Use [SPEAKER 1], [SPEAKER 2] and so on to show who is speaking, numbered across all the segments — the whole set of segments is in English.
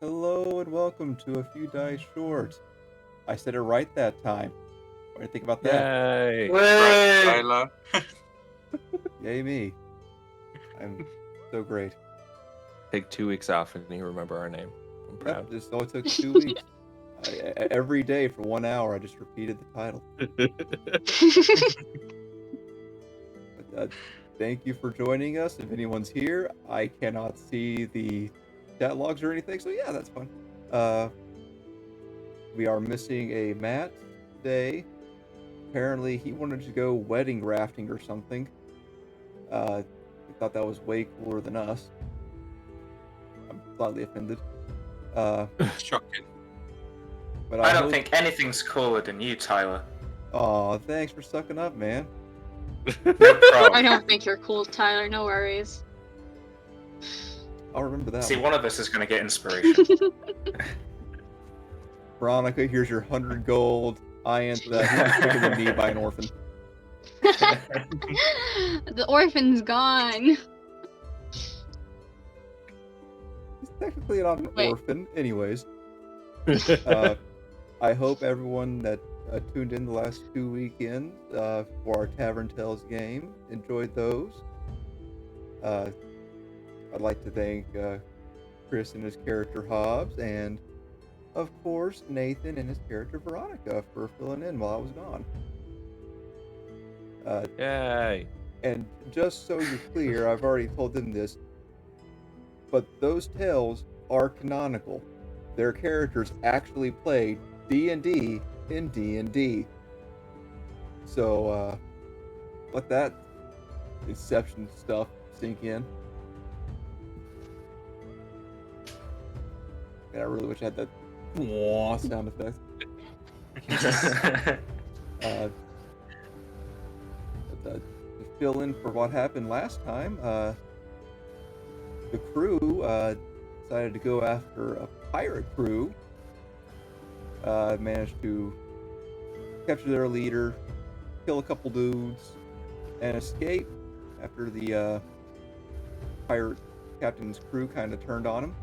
[SPEAKER 1] Hello and welcome to A Few Dice Short. I said it right that time. What do you think about that?
[SPEAKER 2] Yay!
[SPEAKER 3] Right,
[SPEAKER 4] Way!
[SPEAKER 3] Tyler.
[SPEAKER 1] Yay me. I'm so great.
[SPEAKER 2] Take 2 weeks off and you remember our name. I'm
[SPEAKER 1] Yep,
[SPEAKER 2] proud.
[SPEAKER 1] this only took 2 weeks. Every day for 1 hour, I just repeated the title. But thank you for joining us. If anyone's here, I cannot see the chat logs or anything, so yeah, that's fun. We are missing a Matt today. Apparently, he wanted to go wedding rafting or something. We thought that was way cooler than us. I'm slightly offended.
[SPEAKER 3] Shocking.
[SPEAKER 1] But
[SPEAKER 4] I don't
[SPEAKER 1] hope...
[SPEAKER 4] think anything's cooler than you, Tyler.
[SPEAKER 1] Aw, thanks for sucking up, man.
[SPEAKER 4] No
[SPEAKER 5] I
[SPEAKER 4] problem.
[SPEAKER 5] don't think you're cool, Tyler. No worries.
[SPEAKER 1] I'll remember that
[SPEAKER 4] See,
[SPEAKER 1] one.
[SPEAKER 4] one of us is going to get inspiration.
[SPEAKER 1] Veronica, here's your 100 gold. He's quicker than me by an orphan.
[SPEAKER 5] The orphan's gone.
[SPEAKER 1] He's technically not an
[SPEAKER 5] Wait.
[SPEAKER 1] orphan. Anyways. I hope everyone that tuned in the last 2 weekends for our Tavern Tales game enjoyed those. I'd like to thank Chris and his character Hobbs, and of course Nathan and his character Veronica for filling in while I was gone.
[SPEAKER 2] Yay!
[SPEAKER 1] And just so you're clear, I've already told them this, but those tales are canonical. Their characters actually played D&D in D&D. So let that Inception stuff sink in. And I really wish I had that sound effect. To fill in for what happened last time, the crew decided to go after a pirate crew. Managed to capture their leader, kill a couple dudes, and escape after the pirate captain's crew kind of turned on him.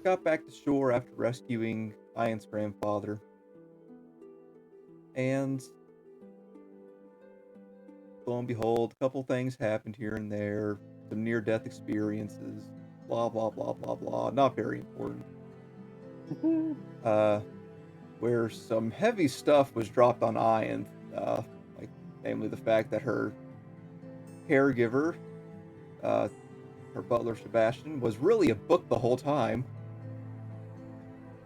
[SPEAKER 1] Got back to shore after rescuing Ian's grandfather. And lo and behold, a couple things happened here and there. Some near-death experiences. Blah, blah, blah, blah, blah. Not very important. Where some heavy stuff was dropped on Ian. Like, namely the fact that her caregiver, her butler Sebastian, was really a book the whole time.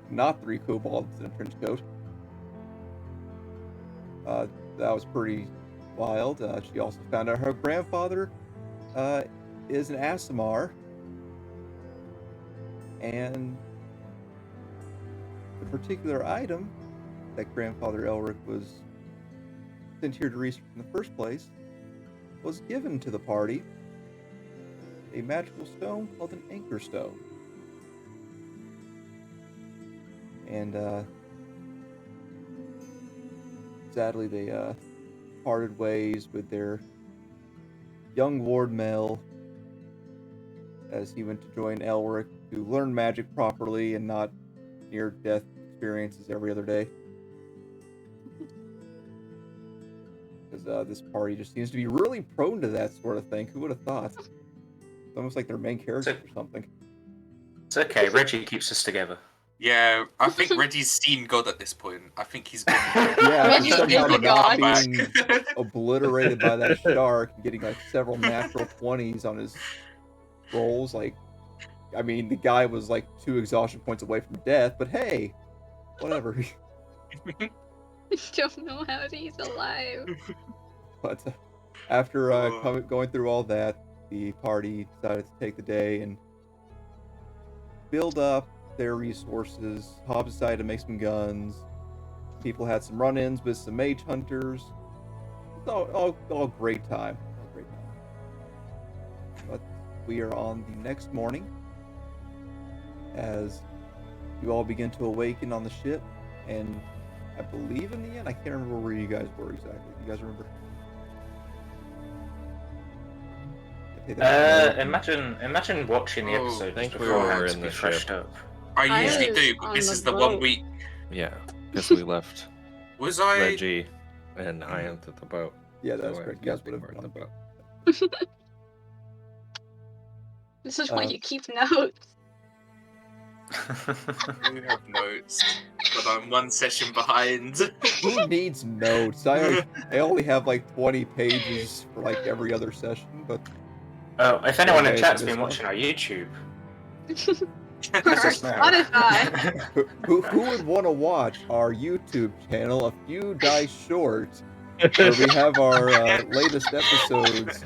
[SPEAKER 1] Not 3 kobolds in a trench coat. That was pretty wild. She also found out her grandfather is an Aasimar. And the particular item that grandfather Elric was sent here to research in the first place was given to the party. A magical stone called an Anchor Stone. And sadly they parted ways with their young ward Mel as he went to join Elric to learn magic properly and not near-death experiences every other day. Because this party just seems to be really prone to that sort of thing. Who would have thought? It's almost like their main character or something.
[SPEAKER 4] It's okay, Reggie keeps us together.
[SPEAKER 3] Yeah, I think Reggie's seen God at this point. I think he's been...
[SPEAKER 1] Yeah,
[SPEAKER 5] Reggie
[SPEAKER 1] after
[SPEAKER 5] is
[SPEAKER 1] somehow
[SPEAKER 5] a
[SPEAKER 1] not
[SPEAKER 5] god.
[SPEAKER 1] being obliterated by that shark and getting like several natural 20s on his rolls. Like, I mean, the guy was like 2 exhaustion points away from death, but hey, whatever.
[SPEAKER 5] I don't know how he's alive.
[SPEAKER 1] But after going through all that, the party decided to take the day and build up their resources. Hobbs decided to make some guns. People had some run-ins with some mage hunters. It's all great time. All great time. But we are on the next morning as you all begin to awaken on the ship, and I believe in the end, I can't remember where you guys were exactly. You guys remember? Hey, that's
[SPEAKER 4] Imagine watching the
[SPEAKER 3] Oh,
[SPEAKER 4] episode
[SPEAKER 2] think
[SPEAKER 4] just
[SPEAKER 2] we
[SPEAKER 4] beforehand
[SPEAKER 2] were
[SPEAKER 4] to
[SPEAKER 2] in
[SPEAKER 4] be
[SPEAKER 2] the
[SPEAKER 4] freshed
[SPEAKER 2] ship.
[SPEAKER 4] up.
[SPEAKER 3] I
[SPEAKER 5] I
[SPEAKER 3] usually
[SPEAKER 5] was
[SPEAKER 3] do, but
[SPEAKER 5] on
[SPEAKER 3] this
[SPEAKER 5] the
[SPEAKER 3] is the one
[SPEAKER 5] boat.
[SPEAKER 3] week.
[SPEAKER 2] Yeah, because we left
[SPEAKER 3] Was I?
[SPEAKER 2] Reggie and Hyant at the boat.
[SPEAKER 1] Yeah, that's
[SPEAKER 2] So
[SPEAKER 1] correct.
[SPEAKER 2] I
[SPEAKER 1] You guys
[SPEAKER 2] guess
[SPEAKER 1] would have
[SPEAKER 2] we were
[SPEAKER 1] been
[SPEAKER 2] at the
[SPEAKER 1] on
[SPEAKER 2] boat.
[SPEAKER 5] This is why
[SPEAKER 1] Uh,
[SPEAKER 5] you keep notes.
[SPEAKER 3] I do have notes, but I'm one session behind.
[SPEAKER 1] Who needs notes? I only have like 20 pages for like every other session, but
[SPEAKER 4] Oh, if anyone in
[SPEAKER 1] Okay,
[SPEAKER 4] chat's
[SPEAKER 1] this
[SPEAKER 4] been
[SPEAKER 1] one.
[SPEAKER 4] watching our YouTube,
[SPEAKER 5] Or
[SPEAKER 4] let us know.
[SPEAKER 5] Spotify.
[SPEAKER 1] who would want to watch our YouTube channel, A Few Dice Short, where we have our latest episodes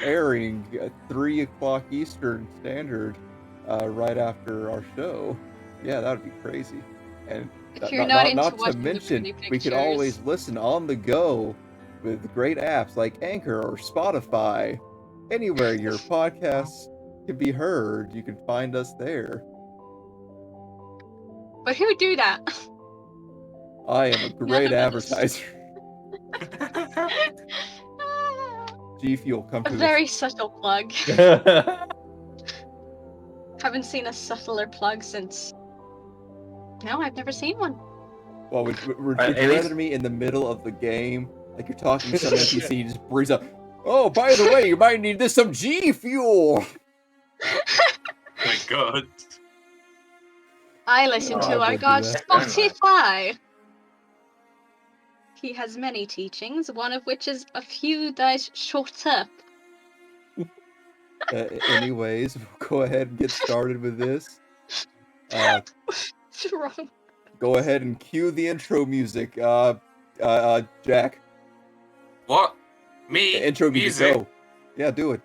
[SPEAKER 1] airing at 3 o'clock Eastern Standard right after our show? Yeah, that would be crazy. And
[SPEAKER 5] If you're not into
[SPEAKER 1] not to
[SPEAKER 5] watching the
[SPEAKER 1] mention,
[SPEAKER 5] pretty
[SPEAKER 1] we could
[SPEAKER 5] pictures.
[SPEAKER 1] always listen on the go with great apps like Anchor or Spotify. Anywhere your podcasts can be heard, you can find us there.
[SPEAKER 5] But who would do that?
[SPEAKER 1] I am a great
[SPEAKER 5] None of us.
[SPEAKER 1] advertiser. G Fuel, come
[SPEAKER 5] A
[SPEAKER 1] to
[SPEAKER 5] very subtle plug.
[SPEAKER 2] Yeah.
[SPEAKER 5] Haven't seen a subtler plug since. No, I've never seen one.
[SPEAKER 1] Well, would
[SPEAKER 4] At
[SPEAKER 1] you
[SPEAKER 4] least-
[SPEAKER 1] rather me in the middle of the game, like you're talking to some NPC, just brings up, oh, by the way, you might need some G Fuel.
[SPEAKER 3] My God.
[SPEAKER 5] I listen
[SPEAKER 1] Oh,
[SPEAKER 5] to
[SPEAKER 1] don't
[SPEAKER 5] our
[SPEAKER 1] do
[SPEAKER 5] god
[SPEAKER 1] that.
[SPEAKER 5] Spotify. He has many teachings, one of which is a few dice shorter.
[SPEAKER 1] Anyways, we'll go ahead and get started with this.
[SPEAKER 5] What's wrong?
[SPEAKER 1] Go ahead and cue the intro music. Jack.
[SPEAKER 3] What? Me?
[SPEAKER 1] Intro music. Go.
[SPEAKER 3] Music?
[SPEAKER 1] Yeah, do it.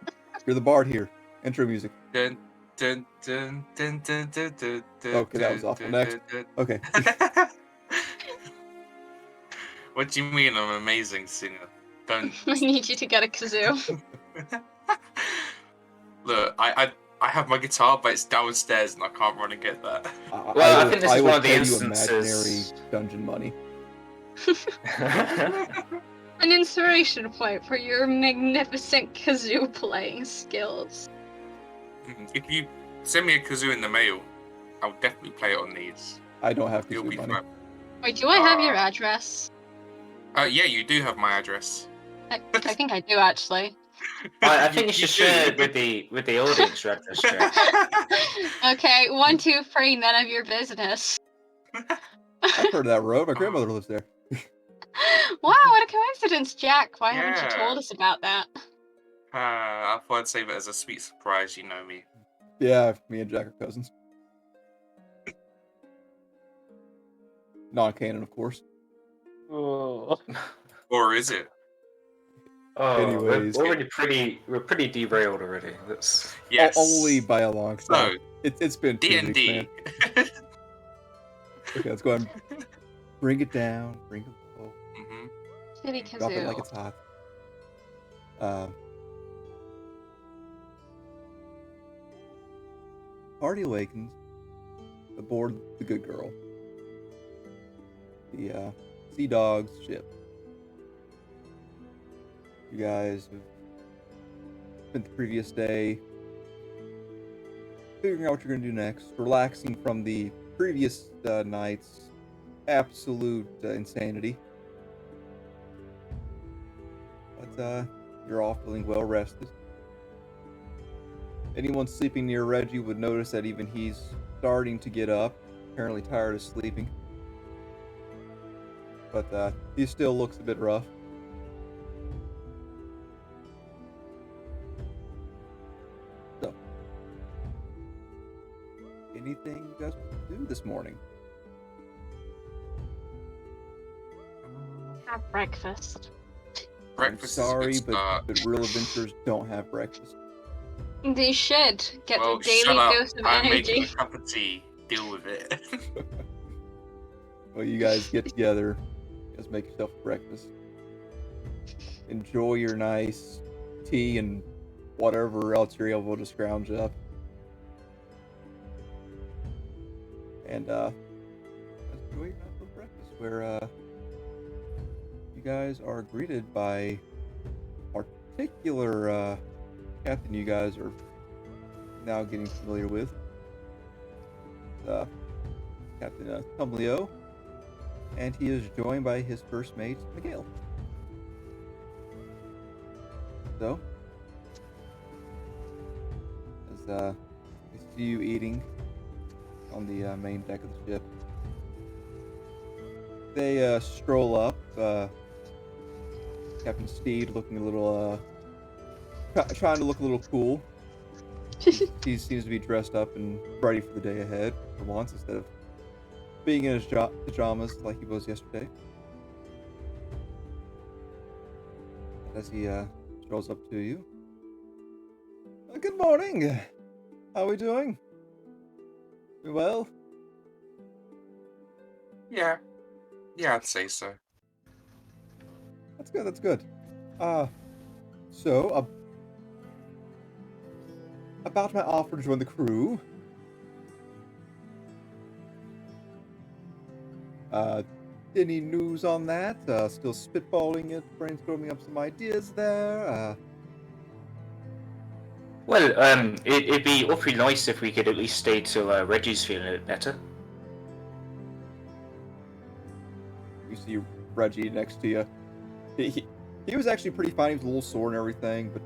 [SPEAKER 1] You're the bard here. Intro music.
[SPEAKER 3] Dun, dun, dun, dun, dun, dun, dun, dun,
[SPEAKER 1] Okay, that was
[SPEAKER 3] dun,
[SPEAKER 1] awful.
[SPEAKER 3] dun,
[SPEAKER 1] Next.
[SPEAKER 3] dun,
[SPEAKER 1] Okay.
[SPEAKER 3] dun. What do you mean I'm an amazing singer? Don't.
[SPEAKER 5] I need you to get a kazoo.
[SPEAKER 3] Look, I have my guitar, but it's downstairs and I can't run and get that.
[SPEAKER 4] Well, I think this is
[SPEAKER 1] will
[SPEAKER 4] one of the
[SPEAKER 1] pay
[SPEAKER 4] instances-
[SPEAKER 1] you imaginary dungeon money.
[SPEAKER 5] An inspiration point for your magnificent kazoo playing skills.
[SPEAKER 3] If you send me a kazoo in the mail, I'll definitely play it on these.
[SPEAKER 1] I don't have
[SPEAKER 3] You'll
[SPEAKER 1] kazoo
[SPEAKER 3] be
[SPEAKER 1] money.
[SPEAKER 3] fine.
[SPEAKER 5] Wait, do I have your address?
[SPEAKER 3] Yeah, you do have my address.
[SPEAKER 5] I think I do actually.
[SPEAKER 4] I think you should
[SPEAKER 3] do.
[SPEAKER 4] share it with the audience, your address, Jack.
[SPEAKER 5] Okay, 1, 2, 3, none of your business.
[SPEAKER 1] I've heard of that road. My grandmother lives there.
[SPEAKER 5] Wow, what a coincidence, Jack. Why haven't you
[SPEAKER 3] Yeah.
[SPEAKER 5] told us about that?
[SPEAKER 3] I thought I'd save it as a sweet surprise, you know me.
[SPEAKER 1] Yeah, me and Jack are cousins. Non-canon, of course.
[SPEAKER 2] Oh.
[SPEAKER 3] Or is it?
[SPEAKER 4] Oh,
[SPEAKER 1] Anyways.
[SPEAKER 4] we're pretty derailed already. That's
[SPEAKER 3] Yes.
[SPEAKER 1] Only by a long
[SPEAKER 3] So,
[SPEAKER 1] shot. It's been 2 weeks,
[SPEAKER 3] D&D.
[SPEAKER 1] man. Okay, let's go ahead and bring it down. Bring it low.
[SPEAKER 3] Mhm.
[SPEAKER 5] Shitty
[SPEAKER 1] Drop it
[SPEAKER 5] kazoo.
[SPEAKER 1] like it's hot. Party awakens aboard the Good Girl, the Sea Dog's ship. You guys have spent the previous day figuring out what you're going to do next, relaxing from the previous night's absolute insanity. But you're all feeling well rested. Anyone sleeping near Reggie would notice that even he's starting to get up, apparently tired of sleeping. But he still looks a bit rough. So, anything you guys want to do this morning?
[SPEAKER 5] Have breakfast.
[SPEAKER 3] Breakfast
[SPEAKER 1] I'm sorry,
[SPEAKER 3] is a good start.
[SPEAKER 1] but real adventurers don't have breakfast.
[SPEAKER 5] They should get
[SPEAKER 3] Well,
[SPEAKER 5] their daily
[SPEAKER 3] shut up.
[SPEAKER 5] dose of
[SPEAKER 3] I'm making
[SPEAKER 5] energy.
[SPEAKER 3] a cup of tea. Deal with it.
[SPEAKER 1] Well, you guys get together, you guys make yourself breakfast. Enjoy your nice tea and whatever else you're able to scrounge up. And enjoy your nice little breakfast where you guys are greeted by a particular captain you guys are now getting familiar with. Captain Tumblio, and he is joined by his first mate, Miguel. So, as we see you eating on the main deck of the ship, they stroll up. Captain Steed looking a little, trying to look a little cool. He seems to be dressed up and ready for the day ahead for once, instead of being in his pajamas like he was yesterday. As he strolls up to you. Good morning. How are we doing? We well?
[SPEAKER 3] Yeah. Yeah, I'd say so.
[SPEAKER 1] That's good. That's good. So about my offer to join the crew. Any news on that? Still spitballing it, brainstorming up some ideas there.
[SPEAKER 4] Well, it'd be awfully nice if we could at least stay till Reggie's feeling a bit better.
[SPEAKER 1] You see Reggie next to you. He was actually pretty fine. He was a little sore and everything, but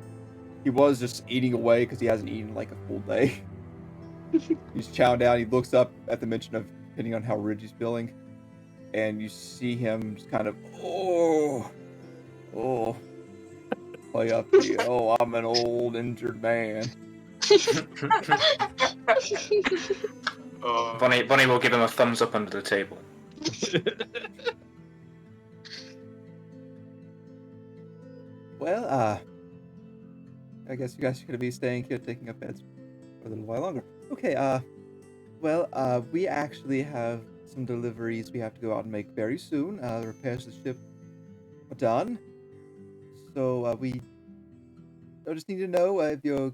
[SPEAKER 1] he was just eating away because he hasn't eaten like a full day. He's chowing down. He looks up at the mention of, depending on how Reggie's feeling, and you see him just kind of, play up the, I'm an old injured man.
[SPEAKER 4] Bonnie will give him a thumbs up under the table.
[SPEAKER 1] Well, I guess you guys are gonna be staying here, taking up beds for a little while longer. Okay, we actually have some deliveries we have to go out and make very soon. The repairs to the ship are done. So, I just need to know if you're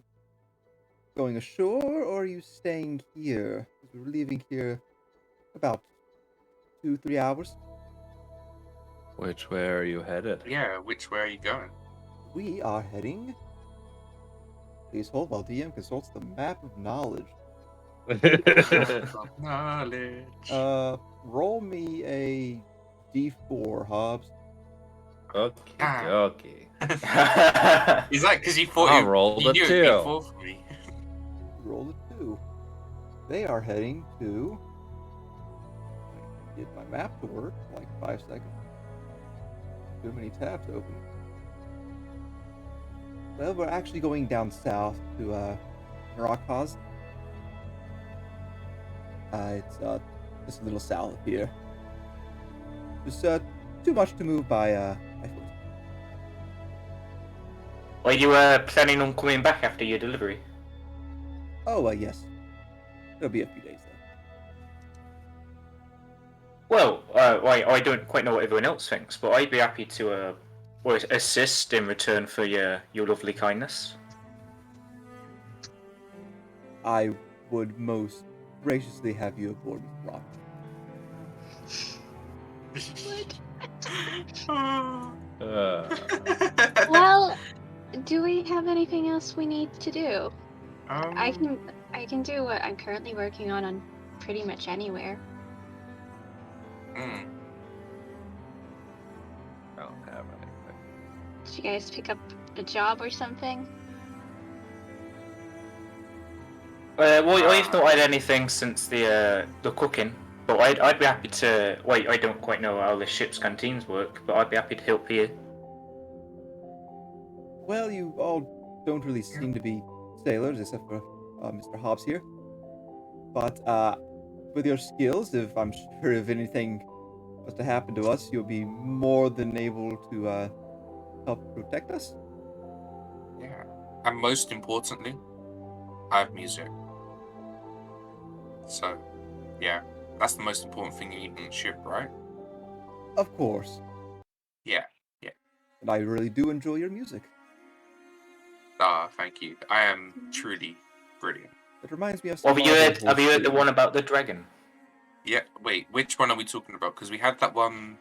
[SPEAKER 1] going ashore or are you staying here? 'Cause we're leaving here about 2-3 hours.
[SPEAKER 2] Which way are you headed?
[SPEAKER 3] Yeah, which way are you going?
[SPEAKER 1] We are heading. Please hold while DM consults the map of knowledge.
[SPEAKER 3] Knowledge.
[SPEAKER 1] Roll me a D4, Hobbs.
[SPEAKER 2] Okay, okay.
[SPEAKER 3] Is that because you thought
[SPEAKER 2] I
[SPEAKER 3] you
[SPEAKER 2] rolled
[SPEAKER 3] you
[SPEAKER 2] a
[SPEAKER 3] knew
[SPEAKER 2] two.
[SPEAKER 3] it'd be 4 for me?
[SPEAKER 1] Roll a 2. They are heading to. Get my map to work for like 5 seconds. Too many tabs open. Well, we're actually going down south to Narakaz. It's just a little south of here. Just too much to move by foot.
[SPEAKER 4] Are you planning on coming back after your delivery?
[SPEAKER 1] Oh, yes. It'll be a few days though.
[SPEAKER 4] Well, I don't quite know what everyone else thinks, but I'd be happy to assist in return for your lovely kindness.
[SPEAKER 1] I would most graciously have you aboard, Mr. Rock.
[SPEAKER 5] Well, do we have anything else we need to do? I can do what I'm currently working on pretty much anywhere.
[SPEAKER 3] Mm.
[SPEAKER 2] I don't have anything.
[SPEAKER 5] Did you guys pick up a job or something?
[SPEAKER 4] Well, I've not had anything since the cooking, but I'd be happy to. Wait, I don't quite know how the ship's canteens work, but I'd be happy to help you.
[SPEAKER 1] Well, you all don't really seem to be sailors, except for Mr. Hobbs here. But with your skills, I'm sure if anything was to happen to us, you'll be more than able to help protect us.
[SPEAKER 3] Yeah. And most importantly, I have music. So, yeah. That's the most important thing you need on the ship, right?
[SPEAKER 1] Of course.
[SPEAKER 3] Yeah.
[SPEAKER 1] And I really do enjoy your music.
[SPEAKER 3] Ah, thank you. I am truly brilliant.
[SPEAKER 1] It reminds me of
[SPEAKER 4] Have
[SPEAKER 1] some
[SPEAKER 4] you heard
[SPEAKER 1] Marvel
[SPEAKER 4] the one about the dragon?
[SPEAKER 3] Yeah, wait, which one are we talking about? Because we had that one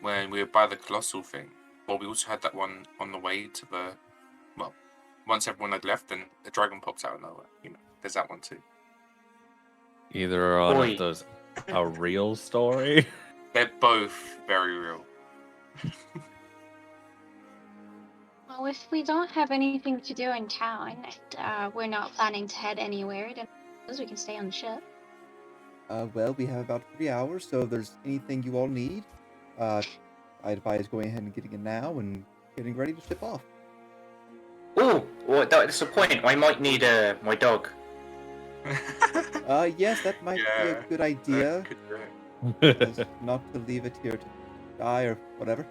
[SPEAKER 3] when we were by the colossal thing. Well, we also had that one on the way to the, well, once everyone had left, then the dragon pops out of nowhere. You know, there's that one too.
[SPEAKER 2] Either one
[SPEAKER 4] Oi.
[SPEAKER 2] of those a real story.
[SPEAKER 3] They're both very real.
[SPEAKER 5] Well, if we don't have anything to do in town, and we're not planning to head anywhere, then I suppose we can stay on the ship.
[SPEAKER 1] Well, we have about 3 hours, so if there's anything you all need, I advise going ahead and getting it now and getting ready to ship off.
[SPEAKER 4] Oh, well, that's the point. I might need my dog.
[SPEAKER 1] Yes, that might be a good idea. Just not to leave it here to die or whatever.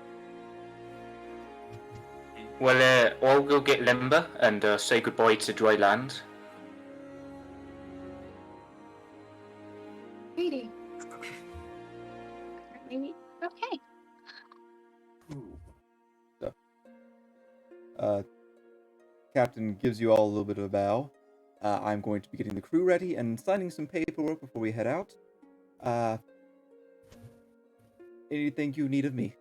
[SPEAKER 4] Well, I'll go get Limber and say goodbye to dry land.
[SPEAKER 5] Ready. Maybe. Okay.
[SPEAKER 1] Captain gives you all a little bit of a bow. I'm going to be getting the crew ready and signing some paperwork before we head out. Anything you need of me?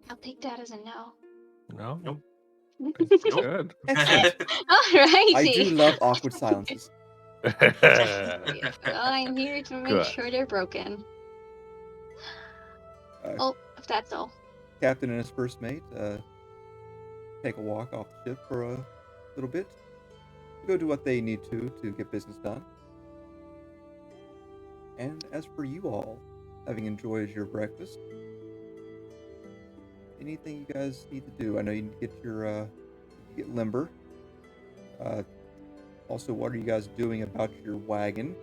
[SPEAKER 5] I'll take that as a no.
[SPEAKER 2] No.
[SPEAKER 3] Nope.
[SPEAKER 2] Good.
[SPEAKER 5] Alrighty.
[SPEAKER 1] I do love awkward silences.
[SPEAKER 5] I'm here to make
[SPEAKER 2] Good.
[SPEAKER 5] sure they're broken. Oh, if that's all.
[SPEAKER 1] Captain and his first mate take a walk off the ship for a little bit. Go do what they need to get business done. And as for you all, having enjoyed your breakfast, anything you guys need to do? I know you need to get your get Limber. Also, what are you guys doing about your wagon?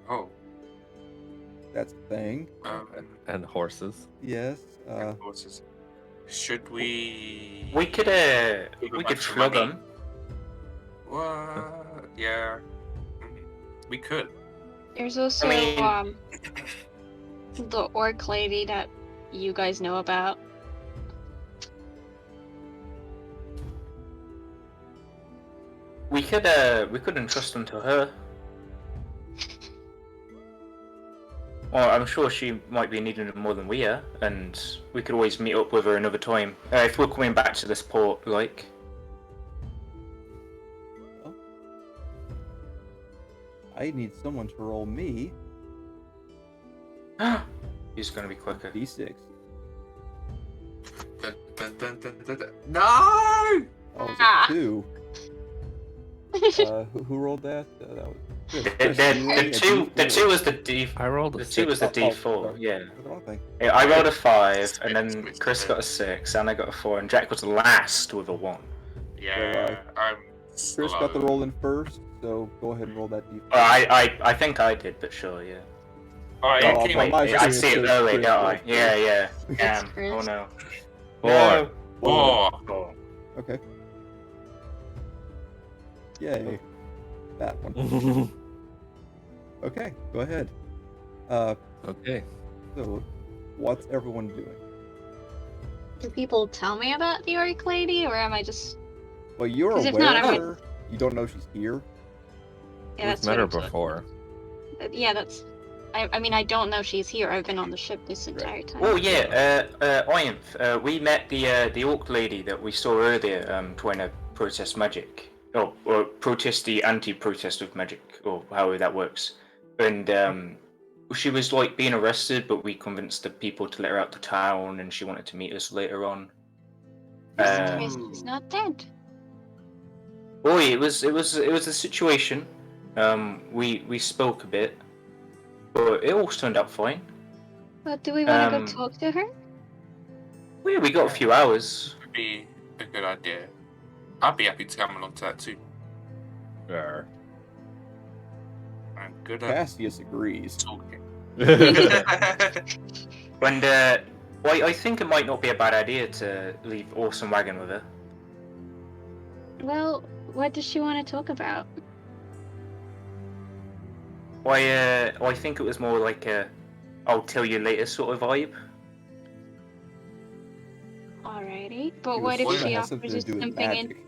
[SPEAKER 3] Oh.
[SPEAKER 1] That's the thing.
[SPEAKER 2] And horses.
[SPEAKER 1] Yes.
[SPEAKER 3] Horses. Should we?
[SPEAKER 4] We could flog
[SPEAKER 3] money?
[SPEAKER 4] them.
[SPEAKER 3] What? Yeah. We could.
[SPEAKER 5] There's also
[SPEAKER 4] I mean-
[SPEAKER 5] the orc lady that you guys know about.
[SPEAKER 4] We could entrust them to her. Well, I'm sure she might be needing them more than we are, and we could always meet up with her another time if we're coming back to this port. Like,
[SPEAKER 1] I need someone to roll me
[SPEAKER 4] he's gonna be quicker.
[SPEAKER 1] d6.
[SPEAKER 3] Dun, dun, dun, dun, dun, dun. No!
[SPEAKER 1] Oh, was
[SPEAKER 5] Ah.
[SPEAKER 1] it 2? Who rolled that? That was
[SPEAKER 4] The two was the D.
[SPEAKER 2] I rolled a
[SPEAKER 4] The 2 was the
[SPEAKER 1] Oh,
[SPEAKER 4] D4.
[SPEAKER 1] sorry.
[SPEAKER 4] Yeah.
[SPEAKER 1] The wrong thing.
[SPEAKER 4] Yeah, I rolled a 5, and then Chris got a 6, and I got a 4, and Jack was last with a 1.
[SPEAKER 3] Yeah, I'm.
[SPEAKER 1] Chris got the roll in first, so go ahead and roll that d4.
[SPEAKER 4] I think I did, but sure, yeah.
[SPEAKER 3] Alright,
[SPEAKER 1] Oh,
[SPEAKER 3] anyway.
[SPEAKER 1] my-
[SPEAKER 4] I see it early,
[SPEAKER 1] Chris,
[SPEAKER 4] don't I?
[SPEAKER 1] Chris.
[SPEAKER 4] Yeah.
[SPEAKER 5] It's
[SPEAKER 4] Damn.
[SPEAKER 5] Chris.
[SPEAKER 4] Oh no.
[SPEAKER 2] 4.
[SPEAKER 4] No.
[SPEAKER 3] Oh,
[SPEAKER 4] Oh.
[SPEAKER 1] Okay. Yay. That one. Okay, go ahead.
[SPEAKER 2] Okay.
[SPEAKER 1] So, what's everyone doing?
[SPEAKER 5] Do people tell me about the orc lady, or am I just?
[SPEAKER 1] Well, you're
[SPEAKER 5] 'Cause if
[SPEAKER 1] aware
[SPEAKER 5] not,
[SPEAKER 1] of
[SPEAKER 5] I might-
[SPEAKER 1] her. You don't know she's here.
[SPEAKER 5] Yeah,
[SPEAKER 2] We've
[SPEAKER 5] that's
[SPEAKER 2] met
[SPEAKER 5] what
[SPEAKER 2] her
[SPEAKER 5] I'm saying.
[SPEAKER 2] before.
[SPEAKER 5] Yeah, that's. I mean, I don't know she's here. I've been on the ship this entire time.
[SPEAKER 4] Oh yeah, Ianth, we met the orc lady that we saw earlier, trying to protest magic, or protest the anti-protest of magic, or however that works. And she was like being arrested, but we convinced the people to let her out to town, and she wanted to meet us later on.
[SPEAKER 5] She's not dead.
[SPEAKER 4] Oh, it was a situation. We spoke a bit, but it all turned out fine.
[SPEAKER 5] But do we want to go
[SPEAKER 4] Um,
[SPEAKER 5] talk to her?
[SPEAKER 4] Well, yeah, we got a few hours.
[SPEAKER 3] would be a good idea. I'd be happy to come along to that too.
[SPEAKER 2] Sure.
[SPEAKER 3] I'm good at
[SPEAKER 1] Cassius agrees.
[SPEAKER 3] talking.
[SPEAKER 4] And well, I think it might not be a bad idea to leave Awesome Wagon with her.
[SPEAKER 5] Well, what does she want to talk about?
[SPEAKER 4] I think it was more like a "I'll tell you later" sort of vibe.
[SPEAKER 5] Alrighty. But
[SPEAKER 1] It
[SPEAKER 5] what
[SPEAKER 1] was
[SPEAKER 5] if
[SPEAKER 1] something
[SPEAKER 5] she
[SPEAKER 1] that has
[SPEAKER 5] offers
[SPEAKER 1] something
[SPEAKER 5] us
[SPEAKER 1] to do with
[SPEAKER 5] something in?
[SPEAKER 1] magic.
[SPEAKER 5] Well,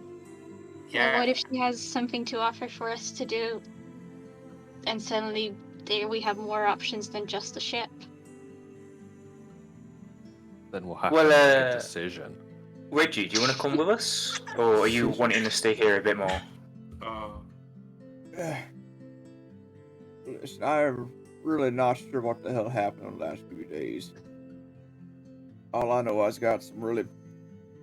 [SPEAKER 3] Yeah.
[SPEAKER 5] what if she has something to offer for us to do, and suddenly there we have more options than just the ship.
[SPEAKER 2] Then we'll have
[SPEAKER 4] Well,
[SPEAKER 2] to make a decision.
[SPEAKER 4] Reggie, do you want to come with us, or are you wanting to stay here a bit more?
[SPEAKER 1] Listen, I'm really not sure what the hell happened in the last few days. All I know, I've got some really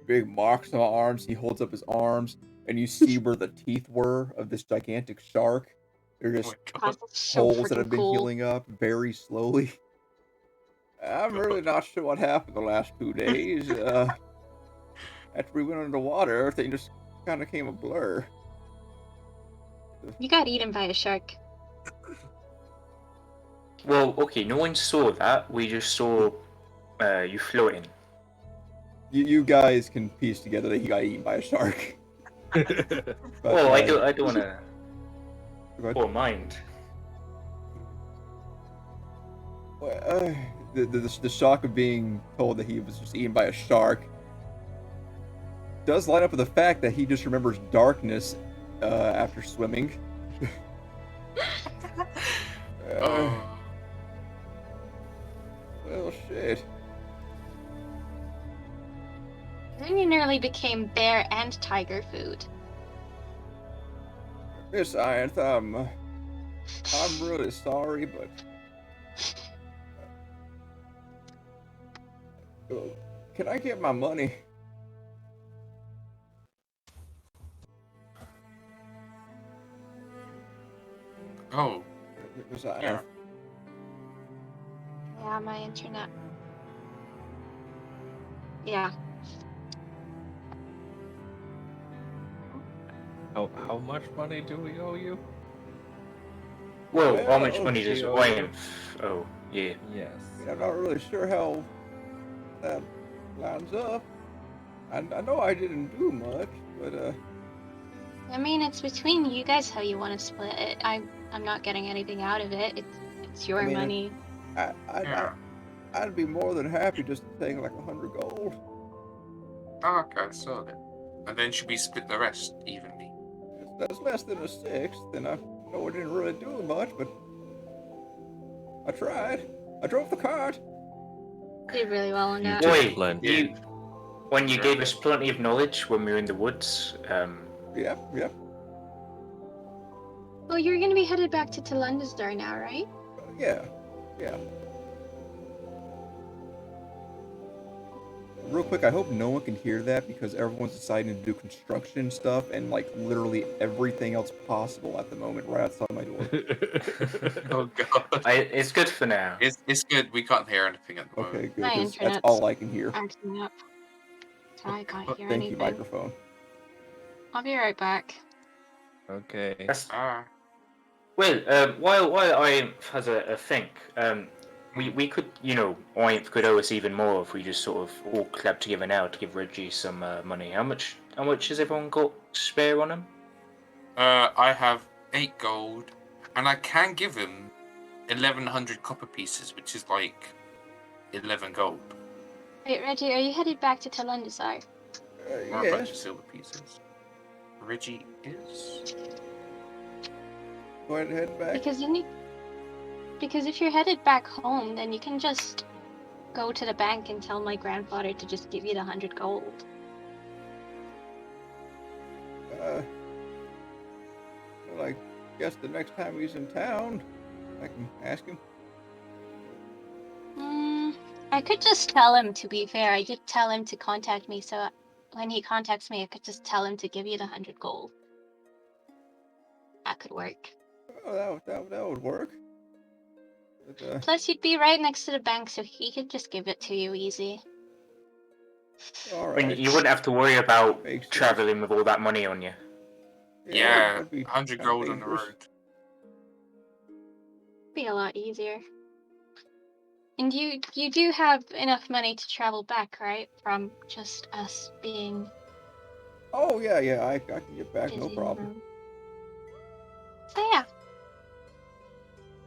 [SPEAKER 1] big marks on my arms. He holds up his arms, and you see where the teeth were of this gigantic shark. They're just
[SPEAKER 5] God, that's so
[SPEAKER 1] holes that
[SPEAKER 5] freaking
[SPEAKER 1] have been
[SPEAKER 5] cool.
[SPEAKER 1] healing up very slowly. I'm really not sure what happened the last 2 days. After we went underwater, everything just kind of came a blur.
[SPEAKER 5] You got eaten by a shark.
[SPEAKER 4] Well, okay, no one saw that. We just saw you floating.
[SPEAKER 1] You guys can piece together that he got eaten by a shark. But,
[SPEAKER 4] Well, I don't want to
[SPEAKER 1] but,
[SPEAKER 4] poor mind.
[SPEAKER 1] the shock of being told that he was just eaten by a shark does line up with the fact that he just remembers darkness after swimming. Well, shit.
[SPEAKER 5] Then you nearly became bear and tiger food.
[SPEAKER 1] Miss Ianth, I'm really sorry, but can I get my money?
[SPEAKER 3] Oh,
[SPEAKER 1] Miss Ianth.
[SPEAKER 3] yeah.
[SPEAKER 5] Yeah, my internet. Yeah.
[SPEAKER 2] How much money do we owe you?
[SPEAKER 4] Well, how much
[SPEAKER 1] Well,
[SPEAKER 4] money does
[SPEAKER 2] gee,
[SPEAKER 4] Ryan? Oh, yeah.
[SPEAKER 2] Yes.
[SPEAKER 1] I'm not really sure how that lines up. I know I didn't do much, but
[SPEAKER 5] I mean, it's between you guys how you want to split it. I'm not getting anything out of it. It's your
[SPEAKER 1] I mean,
[SPEAKER 5] money.
[SPEAKER 1] I'd be more than happy just to take like 100 gold.
[SPEAKER 3] Oh, okay, so then. And then should we split the rest evenly?
[SPEAKER 1] If that's less than a sixth, then I know I didn't really do much, but I tried. I drove the cart.
[SPEAKER 5] Did really well on
[SPEAKER 2] You
[SPEAKER 5] that.
[SPEAKER 2] did
[SPEAKER 4] Wait,
[SPEAKER 2] plenty.
[SPEAKER 4] when you gave us plenty of knowledge when we were in the woods,
[SPEAKER 1] Yep.
[SPEAKER 5] Well, you're gonna be headed back to Talundasdar now, right?
[SPEAKER 1] Yeah. Real quick, I hope no one can hear that because everyone's deciding to do construction stuff and like literally everything else possible at the moment right outside my door.
[SPEAKER 3] Oh god.
[SPEAKER 4] it's good for now.
[SPEAKER 3] It's good. We can't hear anything at the moment.
[SPEAKER 1] Okay, good.
[SPEAKER 5] My
[SPEAKER 1] 'Cause that's
[SPEAKER 5] internet's
[SPEAKER 1] all I can hear.
[SPEAKER 5] acting up. So I can't hear
[SPEAKER 1] Thank you,
[SPEAKER 5] anything.
[SPEAKER 1] microphone.
[SPEAKER 5] I'll be right back.
[SPEAKER 2] Okay.
[SPEAKER 4] That's,
[SPEAKER 3] Ah.
[SPEAKER 4] well, while I has a think, we could, I could owe us even more if we just sort of all club together now to give Reggie some money. How much has everyone got spare on him?
[SPEAKER 3] I have 8 gold, and I can give him 1,100 copper pieces, which is like 11 gold.
[SPEAKER 5] Wait, Reggie, are you headed back to Talundasar?
[SPEAKER 3] Or a bunch of
[SPEAKER 1] Yes.
[SPEAKER 3] silver pieces. Reggie is.
[SPEAKER 1] Go ahead and head back.
[SPEAKER 5] Because if you're headed back home, then you can just go to the bank and tell my grandfather to just give you the 100 gold.
[SPEAKER 1] Well, I guess the next time he's in town, I can ask him.
[SPEAKER 5] I could just tell him, to be fair. I did tell him to contact me, so when he contacts me, I could just tell him to give you the 100 gold. That could work.
[SPEAKER 1] Oh, that would work. But,
[SPEAKER 5] Plus, you'd be right next to the bank, so he could just give it to you easy.
[SPEAKER 1] all
[SPEAKER 4] I mean,
[SPEAKER 1] right.
[SPEAKER 4] you wouldn't have to worry about
[SPEAKER 1] Makes sense.
[SPEAKER 4] traveling with all that money on you.
[SPEAKER 3] Yeah,
[SPEAKER 1] that'd be
[SPEAKER 3] 100
[SPEAKER 1] kinda
[SPEAKER 3] gold on the
[SPEAKER 1] dangerous.
[SPEAKER 3] road.
[SPEAKER 5] Be a lot easier. And you do have enough money to travel back, right? From just us being
[SPEAKER 1] Oh yeah, I can get back, no
[SPEAKER 5] busy
[SPEAKER 1] problem.
[SPEAKER 5] and- So yeah.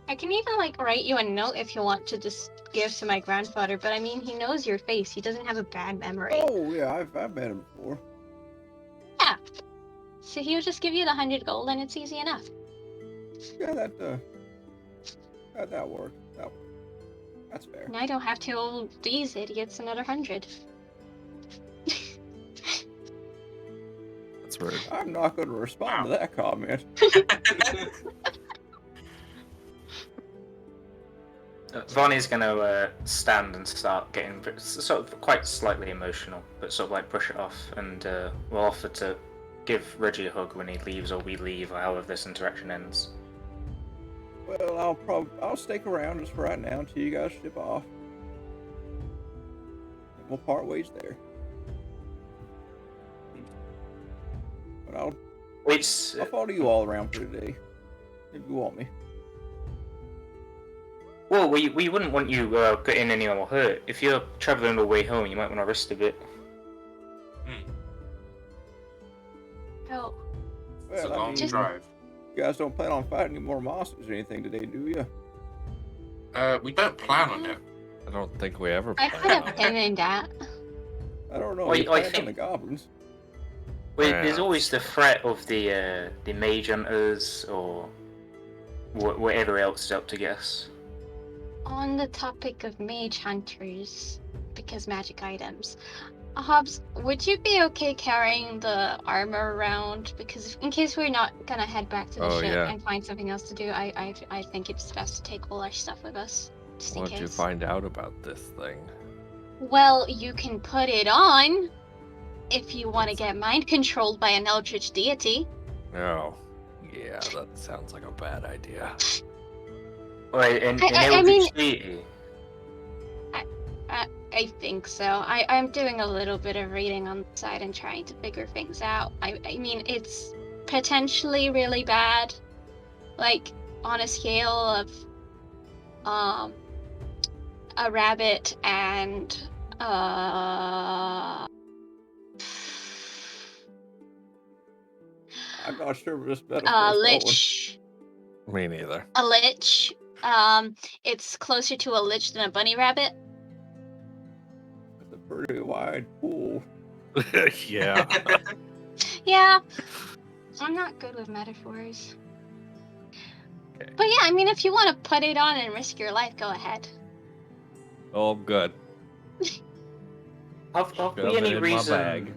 [SPEAKER 5] I can even write you a note if you want to just give to my grandfather, but I mean he knows your face. He doesn't have a bad memory.
[SPEAKER 1] Oh yeah, I've met him before.
[SPEAKER 5] Yeah. So he'll just give you the 100 gold and it's easy enough.
[SPEAKER 1] Yeah, That worked. That's fair.
[SPEAKER 5] And I don't have to owe these idiots another 100.
[SPEAKER 2] That's rude.
[SPEAKER 1] I'm not going to respond to that comment.
[SPEAKER 4] Vonnie's going to stand and start getting sort of quite slightly emotional, but sort of like brush it off, and we'll offer to give Reggie a hug when he leaves, or we leave, or however this interaction ends.
[SPEAKER 1] Well, I'll stick around just for right now until you guys ship off. And we'll part ways there. But I'll follow you all around for today, if you want me.
[SPEAKER 4] Well, we wouldn't want you getting any more hurt. If you're travelling all the way home, you might want to rest a bit.
[SPEAKER 5] Oh.
[SPEAKER 3] It's a
[SPEAKER 1] Well,
[SPEAKER 3] long drive.
[SPEAKER 1] You guys don't plan on fighting any more monsters or anything today, do you?
[SPEAKER 3] We don't plan on it.
[SPEAKER 2] I don't think we ever
[SPEAKER 5] I
[SPEAKER 2] planned
[SPEAKER 5] put a
[SPEAKER 2] on it.
[SPEAKER 5] pin in that.
[SPEAKER 1] I don't know.
[SPEAKER 4] Well,
[SPEAKER 1] We
[SPEAKER 4] I
[SPEAKER 1] planned on
[SPEAKER 4] think-
[SPEAKER 1] the goblins.
[SPEAKER 4] Well,
[SPEAKER 2] Yeah.
[SPEAKER 4] there's always the threat of the mage hunters or whatever else is out to get us.
[SPEAKER 5] On the topic of mage hunters, because magic items, Hobbs, would you be okay carrying the armor around? Because in case we're not gonna head back to the
[SPEAKER 2] Oh,
[SPEAKER 5] ship
[SPEAKER 2] yeah.
[SPEAKER 5] and find something else to do, I think it's best to take all our stuff with us, just in
[SPEAKER 2] What'd
[SPEAKER 5] case.
[SPEAKER 2] you find out about this thing?
[SPEAKER 5] Well, you can put it on if you want to get mind controlled by an eldritch deity.
[SPEAKER 2] Oh, yeah, that sounds like a bad idea.
[SPEAKER 4] Right, and
[SPEAKER 5] I mean-
[SPEAKER 4] deity.
[SPEAKER 5] I think so. I'm doing a little bit of reading on the side and trying to figure things out. I mean, it's potentially really bad. Like, on a scale of a rabbit and
[SPEAKER 1] I'm not sure where this metaphor's
[SPEAKER 5] a
[SPEAKER 1] going.
[SPEAKER 5] lich.
[SPEAKER 2] Me neither.
[SPEAKER 5] A lich. It's closer to a lich than a bunny rabbit.
[SPEAKER 1] It's a pretty wide pool.
[SPEAKER 2] Yeah.
[SPEAKER 5] Yeah. I'm not good with metaphors.
[SPEAKER 2] Okay.
[SPEAKER 5] But yeah, I mean, if you want to put it on and risk your life, go ahead.
[SPEAKER 2] Oh, good.
[SPEAKER 4] Have
[SPEAKER 2] Shove
[SPEAKER 4] we
[SPEAKER 2] it
[SPEAKER 4] any
[SPEAKER 2] in my
[SPEAKER 4] reason?
[SPEAKER 2] bag.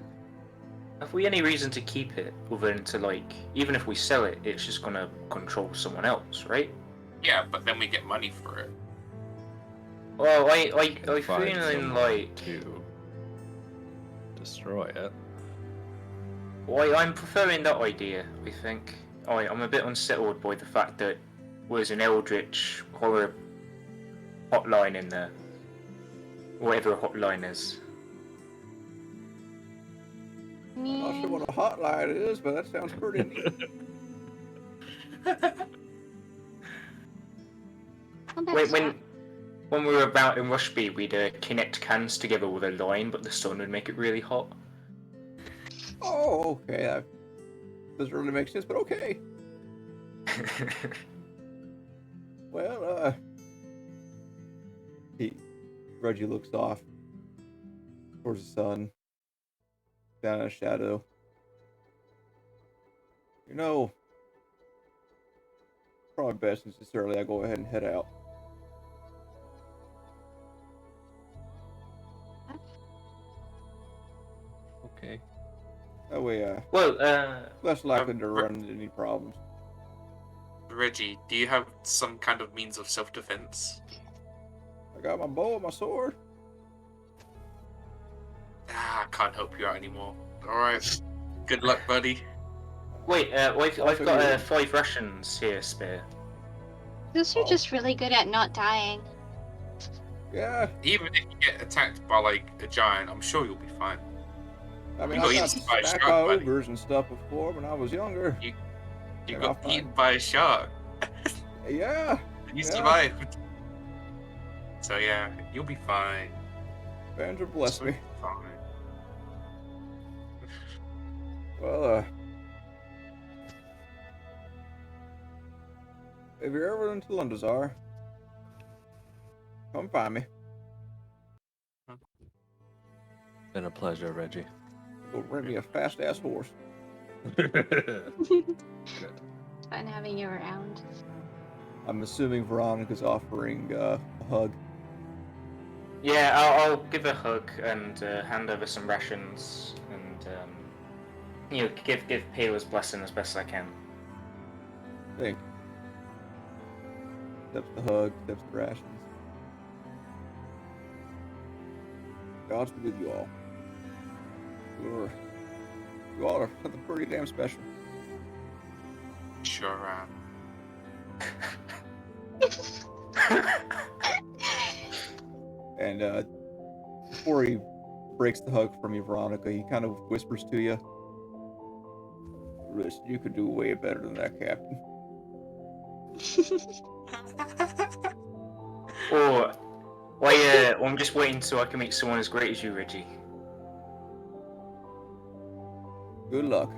[SPEAKER 4] Have we any reason to keep it, other than to like, even if we sell it, it's just gonna control someone else, right?
[SPEAKER 3] Yeah, but then we get money for it.
[SPEAKER 4] Well, I
[SPEAKER 2] Find
[SPEAKER 4] feeling
[SPEAKER 2] someone
[SPEAKER 4] like,
[SPEAKER 2] to destroy it.
[SPEAKER 4] well, I'm preferring that idea. I think. I'm a bit unsettled by the fact that there's an eldritch horror hotline in there, whatever a hotline is.
[SPEAKER 1] I'm not sure what a hotline is, but that sounds pretty neat.
[SPEAKER 5] Well, that's
[SPEAKER 4] When we were about in Rushby, we'd connect cans together with a line, but the sun would make it really hot.
[SPEAKER 1] Oh, okay. That doesn't really make sense, but okay. Well, Reggie looks off towards the sun, down in a shadow. You know, probably best since it's early, I go ahead and head out.
[SPEAKER 2] Okay.
[SPEAKER 1] That way,
[SPEAKER 4] Well,
[SPEAKER 1] less likely to
[SPEAKER 3] Re-
[SPEAKER 1] run into any problems.
[SPEAKER 3] Reggie, do you have some kind of means of self-defense?
[SPEAKER 1] I got my bow and my sword.
[SPEAKER 3] I can't help you out anymore. Alright. Good luck, buddy.
[SPEAKER 4] wait, I've got 5 rations here spare.
[SPEAKER 5] Those are
[SPEAKER 1] Oh.
[SPEAKER 5] just really good at not dying.
[SPEAKER 1] Yeah,
[SPEAKER 3] Even if you get attacked by, like, a giant, I'm sure you'll be fine.
[SPEAKER 1] I mean,
[SPEAKER 3] You
[SPEAKER 1] I
[SPEAKER 3] got
[SPEAKER 1] got
[SPEAKER 3] eaten by a
[SPEAKER 1] stacked
[SPEAKER 3] shark,
[SPEAKER 1] by
[SPEAKER 3] buddy.
[SPEAKER 1] ogres and stuff before when I was younger.
[SPEAKER 3] You
[SPEAKER 1] Yeah,
[SPEAKER 3] got
[SPEAKER 1] fine.
[SPEAKER 3] eaten by a shark.
[SPEAKER 1] Yeah,
[SPEAKER 3] You
[SPEAKER 1] Yeah.
[SPEAKER 3] survived. So yeah, you'll be fine.
[SPEAKER 1] Vandra bless me.
[SPEAKER 3] Fine.
[SPEAKER 1] Well, if you're ever into Lundazar, come find me.
[SPEAKER 2] Been a pleasure, Reggie.
[SPEAKER 1] Go rent me a fast-ass horse.
[SPEAKER 2] Good.
[SPEAKER 5] Fun having you around.
[SPEAKER 1] I'm assuming Veronica's offering a hug.
[SPEAKER 4] Yeah, I'll give a hug and hand over some rations and give Pale's blessing as best I can.
[SPEAKER 1] Thank you. Accepts the hug, accepts the rations. God's be with you all. You all are something pretty damn special.
[SPEAKER 3] Sure
[SPEAKER 1] And before he breaks the hug from you, Veronica, he kind of whispers to you, "Listen, you could do way better than that, Captain."
[SPEAKER 4] Or, I'm just waiting so I can meet someone as great as you, Reggie.
[SPEAKER 1] Good luck.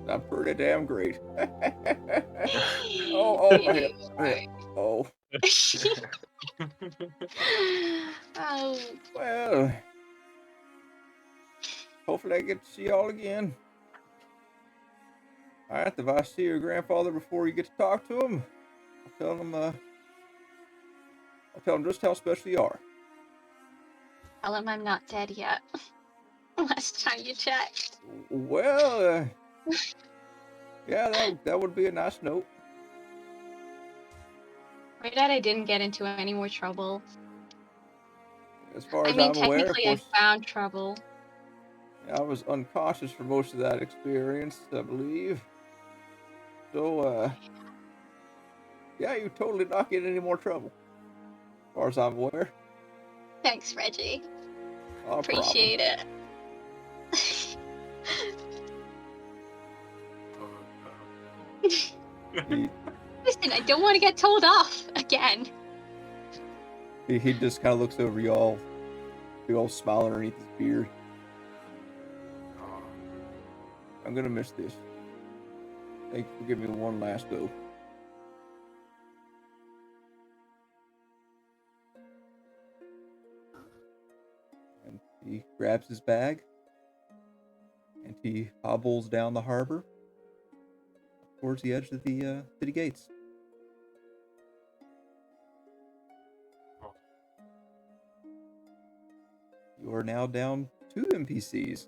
[SPEAKER 1] I'm pretty damn great. Oh, my hip. Oh.
[SPEAKER 5] Oh,
[SPEAKER 1] Well, hopefully I get to see y'all again. Alright, if I see your grandfather before you get to talk to him, I'll tell him just how special you are.
[SPEAKER 5] tell him I'm not dead yet. Last time you checked.
[SPEAKER 1] Well, yeah, that would be a nice note.
[SPEAKER 5] Pray that I didn't get into any more trouble.
[SPEAKER 1] As far
[SPEAKER 5] I
[SPEAKER 1] as
[SPEAKER 5] mean,
[SPEAKER 1] I'm aware, of
[SPEAKER 5] technically I
[SPEAKER 1] course,
[SPEAKER 5] found trouble.
[SPEAKER 1] I was unconscious for most of that experience, I believe. So, yeah, you totally not get any more trouble. As far as I'm aware.
[SPEAKER 5] Thanks, Reggie.
[SPEAKER 1] No
[SPEAKER 5] Appreciate it.
[SPEAKER 1] He
[SPEAKER 5] Listen, I don't want to get told off again.
[SPEAKER 1] he just kind of looks over y'all, big old smile underneath his beard. I'm gonna miss this. Thank you for giving me one last go. And he grabs his bag and he hobbles down the harbor towards the edge of the city gates. You are now down 2 NPCs.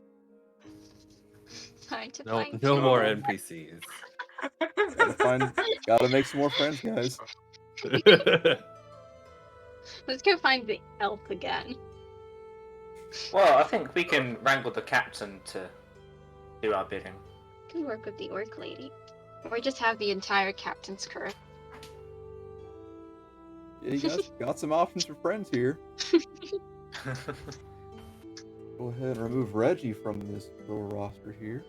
[SPEAKER 5] Time to
[SPEAKER 2] No,
[SPEAKER 5] find
[SPEAKER 2] no more
[SPEAKER 3] No.
[SPEAKER 2] NPCs.
[SPEAKER 1] Gotta make some more friends, guys.
[SPEAKER 5] Let's go find the elf again.
[SPEAKER 4] Well, I think we can wrangle the captain to do our bidding.
[SPEAKER 5] Can work with the orc lady. Or just have the entire captain's crew.
[SPEAKER 1] Yeah, you got some options for friends here. Go ahead and remove Reggie from this little roster here.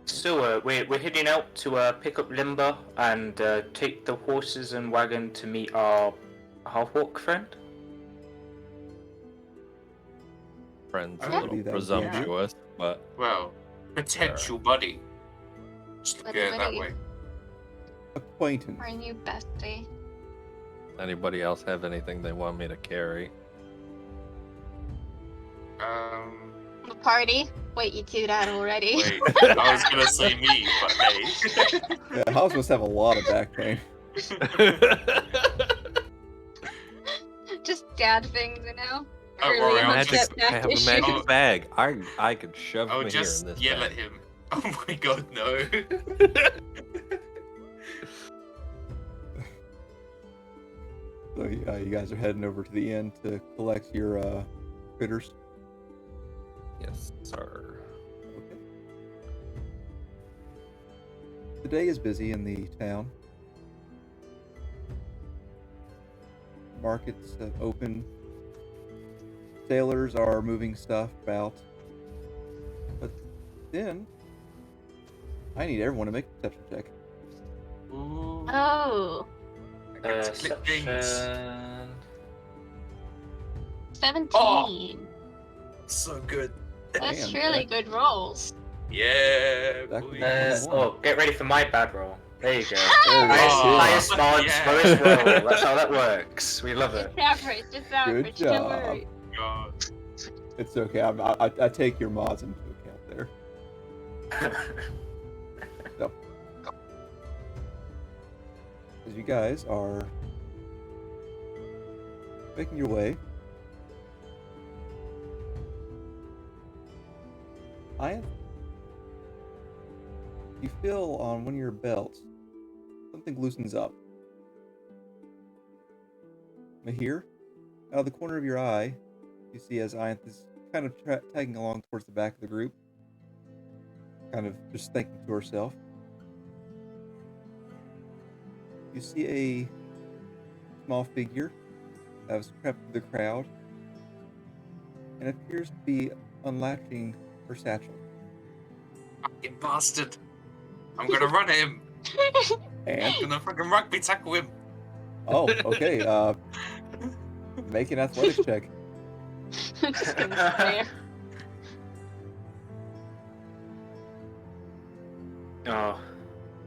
[SPEAKER 4] So, we're heading out to pick up Limber and take the horses and wagon to meet our half-orc friend.
[SPEAKER 2] Friends,
[SPEAKER 3] I
[SPEAKER 2] a
[SPEAKER 3] don't
[SPEAKER 2] little
[SPEAKER 1] believe that would be
[SPEAKER 2] presumptuous, but
[SPEAKER 3] Well, potential buddy. Just look at it that
[SPEAKER 5] Buddy.
[SPEAKER 3] way.
[SPEAKER 1] Acquaintance.
[SPEAKER 5] Our new bestie.
[SPEAKER 2] anybody else have anything they want me to carry?
[SPEAKER 5] The party? Wait, you do that already.
[SPEAKER 3] Wait, I was gonna say me, but hey.
[SPEAKER 1] Yeah, Hobbs must have a lot of back pain.
[SPEAKER 5] Just dad things, you know?
[SPEAKER 3] Oh,
[SPEAKER 5] Early
[SPEAKER 3] worry,
[SPEAKER 5] on
[SPEAKER 3] I'll
[SPEAKER 2] magic,
[SPEAKER 5] step
[SPEAKER 2] I
[SPEAKER 5] back
[SPEAKER 2] have a
[SPEAKER 5] issue.
[SPEAKER 2] magic
[SPEAKER 3] Oh.
[SPEAKER 2] bag. I could shove
[SPEAKER 3] I'll
[SPEAKER 2] him here
[SPEAKER 3] just
[SPEAKER 2] in this
[SPEAKER 3] yell
[SPEAKER 2] bag.
[SPEAKER 3] at him. Oh my god, no.
[SPEAKER 1] So you guys are heading over to the inn to collect your critters.
[SPEAKER 2] Yes, sir.
[SPEAKER 1] Okay. The day is busy in the town. Markets have opened. Sailors are moving stuff about. But then, I need everyone to make a perception check.
[SPEAKER 3] Ooh.
[SPEAKER 5] Oh,
[SPEAKER 3] I get to click things.
[SPEAKER 4] Perception.
[SPEAKER 5] 17.
[SPEAKER 3] So good.
[SPEAKER 5] That's
[SPEAKER 1] Damn,
[SPEAKER 5] really
[SPEAKER 1] Jack.
[SPEAKER 5] good rolls.
[SPEAKER 3] Yeah,
[SPEAKER 1] That
[SPEAKER 3] boy.
[SPEAKER 1] could be
[SPEAKER 4] Oh, get ready for my bad roll. There you go.
[SPEAKER 1] There it is.
[SPEAKER 4] Highest
[SPEAKER 3] Oh,
[SPEAKER 4] mods,
[SPEAKER 3] yeah.
[SPEAKER 4] lowest roll. That's how that works. We love it.
[SPEAKER 5] It's average, it's average. Don't
[SPEAKER 1] job.
[SPEAKER 5] worry.
[SPEAKER 3] God.
[SPEAKER 1] It's okay. I take your mods into account there. as you guys are making your way, you feel on one of your belts something loosens up. Mahir, out of the corner of your eye, you see as Ianth is kind of tagging along towards the back of the group, kind of just thinking to herself. You see a small figure that has crept through the crowd and appears to be unlatching her satchel.
[SPEAKER 3] Fucking bastard. I'm gonna run at him.
[SPEAKER 1] And
[SPEAKER 3] I'm gonna fucking rugby tackle him.
[SPEAKER 1] oh, okay. Make an athletics check.
[SPEAKER 5] I'm just gonna stare.
[SPEAKER 4] Oh.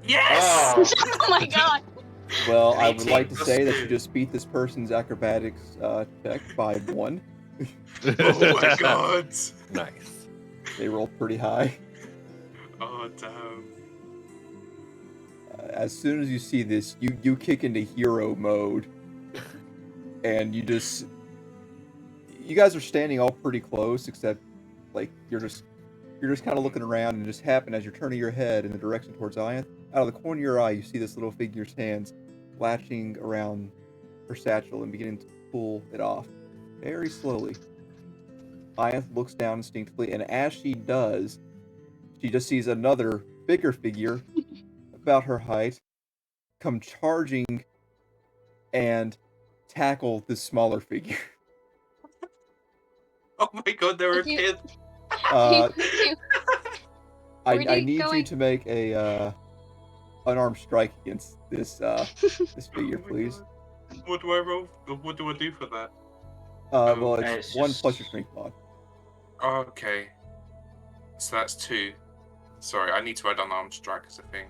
[SPEAKER 3] Yes!
[SPEAKER 5] Oh my god!
[SPEAKER 1] Well, I
[SPEAKER 4] 18
[SPEAKER 1] would like to
[SPEAKER 4] plus
[SPEAKER 1] say that
[SPEAKER 4] 2.
[SPEAKER 1] you just beat this person's acrobatics check by 1.
[SPEAKER 3] Oh my god!
[SPEAKER 2] Nice.
[SPEAKER 1] They rolled pretty high.
[SPEAKER 3] Oh damn.
[SPEAKER 1] As soon as you see this, you kick into hero mode, and you guys are standing all pretty close, except like you're just kind of looking around, and it just happen as you're turning your head in the direction towards Ianth. Out of the corner of your eye, you see this little figure's hands latching around her satchel and beginning to pull it off very slowly. Ianth looks down instinctively, and as she does, she just sees another bigger figure about her height come charging and tackle this smaller figure.
[SPEAKER 3] Oh my god, they're a
[SPEAKER 5] If you-
[SPEAKER 3] kid.
[SPEAKER 1] Uh,
[SPEAKER 5] Where
[SPEAKER 1] I
[SPEAKER 5] do you
[SPEAKER 1] need
[SPEAKER 5] go
[SPEAKER 1] you
[SPEAKER 5] in-
[SPEAKER 1] to make a unarmed strike against this this figure,
[SPEAKER 3] Oh my
[SPEAKER 1] please.
[SPEAKER 3] God. What do I roll? What do I do for that?
[SPEAKER 1] Well,
[SPEAKER 4] it's
[SPEAKER 1] it's 1
[SPEAKER 4] just-
[SPEAKER 1] plus your strength mod.
[SPEAKER 3] Okay. So that's 2. Sorry, I need to add unarmed strike as a thing.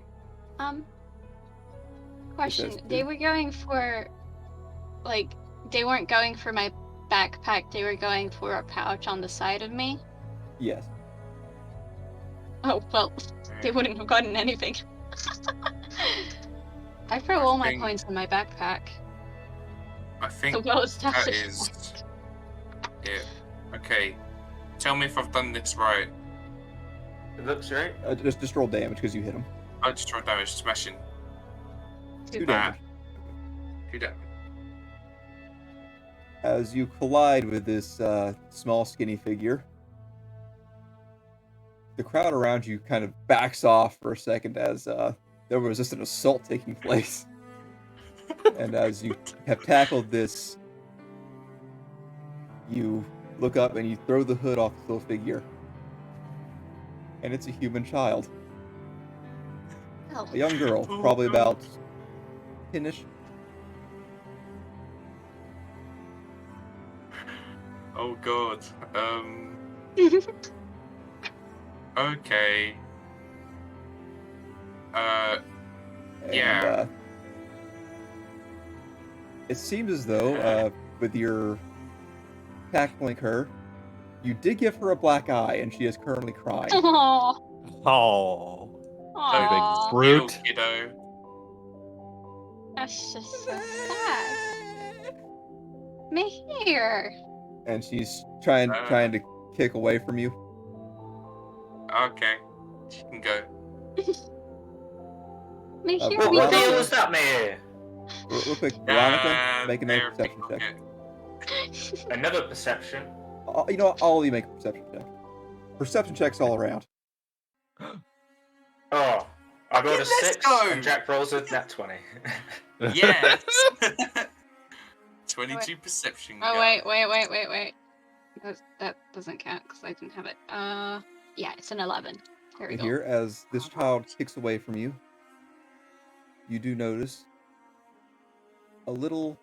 [SPEAKER 5] Question.
[SPEAKER 1] says
[SPEAKER 5] They
[SPEAKER 1] two.
[SPEAKER 5] were going for, like, they weren't going for my backpack. They were going for a pouch on the side of me.
[SPEAKER 1] Yes.
[SPEAKER 5] Oh well, they wouldn't have gotten anything. I throw all my
[SPEAKER 3] think-
[SPEAKER 5] coins in my backpack.
[SPEAKER 3] I
[SPEAKER 5] So
[SPEAKER 3] think
[SPEAKER 5] well
[SPEAKER 3] that
[SPEAKER 5] established.
[SPEAKER 3] is it. Okay. Tell me if I've done this right.
[SPEAKER 4] It looks right.
[SPEAKER 1] Just roll damage because you hit him.
[SPEAKER 3] I just roll damage, smashing.
[SPEAKER 1] 2
[SPEAKER 3] Nah.
[SPEAKER 1] damage.
[SPEAKER 3] 2 damage.
[SPEAKER 1] As you collide with this small, skinny figure, the crowd around you kind of backs off for a second as there was just an assault taking place. And as you have tackled this, you look up and you throw the hood off the little figure. And it's a human child.
[SPEAKER 5] Oh.
[SPEAKER 1] A young girl,
[SPEAKER 3] Oh,
[SPEAKER 1] probably
[SPEAKER 3] no.
[SPEAKER 1] about 10-ish.
[SPEAKER 3] Oh god. Okay.
[SPEAKER 1] And,
[SPEAKER 3] Yeah.
[SPEAKER 1] It seems as though, with your tackling her, you did give her a black eye, and she is currently crying.
[SPEAKER 5] Aww.
[SPEAKER 2] Oh.
[SPEAKER 5] Aww.
[SPEAKER 2] Brute.
[SPEAKER 3] Little kiddo.
[SPEAKER 5] That's just so sad. Mahir.
[SPEAKER 1] And she's trying to kick away from you.
[SPEAKER 3] Okay. She can go.
[SPEAKER 5] Mahir,
[SPEAKER 1] What
[SPEAKER 5] we
[SPEAKER 4] What
[SPEAKER 1] deal
[SPEAKER 4] deal
[SPEAKER 5] don't.
[SPEAKER 4] was that, Mayor?
[SPEAKER 1] Real quick, Veronica, make another
[SPEAKER 3] they're
[SPEAKER 1] perception check.
[SPEAKER 3] pickpocket.
[SPEAKER 4] Another perception.
[SPEAKER 1] You know what? All of you make a perception check. Perception checks all around.
[SPEAKER 4] Oh, I rolled a
[SPEAKER 3] Let's
[SPEAKER 4] 6
[SPEAKER 3] go.
[SPEAKER 4] and Jack rolls a nat 20.
[SPEAKER 3] Yes! 22 perception.
[SPEAKER 5] Oh
[SPEAKER 3] guy.
[SPEAKER 5] wait. That doesn't count because I didn't have it. Yeah, it's an 11. There we go.
[SPEAKER 1] Here, as this child kicks away from you, you do notice a little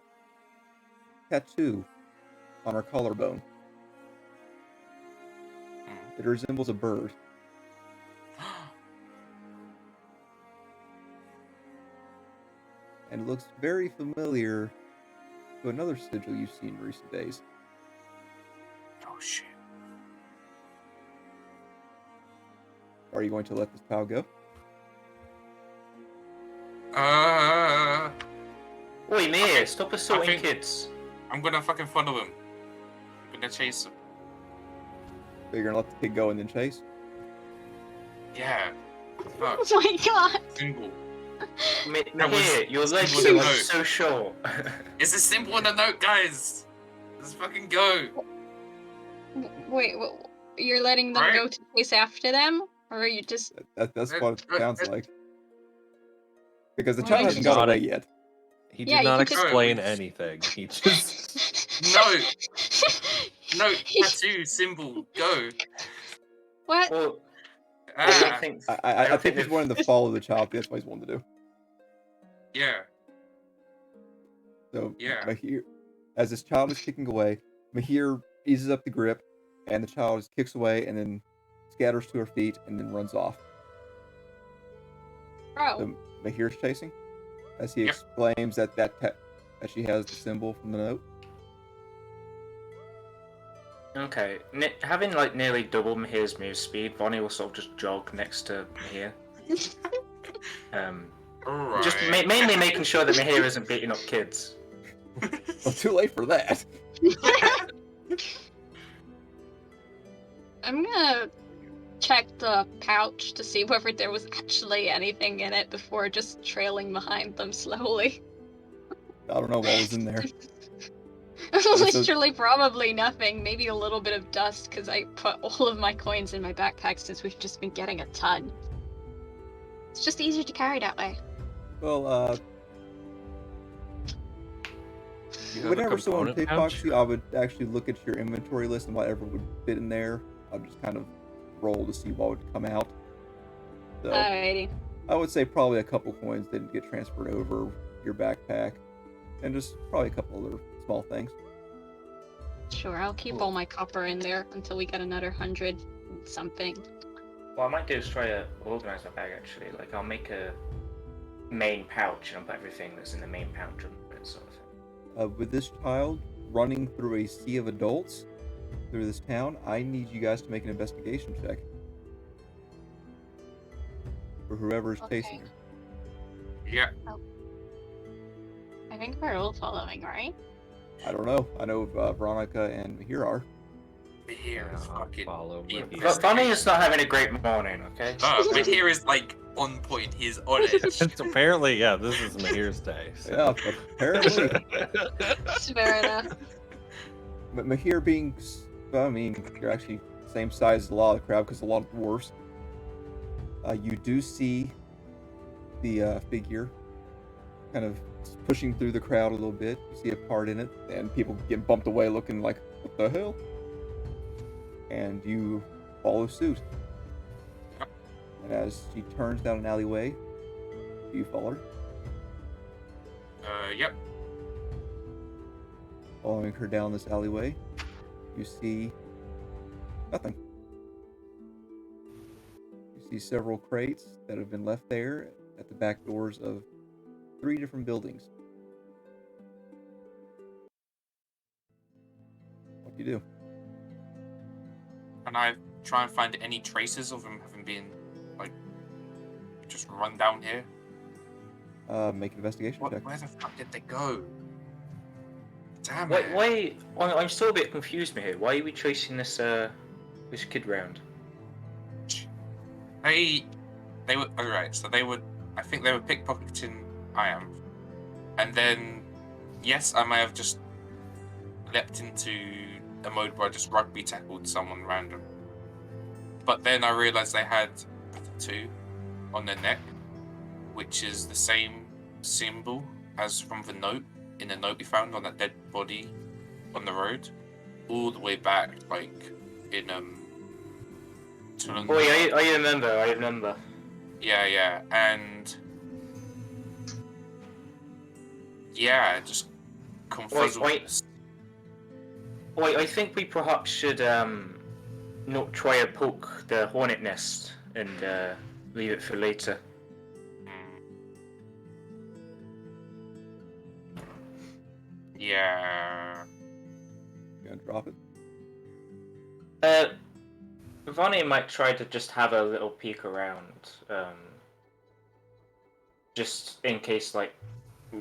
[SPEAKER 1] tattoo on her collarbone. It resembles a bird. And it looks very familiar to another sigil you've seen in recent days.
[SPEAKER 3] Oh shit.
[SPEAKER 1] Are you going to let this pal go?
[SPEAKER 4] Oi, Mir,
[SPEAKER 3] Okay,
[SPEAKER 4] stop assaulting
[SPEAKER 3] think-
[SPEAKER 4] kids.
[SPEAKER 3] I'm gonna fucking follow him. I'm gonna chase him.
[SPEAKER 1] So you're gonna let the kid go and then chase?
[SPEAKER 3] Yeah. Fuck.
[SPEAKER 5] Oh my god!
[SPEAKER 3] Symbol.
[SPEAKER 4] Mir,
[SPEAKER 3] That was
[SPEAKER 4] your legs
[SPEAKER 3] symbol
[SPEAKER 4] are
[SPEAKER 3] note.
[SPEAKER 4] so short.
[SPEAKER 3] It's a symbol on the note, guys. Let's fucking go.
[SPEAKER 5] Wait, you're letting them
[SPEAKER 3] Right?
[SPEAKER 5] go to chase after them? Or are you just...
[SPEAKER 1] That's what it sounds like. Because the
[SPEAKER 5] Well,
[SPEAKER 1] child
[SPEAKER 5] you
[SPEAKER 1] hasn't
[SPEAKER 5] just-
[SPEAKER 1] got away yet.
[SPEAKER 2] He
[SPEAKER 5] Yeah,
[SPEAKER 2] did
[SPEAKER 5] you
[SPEAKER 2] not
[SPEAKER 5] can just-
[SPEAKER 2] explain anything. He just
[SPEAKER 3] No tattoo symbol. Go.
[SPEAKER 5] What?
[SPEAKER 4] Well, I don't
[SPEAKER 3] Ah.
[SPEAKER 4] think.
[SPEAKER 1] I
[SPEAKER 4] don't
[SPEAKER 1] think he's
[SPEAKER 4] they've-
[SPEAKER 1] wanting to follow the child. That's what he's wanting to do.
[SPEAKER 3] Yeah.
[SPEAKER 1] So
[SPEAKER 3] Yeah.
[SPEAKER 1] Mahir, as this child is kicking away, Mahir eases up the grip, and the child just kicks away and then scatters to her feet and then runs off.
[SPEAKER 5] Bro.
[SPEAKER 1] So Mahir's chasing, as he
[SPEAKER 3] Yep.
[SPEAKER 1] exclaims that she has the symbol from the note.
[SPEAKER 4] Okay, having like nearly double Mahir's move speed, Vonnie will sort of just jog next to Mahir.
[SPEAKER 3] Alright.
[SPEAKER 4] Just mainly making sure that Mahir isn't beating up kids.
[SPEAKER 1] Well, too late for that.
[SPEAKER 5] I'm gonna check the pouch to see whether there was actually anything in it before just trailing behind them slowly.
[SPEAKER 1] I don't know what was in there.
[SPEAKER 5] Literally probably nothing, maybe a little bit of dust because I put all of my coins in my backpack since we've just been getting a ton. It's just easier to carry that way.
[SPEAKER 1] Well,
[SPEAKER 2] You have a
[SPEAKER 1] whenever someone
[SPEAKER 2] component
[SPEAKER 1] pickpockets
[SPEAKER 2] pouch?
[SPEAKER 1] you, I would actually look at your inventory list and whatever would fit in there. I'd just kind of roll to see what would come out. So
[SPEAKER 5] Alrighty.
[SPEAKER 1] I would say probably a couple coins didn't get transferred over your backpack, and just probably a couple other small things.
[SPEAKER 5] Sure, I'll keep all my copper in there until we get another 100 something.
[SPEAKER 4] What I might do is try to organize my bag actually. Like I'll make a main pouch and I'll put everything that's in the main pouch under it, sort of thing.
[SPEAKER 1] With this child running through a sea of adults through this town, I need you guys to make an investigation check for whoever is chasing her.
[SPEAKER 3] Yeah.
[SPEAKER 5] I think we're all following, right?
[SPEAKER 1] I don't know. I know Veronica and Mahir are.
[SPEAKER 3] Here is fucking.
[SPEAKER 2] Follow
[SPEAKER 3] Yeah.
[SPEAKER 2] Mahir.
[SPEAKER 4] But Vonnie is not having a great morning, okay?
[SPEAKER 3] But here is like on point. He's on it.
[SPEAKER 2] It's apparently, yeah, this is Mahir's day. So.
[SPEAKER 1] Yeah, apparently.
[SPEAKER 5] Fair enough.
[SPEAKER 1] But Mahir being, I mean, you're actually the same size as a lot of the crowd because a lot of dwarves. You do see the figure kind of pushing through the crowd a little bit. You see a part in it, and people get bumped away looking like, what the hell? And you follow suit. And as she turns down an alleyway, you follow her.
[SPEAKER 3] Yep.
[SPEAKER 1] Following her down this alleyway, you see nothing. You see several crates that have been left there at the back doors of 3 different buildings. What do you do?
[SPEAKER 3] And I try and find any traces of him having been like just run down here.
[SPEAKER 1] Make an investigation check.
[SPEAKER 3] Where the fuck did they go? Damn
[SPEAKER 4] Why?
[SPEAKER 3] it.
[SPEAKER 4] I'm still a bit confused here. Why are we chasing this this kid round?
[SPEAKER 3] They were alright. So they would. I think they were pickpocketing Iam, and then yes, I may have just leapt into a mode where I just rugby tackled someone random. But then I realized they had a tattoo on their neck, which is the same symbol as from the note in the note we found on that dead body on the road, all the way back, like in Tulum.
[SPEAKER 4] Oh, yeah, I remember.
[SPEAKER 3] Yeah, and yeah, just confuzzled.
[SPEAKER 4] Wait. I think we perhaps should not try to poke the hornet nest and leave it for later.
[SPEAKER 3] Yeah.
[SPEAKER 1] You gonna drop it?
[SPEAKER 4] Vonnie might try to just have a little peek around, just in case, like,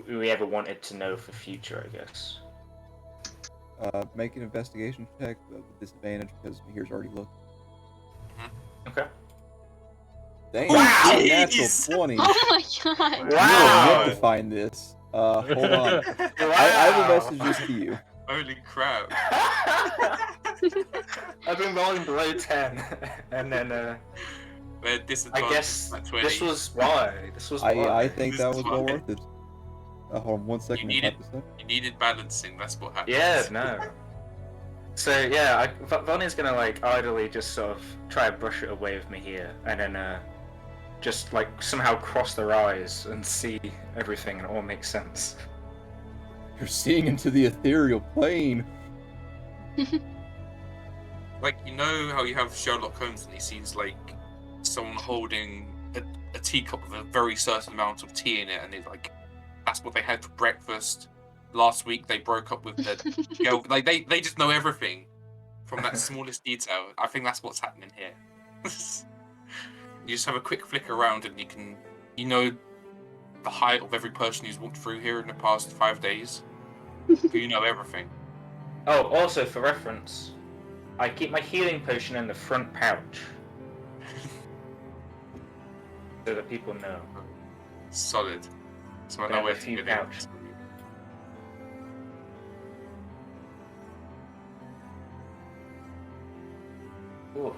[SPEAKER 4] we ever wanted to know for future, I guess.
[SPEAKER 1] Make an investigation check with disadvantage because Mahir's already looked.
[SPEAKER 4] Okay.
[SPEAKER 1] Dang,
[SPEAKER 3] Wow!
[SPEAKER 1] a natural
[SPEAKER 3] Jeez!
[SPEAKER 1] 20.
[SPEAKER 5] Oh my god!
[SPEAKER 1] You are
[SPEAKER 4] Wow!
[SPEAKER 1] yet to find this. Hold on. I will message this to you.
[SPEAKER 3] Holy crap!
[SPEAKER 4] I've been rolling below 10, and then
[SPEAKER 3] Where
[SPEAKER 4] I
[SPEAKER 3] disadvantage
[SPEAKER 4] guess
[SPEAKER 3] at 20.
[SPEAKER 4] this was why. This was why.
[SPEAKER 1] I think
[SPEAKER 3] This
[SPEAKER 1] that
[SPEAKER 3] is
[SPEAKER 1] was well
[SPEAKER 3] why.
[SPEAKER 1] worth it. Hold on 1 second.
[SPEAKER 3] You
[SPEAKER 1] to type this up.
[SPEAKER 3] You needed balancing. That's what happened.
[SPEAKER 4] Yeah, no. So yeah, Vonnie's gonna like idly just sort of try to brush it away with me here, and then just like somehow cross their eyes and see everything, and it all makes sense.
[SPEAKER 1] You're seeing into the ethereal plane.
[SPEAKER 3] Like, you know how you have Sherlock Holmes and he sees like someone holding a teacup with a very certain amount of tea in it, and it's like that's what they had for breakfast. Last week they broke up with their girl. Like they just know everything from that smallest detail. I think that's what's happening here. You just have a quick flick around and you know the height of every person who's walked through here in the past 5 days. You know everything.
[SPEAKER 4] Oh, also for reference, I keep my healing potion in the front pouch, so that people know.
[SPEAKER 3] Solid. So I
[SPEAKER 4] They
[SPEAKER 3] know
[SPEAKER 4] have
[SPEAKER 3] where
[SPEAKER 4] a
[SPEAKER 3] to
[SPEAKER 4] few
[SPEAKER 3] get
[SPEAKER 4] pouch.
[SPEAKER 3] it.
[SPEAKER 4] Ooh.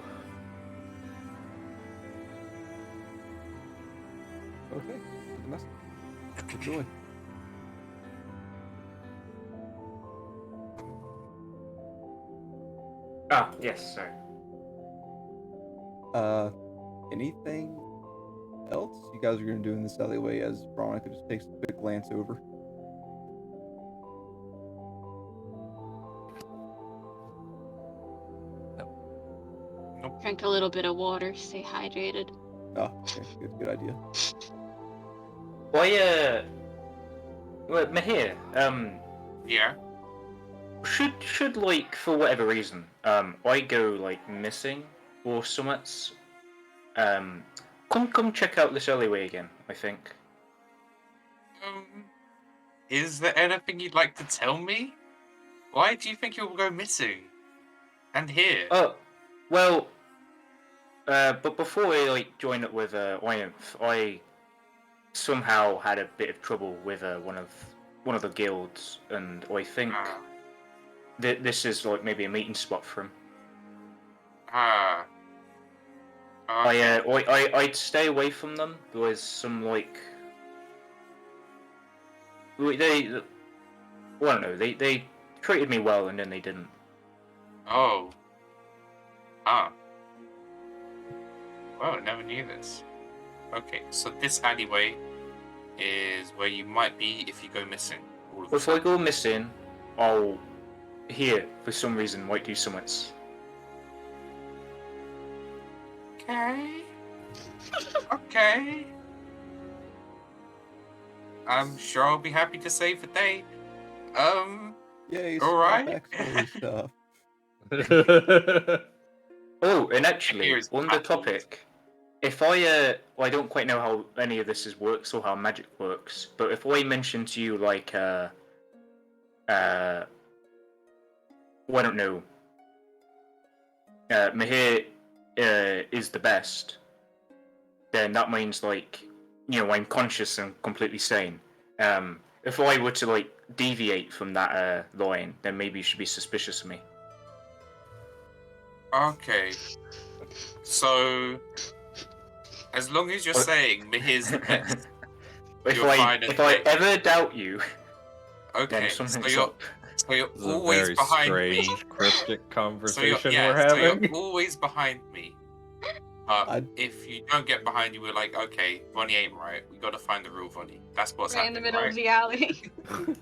[SPEAKER 1] Okay. The message. Enjoy.
[SPEAKER 4] Ah, yes, sorry.
[SPEAKER 1] Anything else you guys are gonna do in this alleyway as Veronica just takes a quick glance over?
[SPEAKER 5] Drink a little bit of water, stay hydrated.
[SPEAKER 1] Oh, okay, good idea.
[SPEAKER 4] Why, well, Mahir,
[SPEAKER 3] Yeah.
[SPEAKER 4] should like for whatever reason, I go like missing or summits, come check out this alleyway again. I think.
[SPEAKER 3] Is there anything you'd like to tell me? Why do you think you'll go missing? And here?
[SPEAKER 4] Oh, well, but before I like joined up with Ointh, I somehow had a bit of trouble with one of the guilds, and I think
[SPEAKER 3] Ah.
[SPEAKER 4] this is like maybe a meeting spot for him.
[SPEAKER 3] Ah.
[SPEAKER 4] I'd stay away from them. There was some like they well, I don't know, they treated me well and then they didn't.
[SPEAKER 3] Oh. Ah. Well, I never knew this. Okay, so this alleyway is where you might be if you go missing. All of a
[SPEAKER 4] If I
[SPEAKER 3] sudden.
[SPEAKER 4] go missing, I'll here for some reason might do summits.
[SPEAKER 3] Okay. Okay. I'm sure I'll be happy to save the day.
[SPEAKER 1] Yay,
[SPEAKER 3] All right.
[SPEAKER 1] backstory stuff.
[SPEAKER 4] Oh, and actually,
[SPEAKER 3] Here's
[SPEAKER 4] on the
[SPEAKER 3] baffled.
[SPEAKER 4] topic, if I well, I don't quite know how any of this works or how magic works, but if I mention to you like well, I don't know, Mahir is the best, then that means like, you know, I'm conscious and completely sane. If I were to like deviate from that line, then maybe you should be suspicious of me.
[SPEAKER 3] Okay. So, as long as you're
[SPEAKER 4] What?
[SPEAKER 3] saying Mahir's the best.
[SPEAKER 4] If
[SPEAKER 3] You're fine
[SPEAKER 4] if
[SPEAKER 3] and
[SPEAKER 4] I
[SPEAKER 3] safe.
[SPEAKER 4] ever doubt you,
[SPEAKER 3] Okay,
[SPEAKER 4] then
[SPEAKER 3] so
[SPEAKER 4] something's
[SPEAKER 3] you're
[SPEAKER 4] up.
[SPEAKER 2] This is a
[SPEAKER 3] always
[SPEAKER 2] very
[SPEAKER 3] behind
[SPEAKER 2] strange,
[SPEAKER 3] me.
[SPEAKER 2] cryptic conversation
[SPEAKER 3] So
[SPEAKER 2] we're having.
[SPEAKER 3] you're always behind me. If you don't get behind you, we're like, okay, Vonnie ain't right. We gotta find the real Vonnie. That's what's
[SPEAKER 5] Right in the
[SPEAKER 3] happening,
[SPEAKER 5] middle of the alley.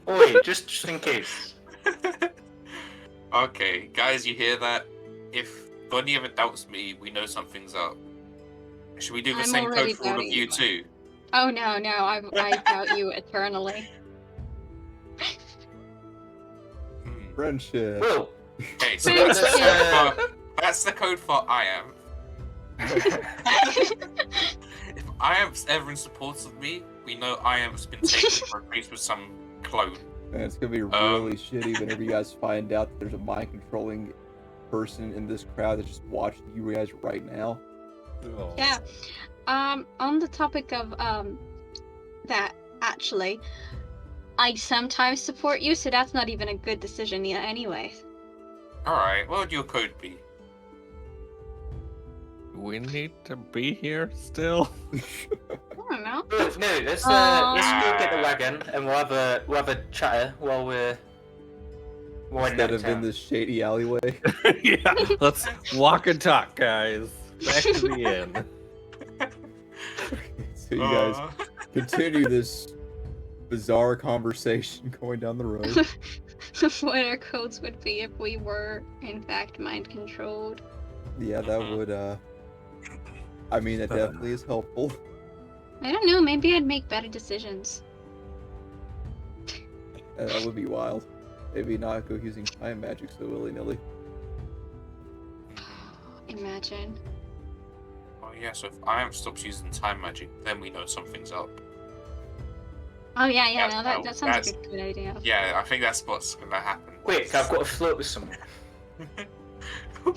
[SPEAKER 4] Oi, just in case.
[SPEAKER 3] Okay, guys, you hear that? If Vonnie ever doubts me, we know something's up. Should we do the
[SPEAKER 5] I'm
[SPEAKER 3] same
[SPEAKER 5] already
[SPEAKER 3] code for all of
[SPEAKER 5] doubting
[SPEAKER 3] you
[SPEAKER 5] you.
[SPEAKER 3] too?
[SPEAKER 5] Oh no, I doubt you eternally.
[SPEAKER 1] Friendship.
[SPEAKER 4] Well,
[SPEAKER 3] Okay, so
[SPEAKER 5] Friendship.
[SPEAKER 3] that's the code for I am. If I am ever in support of me, we know Iam's been taken for a priest with some clone.
[SPEAKER 1] And it's gonna be really shitty whenever you guys find out that there's a mind controlling person in this crowd that's just watching you guys right now.
[SPEAKER 2] Oh.
[SPEAKER 5] Yeah. On the topic of that, actually, I sometimes support you, so that's not even a good decision anyway.
[SPEAKER 3] Alright, what would your code be?
[SPEAKER 2] We need to be here still.
[SPEAKER 5] I don't know.
[SPEAKER 4] No, let's go get the wagon and we'll have a chatter while we're winding
[SPEAKER 1] Instead
[SPEAKER 4] out
[SPEAKER 1] of in
[SPEAKER 4] town.
[SPEAKER 1] this shady alleyway.
[SPEAKER 2] Yeah, let's walk and talk, guys. Back to the inn.
[SPEAKER 1] So you guys continue this bizarre conversation going down the road.
[SPEAKER 5] What our codes would be if we were, in fact, mind controlled.
[SPEAKER 1] Yeah, that would, I mean, that definitely is helpful.
[SPEAKER 5] I don't know, maybe I'd make better decisions.
[SPEAKER 1] That would be wild. Maybe not go using time magic so willy-nilly.
[SPEAKER 5] Imagine.
[SPEAKER 3] Oh yeah, so if Iam stops using time magic, then we know something's up.
[SPEAKER 5] Oh yeah,
[SPEAKER 3] Yeah,
[SPEAKER 5] no,
[SPEAKER 3] no,
[SPEAKER 5] that sounds
[SPEAKER 3] that's-
[SPEAKER 5] like a good idea.
[SPEAKER 3] Yeah, I think that's what's gonna happen.
[SPEAKER 4] Quick, I've got to flirt with someone.
[SPEAKER 3] Oh.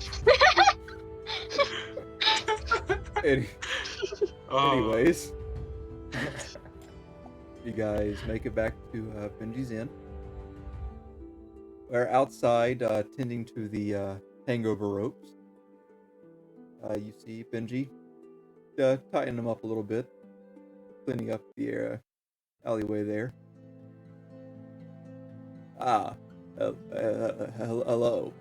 [SPEAKER 1] Anyways, you guys make it back to Benji's Inn. We're outside tending to the hangover ropes. You see Benji tightening them up a little bit, cleaning up the alleyway there. Hello.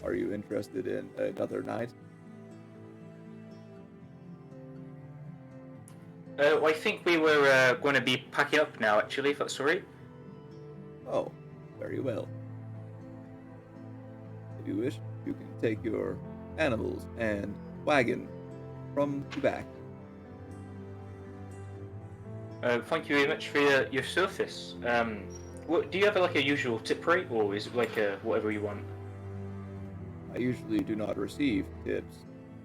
[SPEAKER 1] Are you interested in another night?
[SPEAKER 4] I think we were going to be packing up now, actually, if that's alright.
[SPEAKER 1] Oh, very well. If you wish, you can take your animals and wagon from the back.
[SPEAKER 4] Thank you very much for your service. Do you have like a usual tip rate, or is it like whatever you want?
[SPEAKER 1] I usually do not receive tips,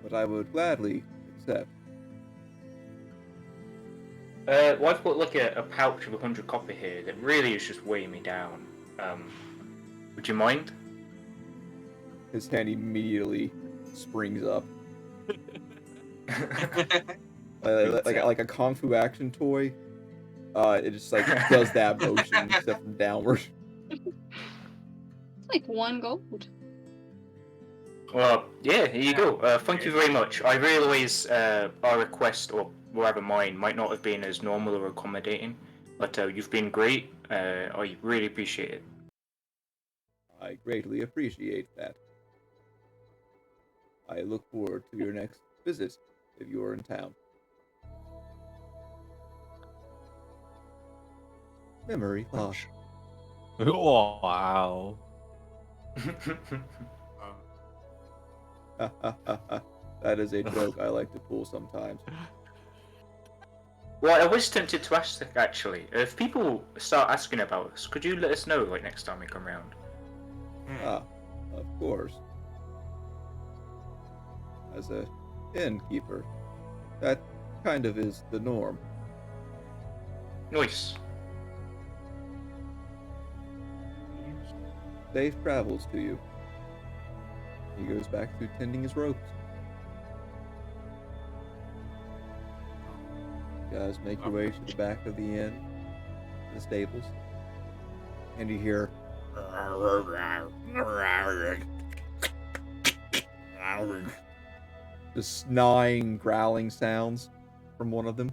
[SPEAKER 1] but I would gladly accept.
[SPEAKER 4] Well, I've got like a pouch of 100 copper here that really is just weighing me down. Would you mind?
[SPEAKER 1] His hand immediately springs up. Like a Kung Fu action toy. It just like does that motion except from downward.
[SPEAKER 5] It's like 1 gold.
[SPEAKER 4] Well, yeah, here you go. Thank you very much. I realize our request, or rather mine, might not have been as normal or accommodating, but you've been great. I really appreciate it.
[SPEAKER 1] I greatly appreciate that. I look forward to your next visit if you are in town. Memory loss.
[SPEAKER 2] Oh, wow.
[SPEAKER 1] That is a joke I like to pull sometimes.
[SPEAKER 4] Well, I was tempted to ask, actually, if people start asking about us, could you let us know, like, next time we come round?
[SPEAKER 1] Ah, of course. As a innkeeper, that kind of is the norm.
[SPEAKER 4] Nice.
[SPEAKER 1] Safe travels to you. He goes back to tending his ropes. You guys make your way to the back of the inn, the stables, and you hear the snawing, growling sounds from one of them.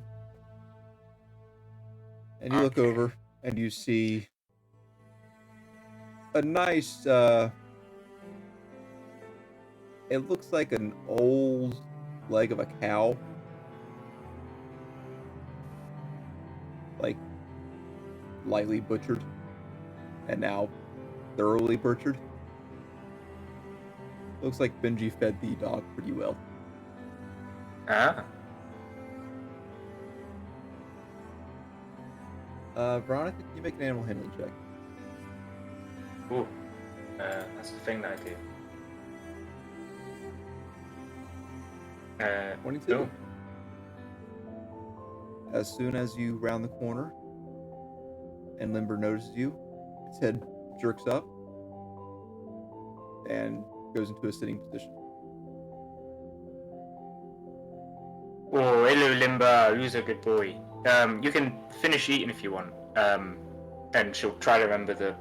[SPEAKER 1] And you look over and you see a nice, it looks like an old leg of a cow. Like, lightly butchered. And now thoroughly butchered. Looks like Benji fed the dog pretty well.
[SPEAKER 4] Ah.
[SPEAKER 1] Veronica, can you make an animal handling check?
[SPEAKER 4] Ooh. That's the thing that I do.
[SPEAKER 1] 22. As soon as you round the corner and Limber notices you, its head jerks up and goes into a sitting position.
[SPEAKER 4] Oh, hello, Limber. Who's a good boy? You can finish eating if you want. And she'll try to remember the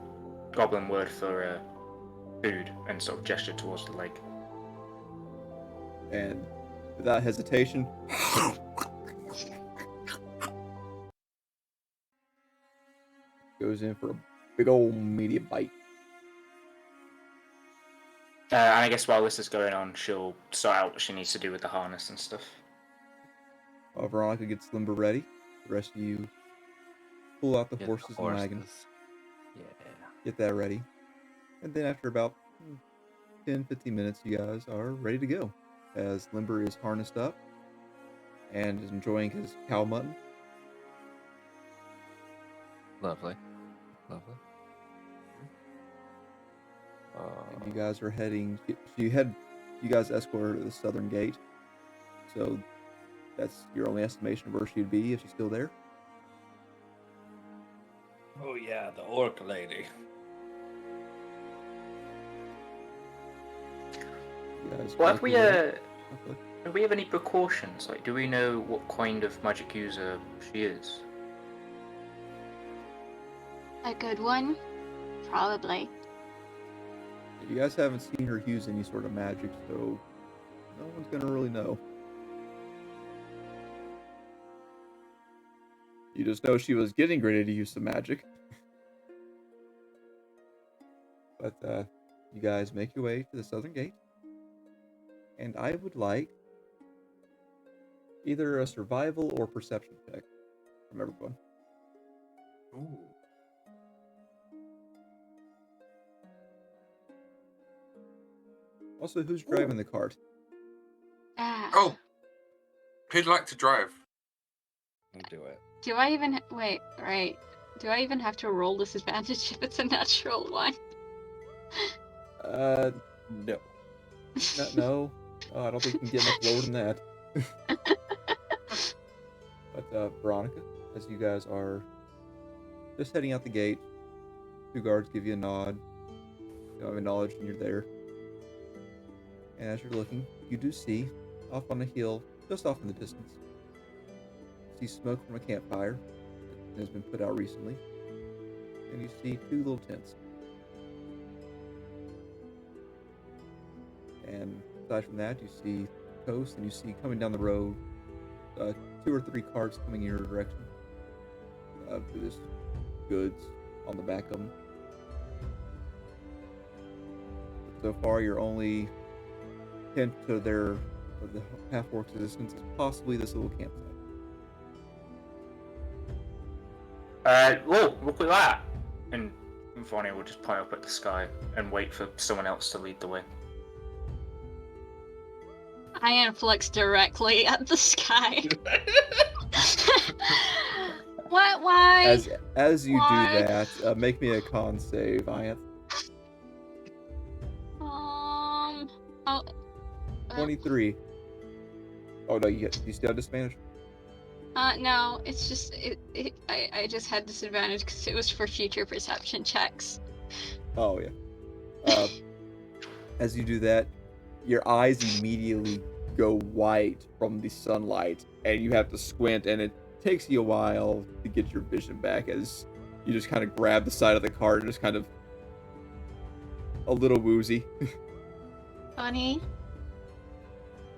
[SPEAKER 4] goblin word for food and sort of gesture towards the leg.
[SPEAKER 1] And without hesitation, goes in for a big old medium bite.
[SPEAKER 4] And I guess while this is going on, she'll sort out what she needs to do with the harness and stuff.
[SPEAKER 1] While Veronica gets Limber ready, the rest of you pull out the
[SPEAKER 2] Get
[SPEAKER 1] horses and wagon,
[SPEAKER 2] Yeah.
[SPEAKER 1] get that ready, and then after about 10-15 minutes, you guys are ready to go, as Limber is harnessed up and is enjoying his cow mutton.
[SPEAKER 2] Lovely.
[SPEAKER 1] And you guys are heading. You guys escort her to the southern gate, so that's your only estimation of where she'd be if she's still there.
[SPEAKER 2] Oh yeah, the orc lady.
[SPEAKER 1] You guys
[SPEAKER 4] Well, have
[SPEAKER 1] make your way.
[SPEAKER 4] do we have any precautions? Like, do we know what kind of magic user she is?
[SPEAKER 5] A good one? Probably.
[SPEAKER 1] You guys haven't seen her use any sort of magic, so no one's gonna really know. You just know she was getting ready to use some magic. But you guys make your way to the southern gate, and I would like either a survival or perception check from everyone.
[SPEAKER 3] Ooh.
[SPEAKER 1] Also, who's driving the cart?
[SPEAKER 5] Ah.
[SPEAKER 3] Oh, who'd like to drive?
[SPEAKER 2] Do it.
[SPEAKER 5] Do I even wait? Right. Do I even have to roll this advantage if it's a natural one?
[SPEAKER 2] No.
[SPEAKER 1] No. Oh, I don't think you can get much lower than that. But Veronica, as you guys are just heading out the gate, two guards give you a nod. You have acknowledged and you're there. And as you're looking, you do see, off on a hill, just off in the distance, you see smoke from a campfire that has been put out recently. And you see two little tents. And aside from that, you see the coast, and you see coming down the road 2 or 3 carts coming in your direction. With goods on the back of them. So far, your only hint to the half-orc's existence is possibly this little campsite.
[SPEAKER 4] Whoa, look at that! And Vonnie will just point up at the sky and wait for someone else to lead the way.
[SPEAKER 5] I influx directly at the sky. What? Why?
[SPEAKER 1] As you
[SPEAKER 5] Why?
[SPEAKER 1] do that, make me a con save, Ian.
[SPEAKER 5] Oh.
[SPEAKER 1] 23. Oh no, you still have disadvantage?
[SPEAKER 5] No, it's just I just had disadvantage because it was for future perception checks.
[SPEAKER 1] Oh yeah. As you do that, your eyes immediately go white from the sunlight, and you have to squint, and it takes you a while to get your vision back as you just kind of grab the side of the cart and just kind of a little woozy.
[SPEAKER 5] Bunny,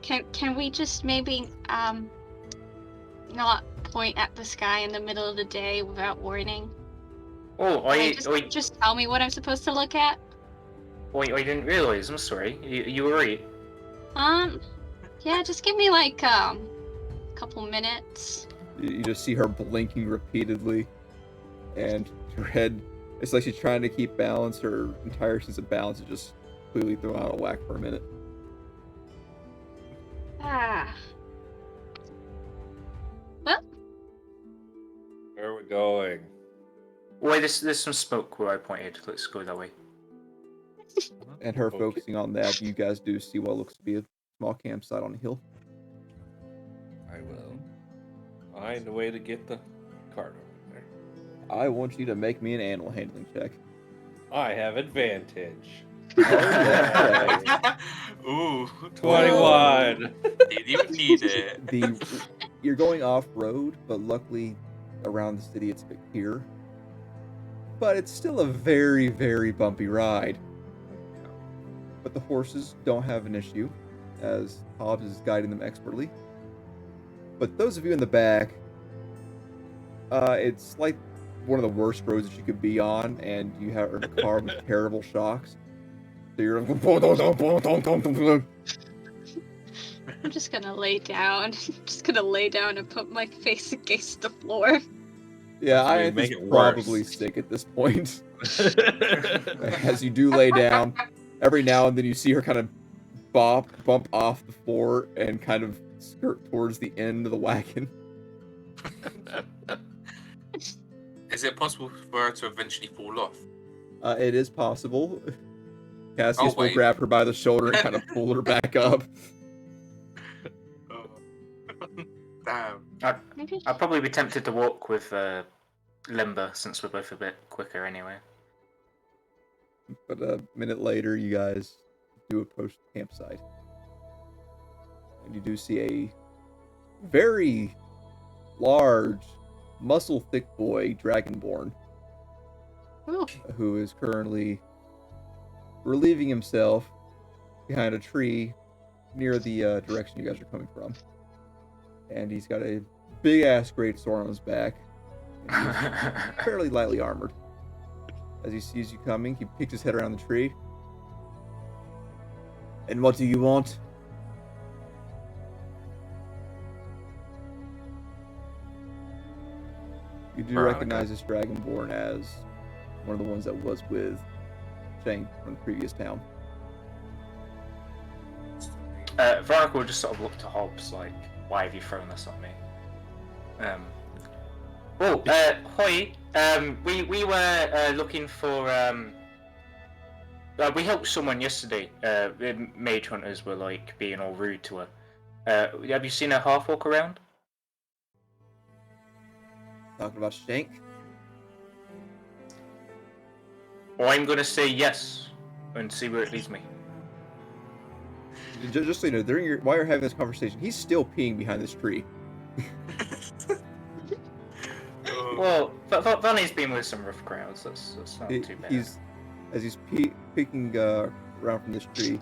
[SPEAKER 5] can we just maybe not point at the sky in the middle of the day without warning?
[SPEAKER 4] Oh,
[SPEAKER 5] Just tell me what I'm supposed to look at.
[SPEAKER 4] I didn't realise. I'm sorry. You were right.
[SPEAKER 5] Yeah, just give me like a couple minutes.
[SPEAKER 1] You just see her blinking repeatedly, and her head, it's like she's trying to keep balance. Her entire sense of balance is just completely thrown out of whack for a minute.
[SPEAKER 5] Ah. Well,
[SPEAKER 2] Where are we going?
[SPEAKER 4] Wait, there's some smoke where I pointed. Let's go that way.
[SPEAKER 1] And her
[SPEAKER 2] Okay.
[SPEAKER 1] focusing on that, you guys do see what looks to be a small campsite on a hill.
[SPEAKER 2] I will. Find a way to get the cart over there.
[SPEAKER 1] I want you to make me an animal handling check.
[SPEAKER 2] I have advantage.
[SPEAKER 1] Okay.
[SPEAKER 3] Ooh.
[SPEAKER 2] 21.
[SPEAKER 3] Didn't even need it.
[SPEAKER 1] You're going off road, but luckily around the city it's a bit clear. But it's still a very, very bumpy ride. But the horses don't have an issue, as Hobbs is guiding them expertly. But those of you in the back, it's like one of the worst roads that you could be on, and you have a car with terrible shocks. So you're
[SPEAKER 5] I'm just gonna lay down. Just gonna lay down and put my face against the floor.
[SPEAKER 1] yeah, I
[SPEAKER 2] Maybe
[SPEAKER 1] am
[SPEAKER 2] make it
[SPEAKER 1] probably
[SPEAKER 2] worse.
[SPEAKER 1] sick at this point. As you do lay down, every now and then you see her kind of bump off the floor and kind of skirt towards the end of the wagon.
[SPEAKER 3] Is it possible for her to eventually fall off?
[SPEAKER 1] It is possible. Cassius will
[SPEAKER 3] wait.
[SPEAKER 1] grab her by the shoulder and kind of pull her back up.
[SPEAKER 3] Oh. Damn.
[SPEAKER 5] Maybe
[SPEAKER 4] I'd probably be tempted to walk with Limber since we're both a bit quicker anyway.
[SPEAKER 1] But a minute later, you guys do approach the campsite. And you do see a very large, muscle-thick boy, Dragonborn,
[SPEAKER 5] Ooh.
[SPEAKER 1] who is currently relieving himself behind a tree near the direction you guys are coming from. And he's got a big-ass greatsword on his back. And he's fairly lightly armored. As he sees you coming, he peeks his head around the tree. And what do you want? You do
[SPEAKER 2] Veronica.
[SPEAKER 1] recognize this Dragonborn as one of the ones that was with Shane from the previous town.
[SPEAKER 4] Veronica will just sort of look to Hobbs like, why have you thrown this at me? Hoi, we were looking for, we helped someone yesterday. The mage hunters were like being all rude to her. Have you seen her half walk around?
[SPEAKER 1] Talking about Shank?
[SPEAKER 4] Or I'm gonna say yes and see where it leads me.
[SPEAKER 1] Just so you know, while you're having this conversation, he's still peeing behind this tree.
[SPEAKER 4] Well, Vanny's been with some rough crowds. That's not too bad.
[SPEAKER 1] As he's peeking around from this tree,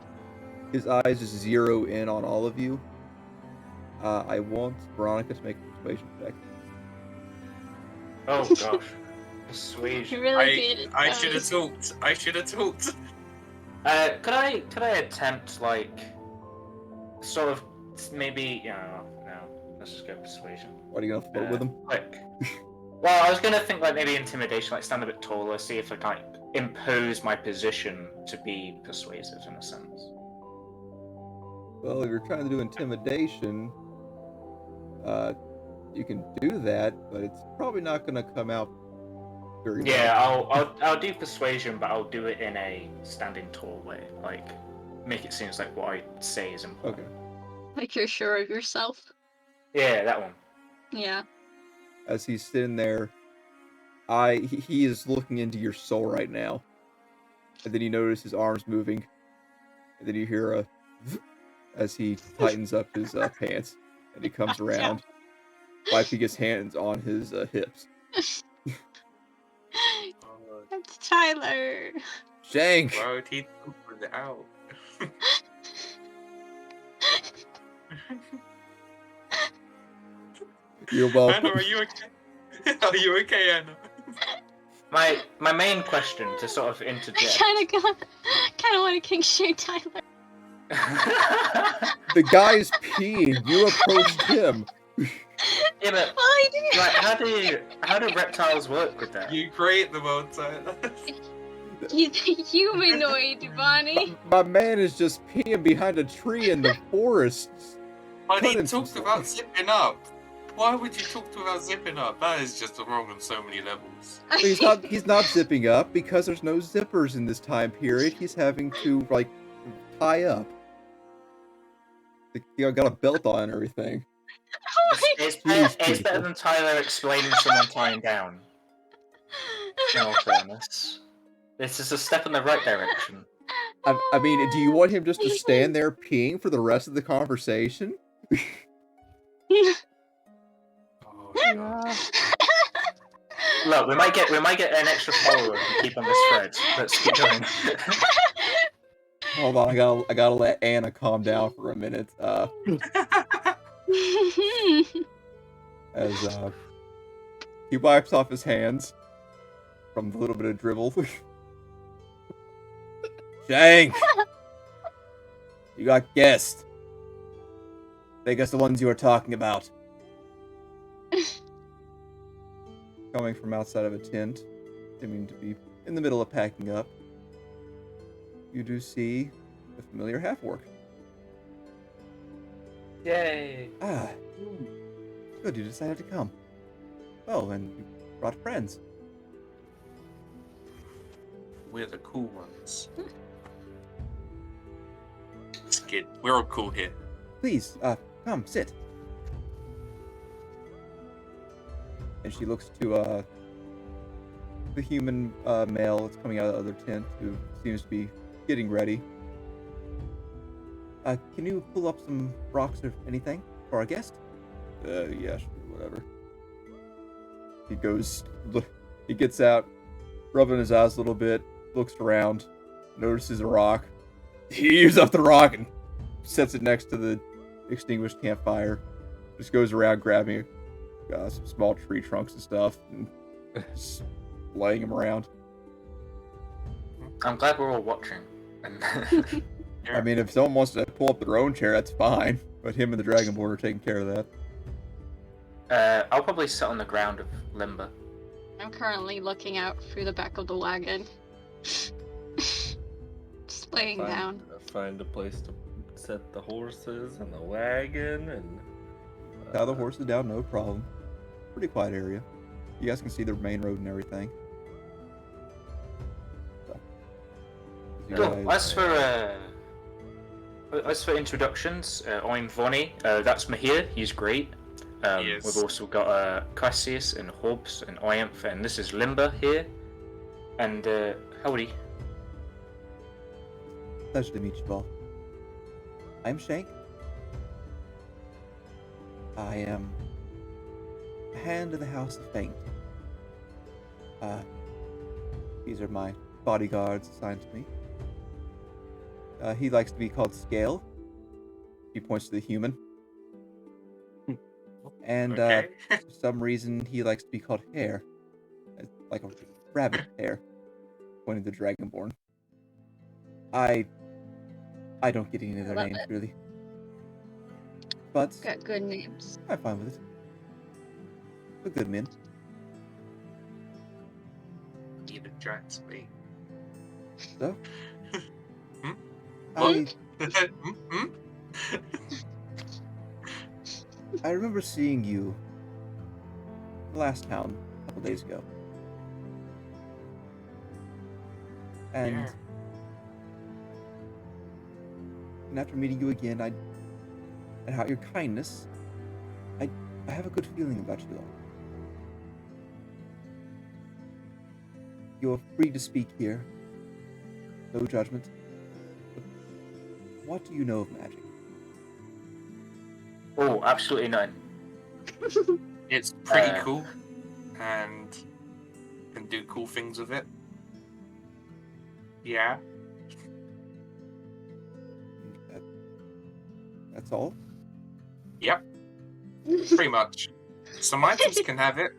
[SPEAKER 1] his eyes just zero in on all of you. I want Veronica to make a persuasion check.
[SPEAKER 4] Oh gosh, persuasion.
[SPEAKER 5] really good.
[SPEAKER 3] I should have talked. I should have talked.
[SPEAKER 4] Could I attempt like, sort of maybe no. Let's just go persuasion.
[SPEAKER 1] What are you gonna flirt with him?
[SPEAKER 4] Like, well, I was gonna think like maybe intimidation, like stand a bit taller, see if I can like, impose my position to be persuasive in a sense.
[SPEAKER 1] Well, if you're trying to do intimidation, you can do that, but it's probably not gonna come out very well.
[SPEAKER 4] Yeah, I'll do persuasion, but I'll do it in a standing tall way, like make it seem like what I say is important.
[SPEAKER 1] Okay.
[SPEAKER 5] Like you're sure of yourself.
[SPEAKER 4] Yeah, that one.
[SPEAKER 5] Yeah.
[SPEAKER 1] As he's sitting there, he is looking into your soul right now. And then you notice his arms moving. And then you hear a as he tightens up his pants. And he comes around, wiping his hands on his hips.
[SPEAKER 5] That's Tyler.
[SPEAKER 1] Shank!
[SPEAKER 3] Why would he put it out?
[SPEAKER 1] You're welcome.
[SPEAKER 3] Anna, are you okay? Are you okay, Anna?
[SPEAKER 4] My main question to sort of interject.
[SPEAKER 5] I kind of want to king shame Tyler.
[SPEAKER 1] The guy's peeing. You approached him.
[SPEAKER 4] Yeah, but
[SPEAKER 5] Well, I do.
[SPEAKER 4] like, how do reptiles work with that?
[SPEAKER 3] You create them all the time.
[SPEAKER 5] He's humanoid, Bonnie.
[SPEAKER 1] My man is just peeing behind a tree in the forest.
[SPEAKER 3] But he
[SPEAKER 1] Cut
[SPEAKER 3] talked
[SPEAKER 1] himself.
[SPEAKER 3] about zipping up. Why would you talk about zipping up? That is just wrong on so many levels.
[SPEAKER 1] But he's not zipping up because there's no zippers in this time period. He's having to like tie up. He got a belt on and everything.
[SPEAKER 4] It's better than Tyler explaining someone tying down. In all fairness, this is a step in the right direction.
[SPEAKER 1] I mean, do you want him just to stand there peeing for the rest of the conversation?
[SPEAKER 3] Oh, God.
[SPEAKER 4] Look, we might get an extra follower if we keep on this thread. Let's keep going.
[SPEAKER 1] Hold on, I gotta let Anna calm down for a minute. As he wipes off his hands from the little bit of dribble. Shank! You got guests. They guess the ones you were talking about. Coming from outside of a tent, seeming to be in the middle of packing up, you do see the familiar half-orc.
[SPEAKER 4] Yay!
[SPEAKER 1] Ah, good, you decided to come. Oh, and you brought friends.
[SPEAKER 3] We're the cool ones. It's good. We're all cool here.
[SPEAKER 1] Please, come, sit. And she looks to, the human, male that's coming out of the other tent, who seems to be getting ready. Can you pull up some rocks or anything for our guest? Yeah, sure, whatever. He gets out, rubbing his eyes a little bit, looks around, notices a rock. He heaves up the rock and sets it next to the extinguished campfire. Just goes around grabbing some small tree trunks and stuff and just laying them around.
[SPEAKER 4] I'm glad we're all watching.
[SPEAKER 1] I mean, if someone wants to pull up their own chair, that's fine. But him and the Dragonborn are taking care of that.
[SPEAKER 4] I'll probably sit on the ground of Limber.
[SPEAKER 5] I'm currently looking out through the back of the wagon. Just laying down.
[SPEAKER 2] Find a place to set the horses and the wagon and...
[SPEAKER 1] Tie the horses down, no problem. Pretty quiet area. You guys can see the main road and everything. So,
[SPEAKER 4] Cool. As for introductions, I'm Vonnie. That's Mahir. He's great.
[SPEAKER 3] Yes.
[SPEAKER 4] We've also got Cassius and Hobbs and Iamp, and this is Limber here. And howdy.
[SPEAKER 1] Pleasure to meet you all. I'm Shank. I am a hand of the House of Fate. These are my bodyguards assigned to me. He likes to be called Scale. He points to the human. And
[SPEAKER 3] Okay.
[SPEAKER 1] for some reason, he likes to be called Hare. Like a rabbit hare. Pointing to the Dragonborn. I don't get any of their
[SPEAKER 5] Love
[SPEAKER 1] names,
[SPEAKER 5] it.
[SPEAKER 1] really. But
[SPEAKER 5] Got good names.
[SPEAKER 1] I'm fine with it. They're good men.
[SPEAKER 3] Even Drax, me.
[SPEAKER 1] So,
[SPEAKER 3] Hmm?
[SPEAKER 1] I
[SPEAKER 3] Hmm?
[SPEAKER 1] I remember seeing you last town a couple days ago. And,
[SPEAKER 3] Yeah.
[SPEAKER 1] and after meeting you again, and how your kindness, I have a good feeling about you all. You're free to speak here. No judgment. But what do you know of magic?
[SPEAKER 4] Oh, absolutely none.
[SPEAKER 3] It's pretty
[SPEAKER 4] Uh,
[SPEAKER 3] cool, and can do cool things with it. Yeah.
[SPEAKER 1] That's all?
[SPEAKER 3] Yep. Pretty much. Some items can have it.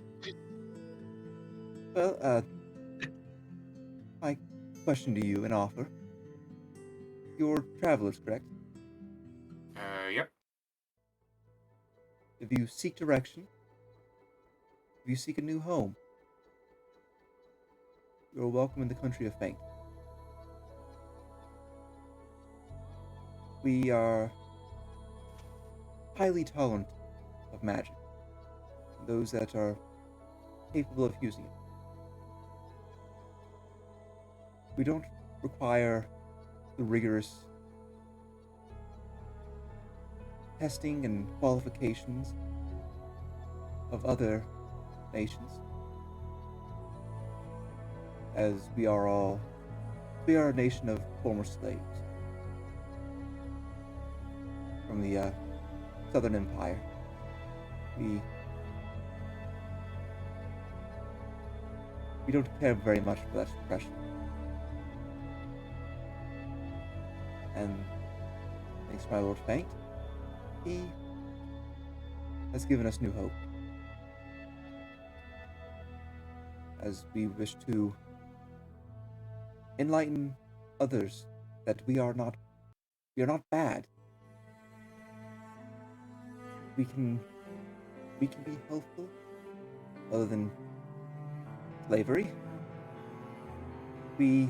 [SPEAKER 1] Well, my question to you, an offer. You're travelers, correct?
[SPEAKER 3] Yep.
[SPEAKER 1] If you seek direction, if you seek a new home, you're welcome in the country of Fang. We are highly tolerant of magic, those that are capable of using it. We don't require the rigorous testing and qualifications of other nations, as we are a nation of former slaves from the Southern Empire. We don't care very much for that suppression. And thanks to my Lord Faint, he has given us new hope. As we wish to enlighten others that we are not bad. We can be helpful other than slavery. We're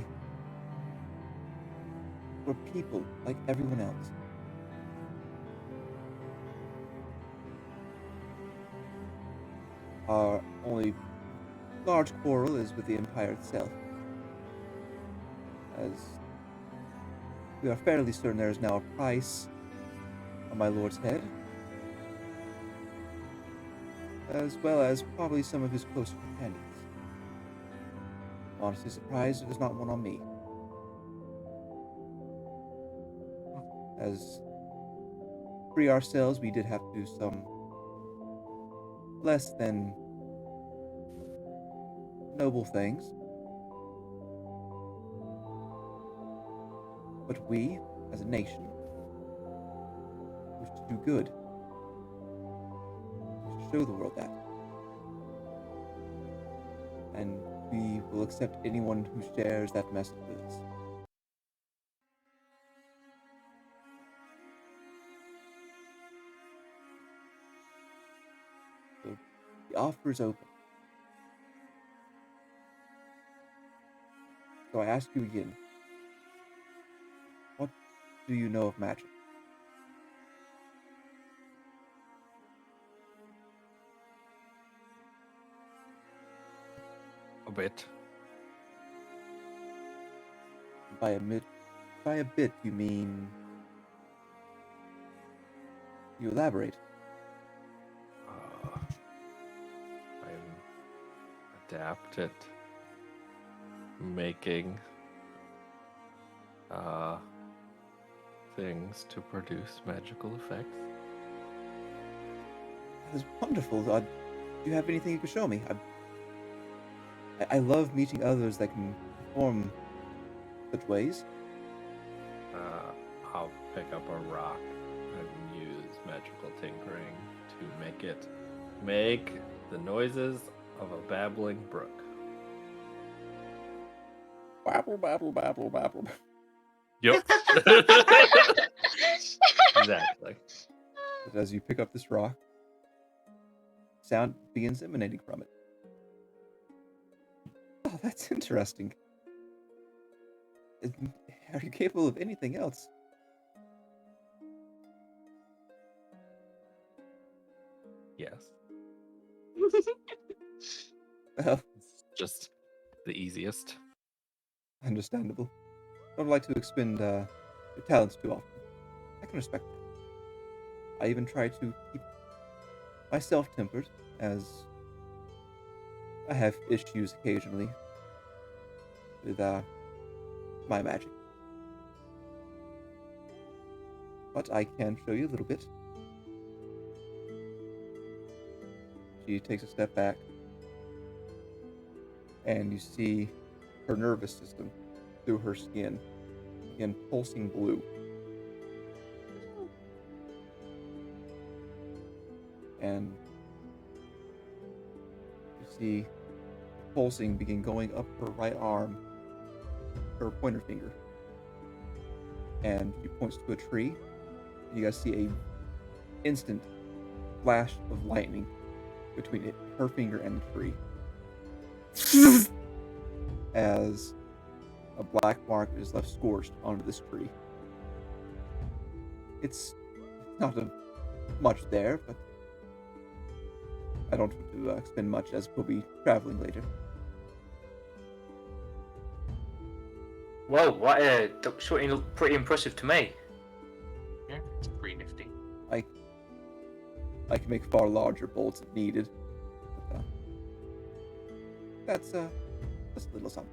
[SPEAKER 1] people like everyone else. Our only large quarrel is with the Empire itself, as we are fairly certain there is now a price on my lord's head, as well as probably some of his closer companions. Honestly surprised there's not one on me, as free ourselves we did have to do some less than noble things. But we, as a nation, wish to do good. We wish to show the world that. And we will accept anyone who shares that message with us. So, the offer is open. So I ask you again, what do you know of magic?
[SPEAKER 2] A bit.
[SPEAKER 1] By a bit, you mean... You elaborate.
[SPEAKER 2] I'm adept at making things to produce magical effects.
[SPEAKER 1] That is wonderful. Do you have anything you can show me? I love meeting others that can perform such ways.
[SPEAKER 2] I'll pick up a rock and use magical tinkering to make the noises of a babbling brook.
[SPEAKER 1] Babble, babble, babble, babble.
[SPEAKER 2] Yep. Exactly.
[SPEAKER 1] But as you pick up this rock, sound begins emanating from it. Oh, that's interesting. Are you capable of anything else?
[SPEAKER 2] Yes.
[SPEAKER 1] Well,
[SPEAKER 2] It's just the easiest.
[SPEAKER 1] understandable. Don't like to expend your talents too often. I can respect that. I even try to keep myself tempered, as I have issues occasionally with my magic. But I can show you a little bit. She takes a step back, and you see her nervous system through her skin begin pulsing blue. And you see pulsing begin going up her right arm, her pointer finger. And she points to a tree. You guys see a instant flash of lightning between her finger and the tree. As a black mark is left scorched onto this tree. It's not much there, but I don't want to expend much, as we'll be traveling later.
[SPEAKER 4] Whoa, what? That certainly looked pretty impressive to me.
[SPEAKER 3] Yeah, it's pretty nifty.
[SPEAKER 1] I can make far larger bolts if needed. But, that's just a little something.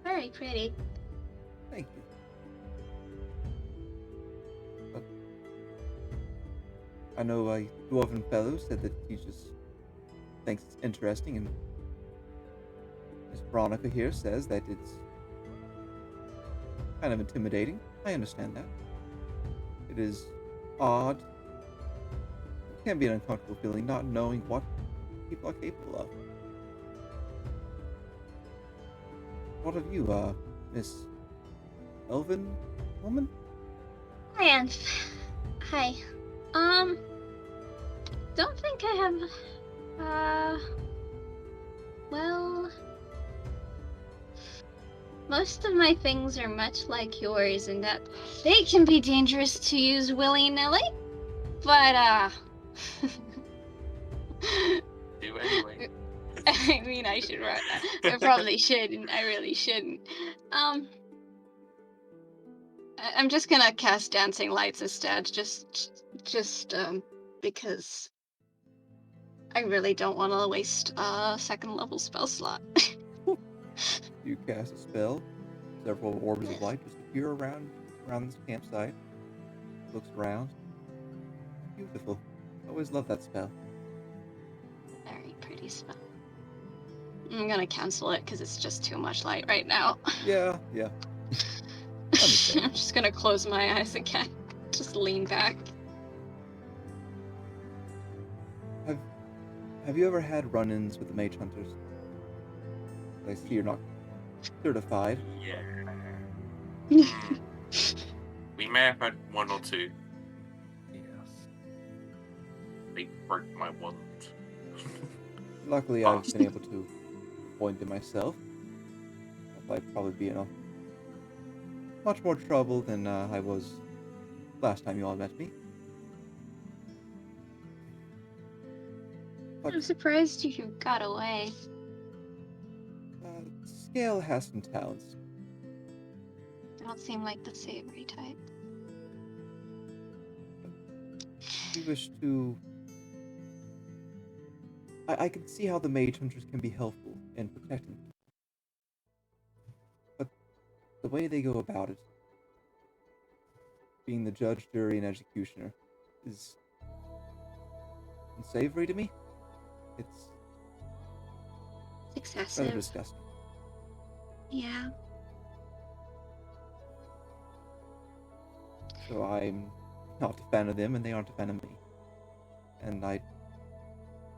[SPEAKER 5] Very pretty.
[SPEAKER 1] Thank you. But I know a dwarven fellow said that he just thinks it's interesting, and Miss Veronica here says that it's kind of intimidating. I understand that. It is odd. It can be an uncomfortable feeling not knowing what people are capable of. What of you, Miss Elven woman?
[SPEAKER 5] Hi, Anf. Hi. Don't think I have, well, most of my things are much like yours in that they can be dangerous to use willy-nilly, but,
[SPEAKER 3] Do anyway.
[SPEAKER 5] I mean, I should write that. I probably shouldn't. I really shouldn't. I'm just gonna cast Dancing Lights instead, just, because I really don't want to waste a second level spell slot.
[SPEAKER 1] You cast a spell. Several orbs of light just appear around this campsite. Looks around. Beautiful. Always love that spell.
[SPEAKER 5] Very pretty spell. I'm gonna cancel it because it's just too much light right now.
[SPEAKER 1] Yeah. Understand.
[SPEAKER 5] I'm just gonna close my eyes again. Just lean back.
[SPEAKER 1] Have you ever had run-ins with the mage hunters? I see you're not certified.
[SPEAKER 3] Yeah. We may have had one or two.
[SPEAKER 2] Yes.
[SPEAKER 3] They broke my wand.
[SPEAKER 1] Luckily, I've been able to avoid them myself. I'd probably be in much more trouble than I was last time you all met me. But
[SPEAKER 5] I'm surprised you got away.
[SPEAKER 1] Scale has some talents.
[SPEAKER 5] Don't seem like the savory type.
[SPEAKER 1] You wish to... I can see how the mage hunters can be helpful in protecting people. But the way they go about it, being the judge, jury, and executioner, is unsavory to me. It's rather
[SPEAKER 5] Excessive.
[SPEAKER 1] disgusting.
[SPEAKER 5] Yeah.
[SPEAKER 1] So I'm not a fan of them, and they aren't a fan of me. And I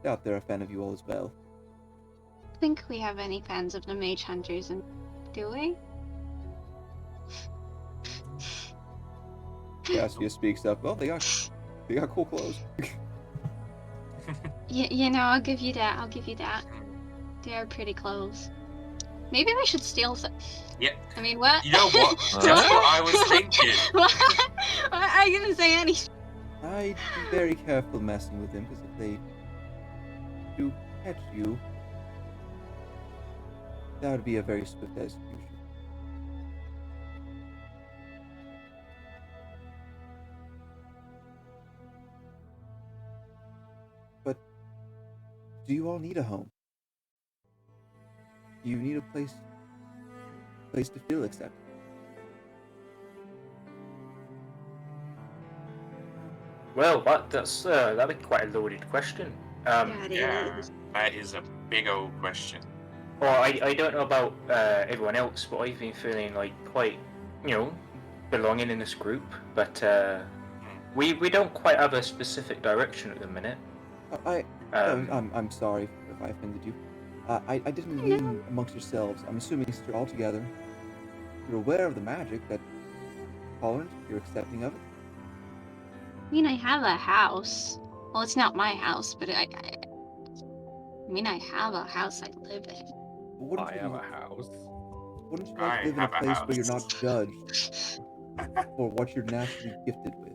[SPEAKER 1] doubt they're a fan of you all as well.
[SPEAKER 5] Think we have any fans of the mage hunters, and do we?
[SPEAKER 1] Cassia speaks up. Well, they got cool clothes.
[SPEAKER 5] You know, I'll give you that. I'll give you that. They are pretty clothes. Maybe we should steal some.
[SPEAKER 3] Yep.
[SPEAKER 5] I mean, what?
[SPEAKER 3] You know what? That's what I was thinking.
[SPEAKER 5] What? I didn't say anything.
[SPEAKER 1] I'd be very careful messing with them, because if they do catch you, that would be a very swift execution. But do you all need a home? Do you need a place to feel accepted?
[SPEAKER 4] Well, that'd be quite a loaded question.
[SPEAKER 3] Yeah, that is a big old question.
[SPEAKER 4] Well, I don't know about everyone else, but I've been feeling like quite, belonging in this group. But we don't quite have a specific direction at the minute.
[SPEAKER 1] I'm sorry if I offended you. I didn't mean amongst yourselves. I'm assuming since you're all together, you're aware of the magic, that tolerant, you're accepting of it.
[SPEAKER 5] I mean, I have a house. Well, it's not my house, but I mean, I have a house I live in.
[SPEAKER 2] I have a house.
[SPEAKER 1] Wouldn't you like to live in a place where you're not judged for what you're naturally gifted with?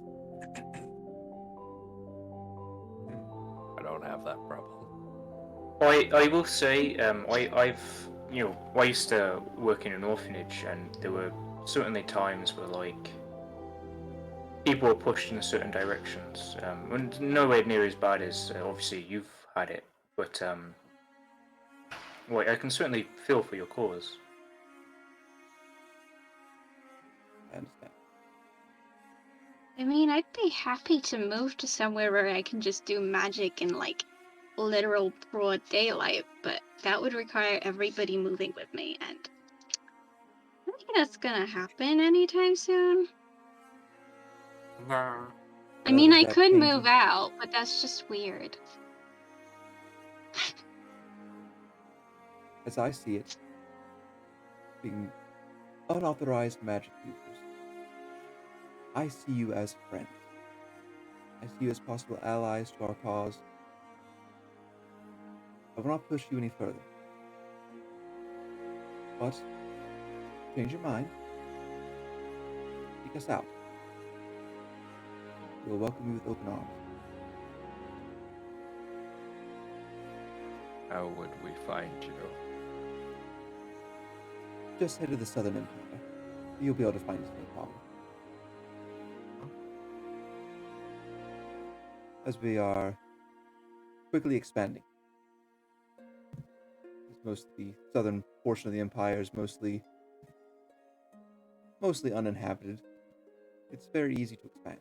[SPEAKER 2] I don't have that problem.
[SPEAKER 4] I will say, I used to work in an orphanage, and there were certainly times where, like, people are pushed in certain directions, and nowhere near as bad as obviously you've had it. But well, I can certainly feel for your cause.
[SPEAKER 1] I understand.
[SPEAKER 5] I mean, I'd be happy to move to somewhere where I can just do magic in like literal broad daylight, but that would require everybody moving with me, and I don't think that's gonna happen anytime soon.
[SPEAKER 3] No.
[SPEAKER 5] I
[SPEAKER 1] Well,
[SPEAKER 5] mean,
[SPEAKER 1] does
[SPEAKER 5] I
[SPEAKER 1] that
[SPEAKER 5] could
[SPEAKER 1] change
[SPEAKER 5] move
[SPEAKER 1] it?
[SPEAKER 5] out, but that's just weird.
[SPEAKER 1] As I see it, being unauthorized magic users, I see you as friends. I see you as possible allies to our cause. I will not push you any further. But, change your mind. Seek us out. We will welcome you with open arms.
[SPEAKER 2] How would we find you?
[SPEAKER 1] Just head to the Southern Empire. You'll be able to find us no problem. As we are quickly expanding. As most of the southern portion of the empire is mostly uninhabited. It's very easy to expand.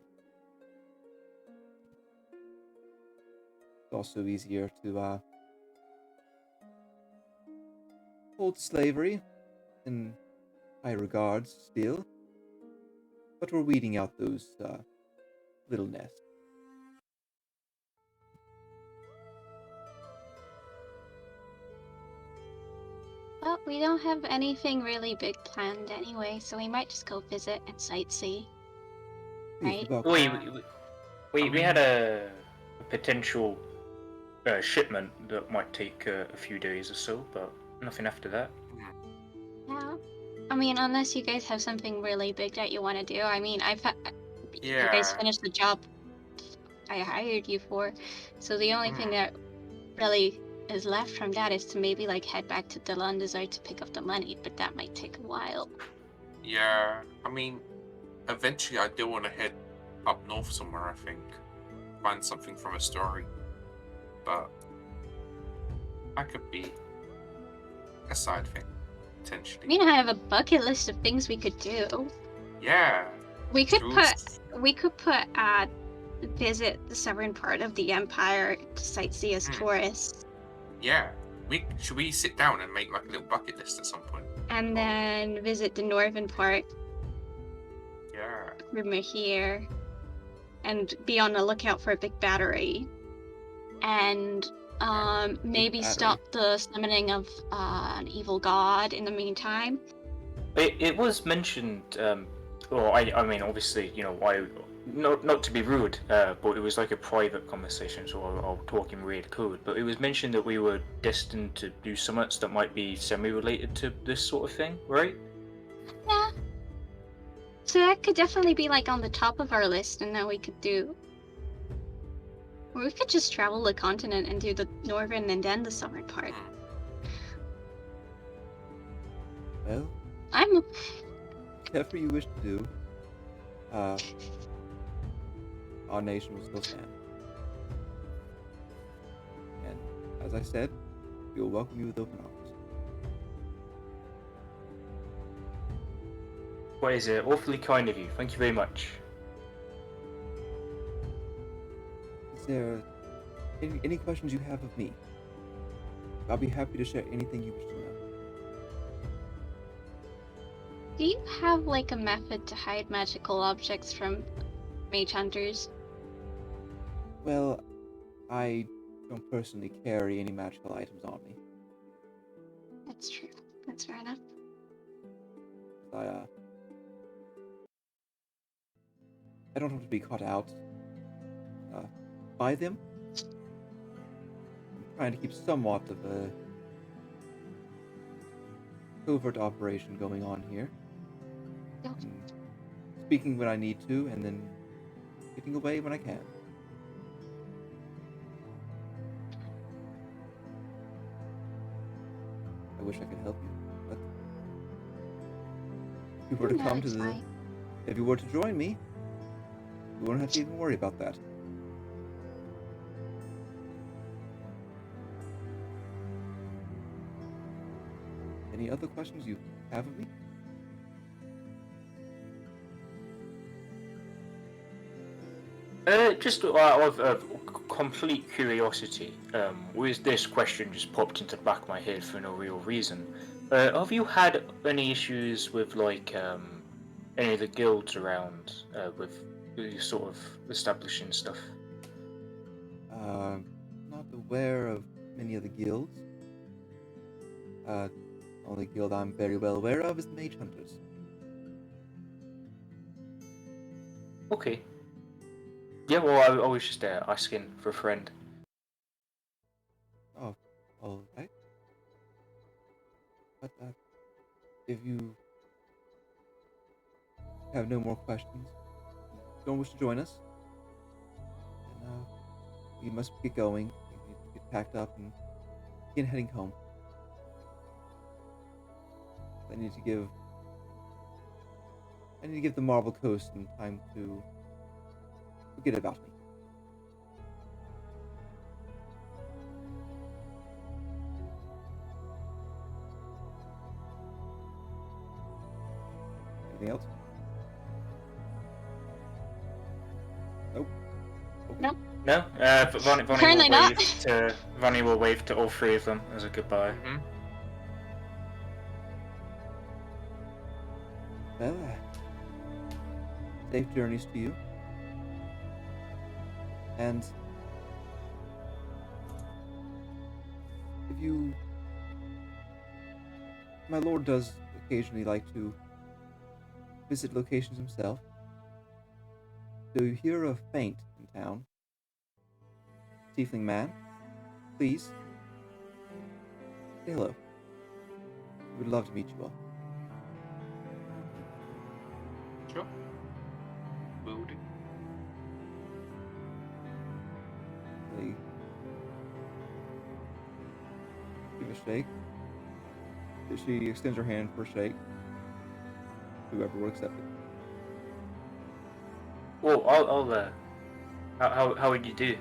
[SPEAKER 1] It's also easier to hold slavery in high regards still, but we're weeding out those little nests.
[SPEAKER 5] Well, we don't have anything really big planned anyway, so we might just go visit and sightsee.
[SPEAKER 1] Please,
[SPEAKER 5] Right.
[SPEAKER 1] you're welcome.
[SPEAKER 4] We had a potential shipment that might take a few days or so, but nothing after that.
[SPEAKER 5] Yeah. I mean, unless you guys have something really big that you want to do. I mean, you guys
[SPEAKER 3] Yeah.
[SPEAKER 5] finished the job I hired you for, so the only thing
[SPEAKER 3] Mm.
[SPEAKER 5] that really is left from that is to maybe like head back to Delandazar to pick up the money, but that might take a while.
[SPEAKER 3] Yeah. I mean, eventually I do want to head up north somewhere, I think. Find something from a story. But that could be a side thing,
[SPEAKER 5] I
[SPEAKER 3] potentially.
[SPEAKER 5] mean, I have a bucket list of things we could do.
[SPEAKER 3] Yeah.
[SPEAKER 5] We could
[SPEAKER 3] Truth.
[SPEAKER 5] put visit the southern part of the empire to sightsee as tourists,
[SPEAKER 3] Yeah. Should we sit down and make like a little bucket list at some point?
[SPEAKER 5] and then visit the northern part
[SPEAKER 3] Yeah.
[SPEAKER 5] when we're here, and be on the lookout for a big battery, and maybe
[SPEAKER 1] battery.
[SPEAKER 5] stop the summoning of an evil god in the meantime.
[SPEAKER 4] It was mentioned, I mean, obviously, not to be rude, but it was like a private conversation, so I'll talk in weird code. But it was mentioned that we were destined to do summits that might be semi-related to this sort of thing, right?
[SPEAKER 5] Yeah. So that could definitely be like on the top of our list, and that we could do. Or we could just travel the continent and do the northern and then the southern part.
[SPEAKER 1] Well,
[SPEAKER 5] I'm
[SPEAKER 1] whatever you wish to do, our nation will still stand. And as I said, we will welcome you with open arms.
[SPEAKER 4] What is it? Awfully kind of you. Thank you very much.
[SPEAKER 1] Is there any questions you have of me? I'll be happy to share anything you wish to know.
[SPEAKER 5] Do you have like a method to hide magical objects from mage hunters?
[SPEAKER 1] Well, I don't personally carry any magical items on me.
[SPEAKER 5] That's true. That's fair enough.
[SPEAKER 1] I don't want to be caught out by them. I'm trying to keep somewhat of a covert operation going on here.
[SPEAKER 5] Yep.
[SPEAKER 1] And speaking when I need to, and then getting away when I can. I wish I could help you, but if you were to
[SPEAKER 5] No,
[SPEAKER 1] come to
[SPEAKER 5] it's fine.
[SPEAKER 1] if you were to join me, We won't have to even worry about that. Any other questions you have of me?
[SPEAKER 4] Just out of complete curiosity, with this question just popped into the back of my head for no real reason. Have you had any issues with like any of the guilds around with you sort of establishing stuff?
[SPEAKER 1] Not aware of many of the guilds. Only guild I'm very well aware of is the Mage Hunters.
[SPEAKER 4] Okay. Yeah, well, I was just asking for a friend.
[SPEAKER 1] Oh, alright. But if you have no more questions, don't wish to join us, then we must get going. We need to get packed up and begin heading home. I need to give the Marble Coast some time to forget about me. Anything else? Nope. Okay.
[SPEAKER 5] Nope.
[SPEAKER 4] No, but Vonnie
[SPEAKER 5] Apparently
[SPEAKER 4] will
[SPEAKER 5] not.
[SPEAKER 4] wave to Vonnie will wave to all three of them as a goodbye.
[SPEAKER 3] Mhm.
[SPEAKER 1] Well, safe journeys to you. And if you... My lord does occasionally like to visit locations himself. So you hear a faint in town. Tiefling man, please, say hello. We would love to meet you all.
[SPEAKER 3] Sure. Will do.
[SPEAKER 1] They give a shake. She extends her hand for a shake. Whoever will accept it.
[SPEAKER 4] Well, how would you do?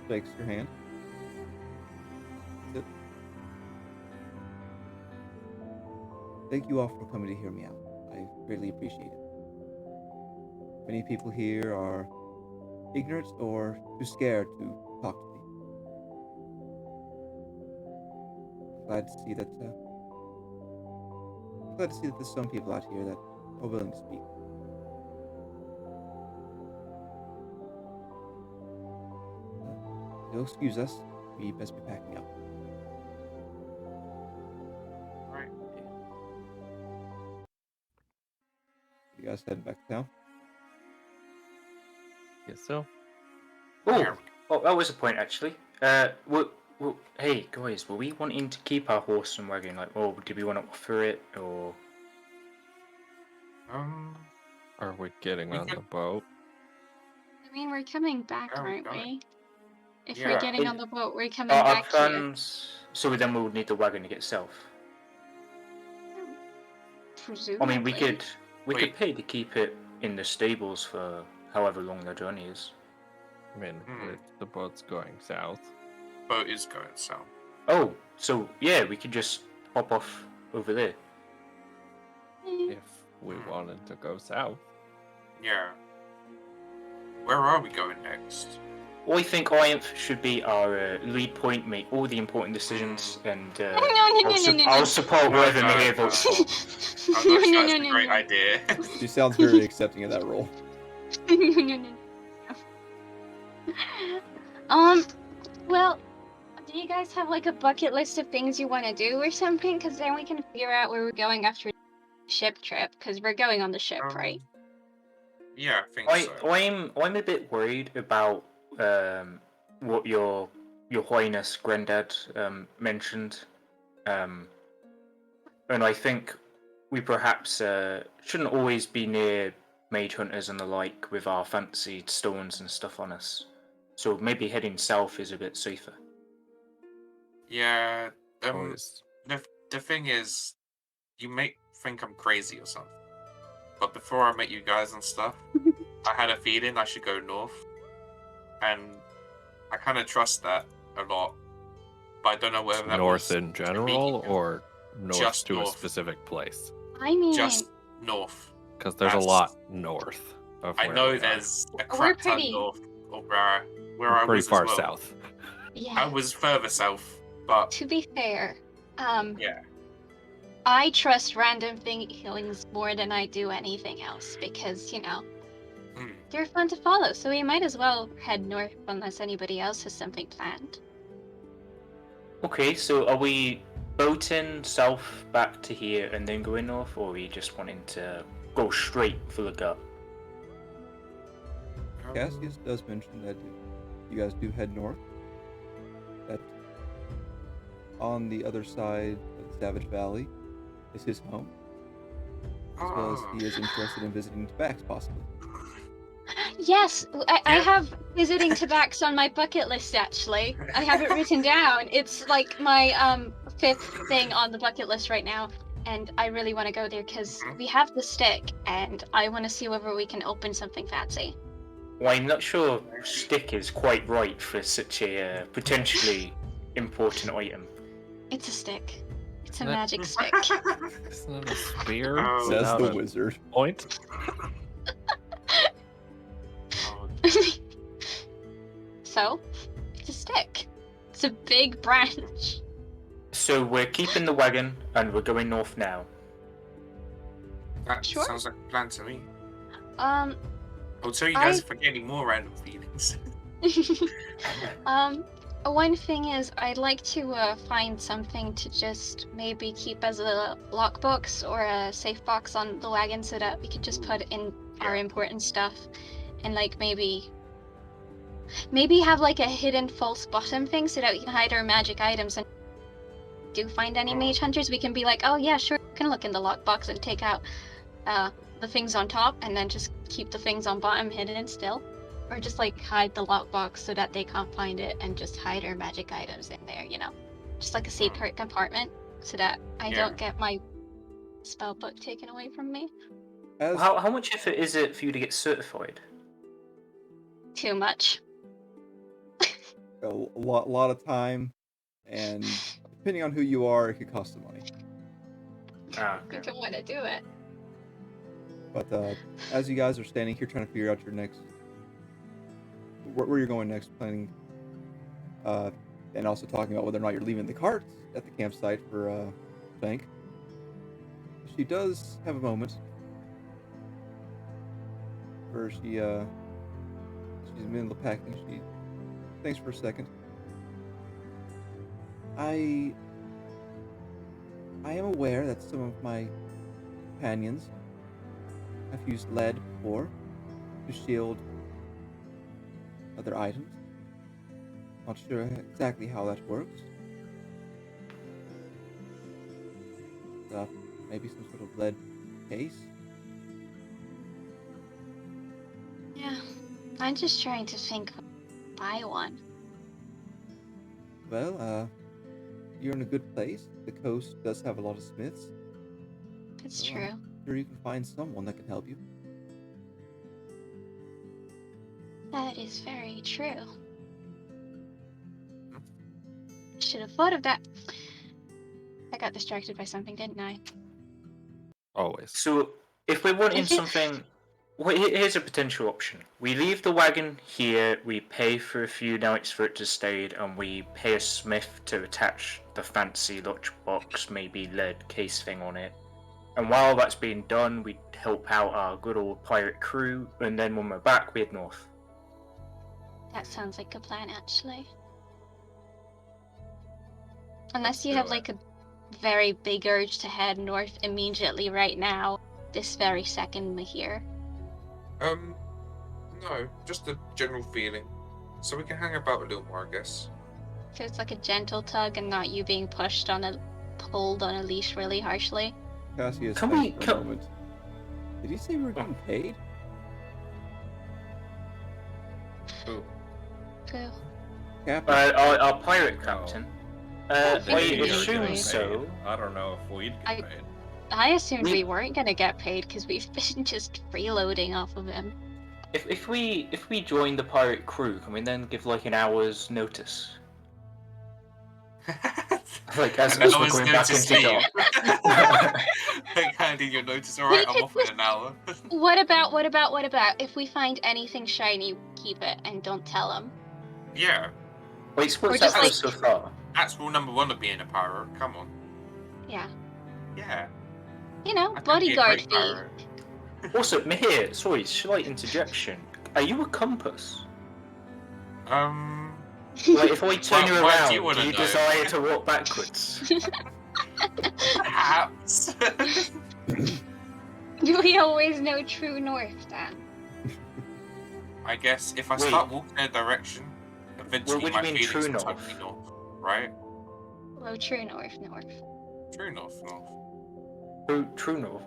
[SPEAKER 1] Shakes your hand. That's it. Thank you all for coming to hear me out. I greatly appreciate it. Many people here are ignorant or too scared to talk to me. I'm glad to see that there's some people out here that are willing to speak. If you'll excuse us, we best be packing up.
[SPEAKER 3] Right.
[SPEAKER 1] You guys heading back to town?
[SPEAKER 2] Guess so.
[SPEAKER 3] Yeah.
[SPEAKER 4] Oh, that was a point actually. Hey guys, were we wanting to keep our horse and wagon? Like, or did we want to offer it, or?
[SPEAKER 2] Are we getting
[SPEAKER 3] We
[SPEAKER 2] on
[SPEAKER 3] could-
[SPEAKER 2] the boat?
[SPEAKER 5] I mean, we're coming back,
[SPEAKER 3] Oh,
[SPEAKER 5] aren't
[SPEAKER 3] got it.
[SPEAKER 5] we? If
[SPEAKER 3] Yeah.
[SPEAKER 5] we're getting
[SPEAKER 4] It-
[SPEAKER 5] on the boat, we're coming
[SPEAKER 4] Our
[SPEAKER 5] back here.
[SPEAKER 4] plans. So then we'll need the wagon to get south.
[SPEAKER 5] Presumably.
[SPEAKER 4] I mean, we could
[SPEAKER 3] Wait.
[SPEAKER 4] pay to keep it in the stables for however long the journey is.
[SPEAKER 2] I mean,
[SPEAKER 3] Hmm.
[SPEAKER 2] if the boat's going south.
[SPEAKER 3] Boat is going south.
[SPEAKER 4] Oh, so yeah, we could just hop off over there.
[SPEAKER 5] Eh,
[SPEAKER 2] If we wanted to go south.
[SPEAKER 3] Yeah. Where are we going next?
[SPEAKER 4] Well, I think Ianth should be our lead point, make all the important decisions, and
[SPEAKER 5] No, no.
[SPEAKER 4] I'll support
[SPEAKER 3] No,
[SPEAKER 4] wherever
[SPEAKER 3] no,
[SPEAKER 4] Mihir
[SPEAKER 3] no.
[SPEAKER 4] votes for.
[SPEAKER 3] I'm not sure that's a great idea.
[SPEAKER 1] She sounds very accepting of that role.
[SPEAKER 5] No. Well, do you guys have like a bucket list of things you want to do or something? Because then we can figure out where we're going after the ship trip. Because we're going on the ship, right?
[SPEAKER 3] Yeah, I think so.
[SPEAKER 4] I'm a bit worried about what your Highness Granddad mentioned, and I think we perhaps shouldn't always be near mage hunters and the like with our fancied stones and stuff on us. So maybe heading south is a bit safer.
[SPEAKER 3] Yeah.
[SPEAKER 2] Always.
[SPEAKER 3] The thing is, you may think I'm crazy or something, but before I met you guys and stuff, I had a feeling I should go north, and I kind of trust that a lot. But I don't know whether that
[SPEAKER 2] North
[SPEAKER 3] was
[SPEAKER 2] in general
[SPEAKER 3] immediate-
[SPEAKER 2] or north
[SPEAKER 3] Just
[SPEAKER 2] to a
[SPEAKER 3] north.
[SPEAKER 2] specific place?
[SPEAKER 5] I mean,
[SPEAKER 3] just north.
[SPEAKER 2] Because there's a
[SPEAKER 3] That's-
[SPEAKER 2] lot north of
[SPEAKER 3] I
[SPEAKER 2] where
[SPEAKER 3] know
[SPEAKER 2] we are.
[SPEAKER 3] there's a
[SPEAKER 5] We're
[SPEAKER 3] crap ton
[SPEAKER 5] pretty-
[SPEAKER 3] north of where
[SPEAKER 2] We're
[SPEAKER 3] I
[SPEAKER 2] pretty
[SPEAKER 3] was
[SPEAKER 2] far
[SPEAKER 3] as well.
[SPEAKER 2] south.
[SPEAKER 5] yeah.
[SPEAKER 3] I was further south, but
[SPEAKER 5] To be fair,
[SPEAKER 3] yeah.
[SPEAKER 5] I trust random feelings more than I do anything else because, you know,
[SPEAKER 3] Hmm.
[SPEAKER 5] they're fun to follow, so we might as well head north unless anybody else has something planned.
[SPEAKER 4] Okay, so are we boating south back to here and then going north, or are we just wanting to go straight for the gut?
[SPEAKER 1] Cassius does mention that you guys do head north. That on the other side of the Savage Valley is his home, as well as he is interested in visiting Tabax, possibly.
[SPEAKER 5] Yes, I
[SPEAKER 3] Yeah.
[SPEAKER 5] have visiting Tabax on my bucket list actually. I have it written down. It's like my 5th thing on the bucket list right now, and I really want to go there because we have the stick, and I want to see whether we can open something fancy.
[SPEAKER 4] Well, I'm not sure stick is quite right for such a potentially important item.
[SPEAKER 5] It's a stick. It's a
[SPEAKER 2] Isn't it-
[SPEAKER 5] magic stick.
[SPEAKER 2] Isn't it a spear?
[SPEAKER 3] Oh,
[SPEAKER 1] Says
[SPEAKER 2] without
[SPEAKER 1] the
[SPEAKER 2] a
[SPEAKER 1] wizard.
[SPEAKER 2] point?
[SPEAKER 3] Oh,
[SPEAKER 5] So, it's a stick. It's a big branch.
[SPEAKER 4] So we're keeping the wagon and we're going north now.
[SPEAKER 3] that
[SPEAKER 5] Sure.
[SPEAKER 3] sounds like a plan to me.
[SPEAKER 5] Um,
[SPEAKER 3] I'll tell you guys if I get any more random feelings.
[SPEAKER 5] One thing is, I'd like to find something to just maybe keep as a lockbox or a safe box on the wagon so that we could just put in our
[SPEAKER 3] Yeah.
[SPEAKER 5] important stuff, and like maybe have like a hidden false bottom thing so that we can hide our magic items. And do find any mage hunters, we can be like, oh yeah, sure, we can look in the lockbox and take out the things on top, and then just keep the things on bottom hidden still. Or just like hide the lockbox so that they can't find it and just hide our magic items in there, you know? Just like a secret compartment so that I
[SPEAKER 3] Yeah.
[SPEAKER 5] don't get my spell book taken away from me.
[SPEAKER 1] As
[SPEAKER 4] How much effort is it for you to get certified?
[SPEAKER 5] Too much.
[SPEAKER 1] a lot of time, and depending on who you are, it could cost some money.
[SPEAKER 4] Ah,
[SPEAKER 5] You don't want to do it.
[SPEAKER 1] But as you guys are standing here trying to figure out your next, where you're going next, planning, and also talking about whether or not you're leaving the cart at the campsite for Bank, she does have a moment where she's in the middle of packing. She thinks for a second. I am aware that some of my companions have used lead before to shield other items. Not sure exactly how that works. Maybe some sort of lead case.
[SPEAKER 5] Yeah. I'm just trying to think buy one.
[SPEAKER 1] Well, you're in a good place. The coast does have a lot of smiths.
[SPEAKER 5] It's
[SPEAKER 1] Yeah.
[SPEAKER 5] true.
[SPEAKER 1] Sure, you can find someone that can help you.
[SPEAKER 5] That is very true. Should have thought of that. I got distracted by something, didn't I?
[SPEAKER 2] Always.
[SPEAKER 4] so if we're wanting
[SPEAKER 5] Is it-
[SPEAKER 4] something, well, here's a potential option. We leave the wagon here, we pay for a few nights for it to stay, and we pay a smith to attach the fancy lunchbox, maybe lead case thing on it. And while that's being done, we help out our good old pirate crew, and then when we're back, we head north.
[SPEAKER 5] That sounds like a plan, actually. Unless you
[SPEAKER 2] do
[SPEAKER 5] have
[SPEAKER 2] it.
[SPEAKER 5] like a very big urge to head north immediately right now, this very second we're here.
[SPEAKER 3] No, just a general feeling. So we can hang about a little more, I guess.
[SPEAKER 5] So it's like a gentle tug and not you being pulled on a leash really harshly.
[SPEAKER 1] Cassius
[SPEAKER 4] Can
[SPEAKER 1] thinks
[SPEAKER 4] we-
[SPEAKER 1] for a
[SPEAKER 4] can-
[SPEAKER 1] moment. Did he say we were getting paid?
[SPEAKER 2] Ooh.
[SPEAKER 5] Cool.
[SPEAKER 1] Captain?
[SPEAKER 4] Our pirate captain.
[SPEAKER 5] Oh,
[SPEAKER 4] I
[SPEAKER 5] thank you.
[SPEAKER 4] assume
[SPEAKER 5] Paid.
[SPEAKER 4] so.
[SPEAKER 2] I don't know if we'd get
[SPEAKER 5] I-
[SPEAKER 2] paid.
[SPEAKER 5] I assumed we weren't gonna get paid because we've been just freeloading off of him.
[SPEAKER 4] If we join the pirate crew, can we then give like an hour's notice? Like as
[SPEAKER 3] An
[SPEAKER 4] we're
[SPEAKER 3] hour's
[SPEAKER 4] going back
[SPEAKER 3] notice
[SPEAKER 4] into
[SPEAKER 3] leave.
[SPEAKER 4] dock.
[SPEAKER 3] Like handing your notice. All right, I'm off in an hour.
[SPEAKER 5] What about if we find anything shiny, keep it and don't tell him?
[SPEAKER 3] Yeah,
[SPEAKER 4] Wait,
[SPEAKER 5] Or
[SPEAKER 4] what's
[SPEAKER 5] just
[SPEAKER 4] that
[SPEAKER 5] like-
[SPEAKER 4] so far?
[SPEAKER 3] that's rule number one of being a pirate. Come on.
[SPEAKER 5] Yeah.
[SPEAKER 3] Yeah.
[SPEAKER 5] You know,
[SPEAKER 3] I could be a
[SPEAKER 5] bodyguard
[SPEAKER 3] great
[SPEAKER 5] fee.
[SPEAKER 3] pirate.
[SPEAKER 4] Also, Mihir, sorry, slight interjection. Are you a compass? Like, if I turn you
[SPEAKER 3] Why do
[SPEAKER 4] around,
[SPEAKER 3] you
[SPEAKER 4] do
[SPEAKER 3] wanna
[SPEAKER 4] you
[SPEAKER 3] know?
[SPEAKER 4] desire to walk backwards?
[SPEAKER 3] Perhaps.
[SPEAKER 5] We always know true north, Dan.
[SPEAKER 3] I guess if I
[SPEAKER 4] Wait.
[SPEAKER 3] start walking in a direction, eventually
[SPEAKER 4] what do you
[SPEAKER 3] my
[SPEAKER 4] mean
[SPEAKER 3] feelings
[SPEAKER 4] true
[SPEAKER 3] will
[SPEAKER 4] north?
[SPEAKER 3] take me north, right?
[SPEAKER 5] Well, true north.
[SPEAKER 3] True north, north.
[SPEAKER 4] True north.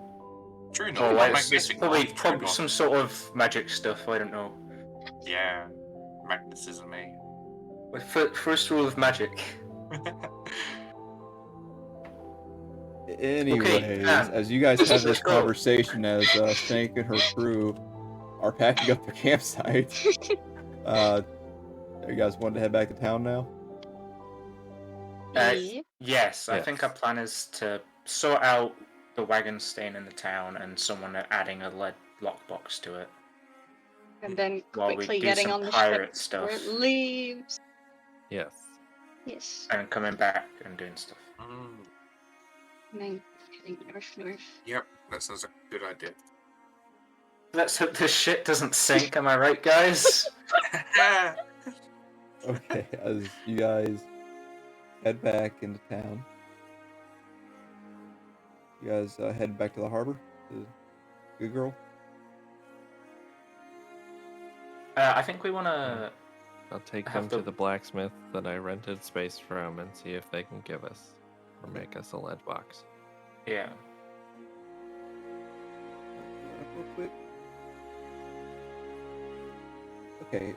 [SPEAKER 3] True north,
[SPEAKER 4] Oh,
[SPEAKER 3] not
[SPEAKER 4] right, it's
[SPEAKER 3] magnetic
[SPEAKER 4] probably,
[SPEAKER 3] north. True
[SPEAKER 4] probably
[SPEAKER 3] north.
[SPEAKER 4] some sort of magic stuff, I don't know.
[SPEAKER 3] Yeah. Magnetism, eh?
[SPEAKER 4] Like, first rule of magic.
[SPEAKER 1] Anyways,
[SPEAKER 4] Dan,
[SPEAKER 1] as you guys have
[SPEAKER 4] let's
[SPEAKER 1] this
[SPEAKER 4] go.
[SPEAKER 1] conversation as Shank and her crew are packing up their campsite, you guys want to head back to town now?
[SPEAKER 5] Yeah.
[SPEAKER 4] Yes, I
[SPEAKER 2] Yes.
[SPEAKER 4] think our plan is to sort out the wagon staying in the town and someone adding a lead lockbox to it.
[SPEAKER 5] And then
[SPEAKER 4] While we
[SPEAKER 5] quickly
[SPEAKER 4] do
[SPEAKER 5] getting
[SPEAKER 4] some
[SPEAKER 5] on the
[SPEAKER 4] pirate
[SPEAKER 5] ship before
[SPEAKER 4] stuff.
[SPEAKER 5] it leaves.
[SPEAKER 2] Yes.
[SPEAKER 5] Yes.
[SPEAKER 4] And coming back and doing stuff.
[SPEAKER 3] Mm,
[SPEAKER 5] And then heading north.
[SPEAKER 3] yep, that sounds like a good idea.
[SPEAKER 4] Let's hope this shit doesn't sink, am I right, guys?
[SPEAKER 1] Okay, as you guys head back into town, you guys head back to the harbor. The good girl.
[SPEAKER 4] I think we want to...
[SPEAKER 2] I'll take
[SPEAKER 4] Have
[SPEAKER 2] them to
[SPEAKER 4] to-
[SPEAKER 2] the blacksmith that I rented space from and see if they can give us or make us a lead box.
[SPEAKER 4] Yeah.
[SPEAKER 1] Real quick. Okay,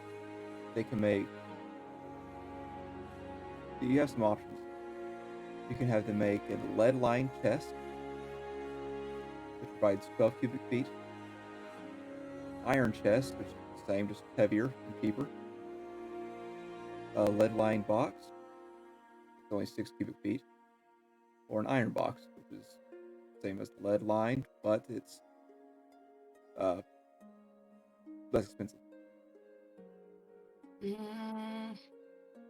[SPEAKER 1] they can make. You have some options. You can have them make a lead-lined chest, which provides 12 cubic feet. Iron chest, which is the same, just heavier and cheaper. A lead-lined box, it's only 6 cubic feet. Or an iron box, which is the same as the lead-lined, but it's less expensive.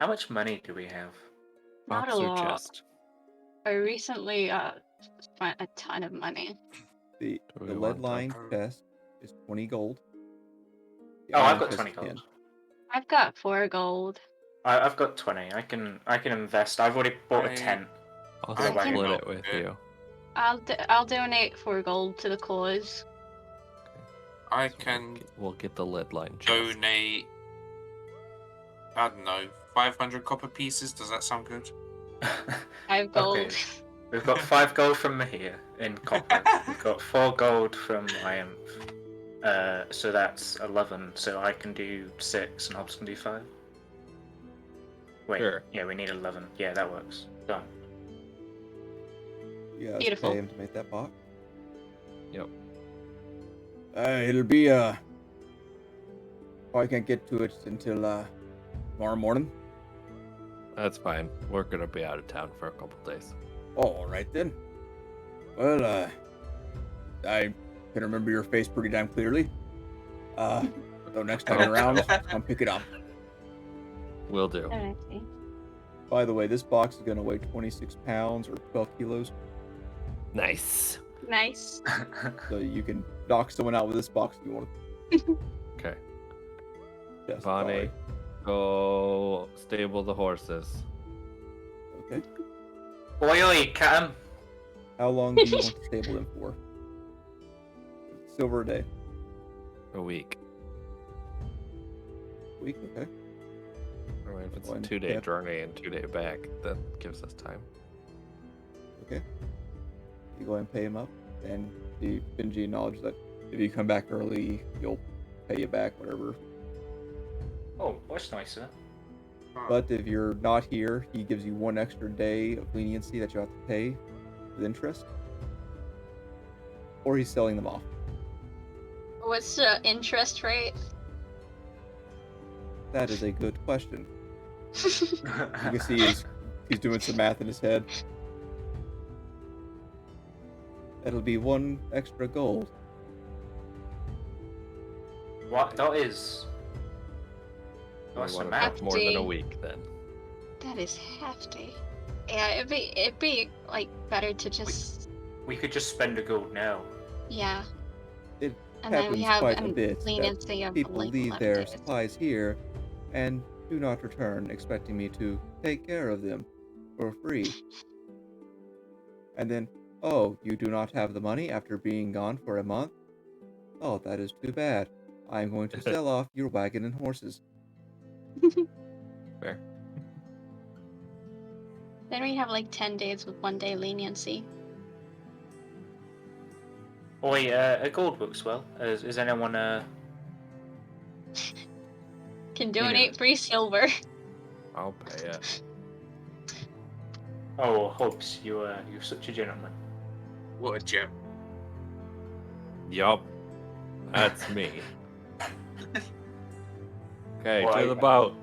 [SPEAKER 4] How much money do we have?
[SPEAKER 5] Not
[SPEAKER 2] Box
[SPEAKER 5] a
[SPEAKER 2] or
[SPEAKER 5] lot.
[SPEAKER 2] chest?
[SPEAKER 5] I recently spent a ton of money.
[SPEAKER 1] The
[SPEAKER 2] Do we want
[SPEAKER 1] lead-lined
[SPEAKER 3] to-
[SPEAKER 1] chest is 20 gold. The
[SPEAKER 4] Oh, I've
[SPEAKER 1] iron
[SPEAKER 4] got
[SPEAKER 1] chest
[SPEAKER 4] 20
[SPEAKER 1] is
[SPEAKER 4] gold.
[SPEAKER 1] 10.
[SPEAKER 5] I've got 4 gold.
[SPEAKER 4] I've got 20. I can invest. I've already bought a tent.
[SPEAKER 2] I'll
[SPEAKER 3] I
[SPEAKER 2] split
[SPEAKER 3] can-
[SPEAKER 2] it with you.
[SPEAKER 5] I'll donate 4 gold to the cause.
[SPEAKER 3] I
[SPEAKER 2] So
[SPEAKER 3] can
[SPEAKER 2] we'll get the lead line chest.
[SPEAKER 3] donate, I don't know, 500 copper pieces. Does that sound good?
[SPEAKER 5] 5 gold.
[SPEAKER 4] Okay. We've got 5 gold from Mahir in copper. We've got 4 gold from Iam. So that's 11. So I can do 6 and Hobbs can do 5. Wait,
[SPEAKER 2] Sure.
[SPEAKER 4] yeah, we need 11. Yeah, that works. Done.
[SPEAKER 1] You guys
[SPEAKER 5] Beautiful.
[SPEAKER 1] pay him to make that box.
[SPEAKER 2] Yep.
[SPEAKER 1] It'll be probably can't get to it until tomorrow morning.
[SPEAKER 2] That's fine. We're gonna be out of town for a couple days.
[SPEAKER 1] Oh, all right then. Well, I can remember your face pretty damn clearly. So next time around, come pick it up.
[SPEAKER 2] Will do.
[SPEAKER 5] Alrighty.
[SPEAKER 1] By the way, this box is gonna weigh 26 pounds or 12 kilos,
[SPEAKER 2] Nice.
[SPEAKER 5] Nice.
[SPEAKER 1] so you can knock someone out with this box if you want
[SPEAKER 2] Okay.
[SPEAKER 1] to. Yes,
[SPEAKER 2] Bonnie, go stable the horses.
[SPEAKER 1] Okay.
[SPEAKER 4] Oi, oi, Cam.
[SPEAKER 1] How long do you want to stable them for? Silver a day.
[SPEAKER 2] A week.
[SPEAKER 1] Week, okay.
[SPEAKER 2] I mean, if it's
[SPEAKER 1] One,
[SPEAKER 2] a 2-day
[SPEAKER 1] yeah.
[SPEAKER 2] journey and 2-day back, that gives us time.
[SPEAKER 1] Okay. You go ahead and pay him up, and the Benji acknowledges that if you come back early, he'll pay you back whatever.
[SPEAKER 4] Oh, that's nicer.
[SPEAKER 1] But if you're not here, he gives you 1 extra day of leniency that you have to pay with interest. or he's selling them off.
[SPEAKER 5] What's the interest rate?
[SPEAKER 1] That is a good question. You can see he's doing some math in his head. That'll be 1 extra gold.
[SPEAKER 4] What? That is.
[SPEAKER 2] We
[SPEAKER 4] That's
[SPEAKER 2] want
[SPEAKER 4] a
[SPEAKER 2] to talk
[SPEAKER 4] map.
[SPEAKER 2] more than a
[SPEAKER 5] Hefty.
[SPEAKER 2] week then.
[SPEAKER 5] That is hefty. Yeah, it'd be like better to just
[SPEAKER 4] We could just spend a gold now.
[SPEAKER 5] yeah.
[SPEAKER 1] It
[SPEAKER 5] And then we
[SPEAKER 1] happens
[SPEAKER 5] have
[SPEAKER 1] quite a
[SPEAKER 5] an
[SPEAKER 1] bit that
[SPEAKER 5] leniency of
[SPEAKER 1] people
[SPEAKER 5] like
[SPEAKER 1] leave
[SPEAKER 5] 11
[SPEAKER 1] their
[SPEAKER 5] days.
[SPEAKER 1] supplies here and do not return, expecting me to take care of them for free. And then, oh, you do not have the money after being gone for a month? Oh, that is too bad. I am going to sell off your wagon and horses.
[SPEAKER 2] Fair.
[SPEAKER 5] Then we have like 10 days with 1 day leniency.
[SPEAKER 4] Oh wait, a gold works well. Is anyone
[SPEAKER 5] Can
[SPEAKER 4] know.
[SPEAKER 5] donate free silver.
[SPEAKER 2] I'll pay it.
[SPEAKER 4] Oh, Hobbs, you're such a gentleman.
[SPEAKER 3] What a gem.
[SPEAKER 2] Yup. That's me. Okay,
[SPEAKER 4] Well,
[SPEAKER 2] to the boat.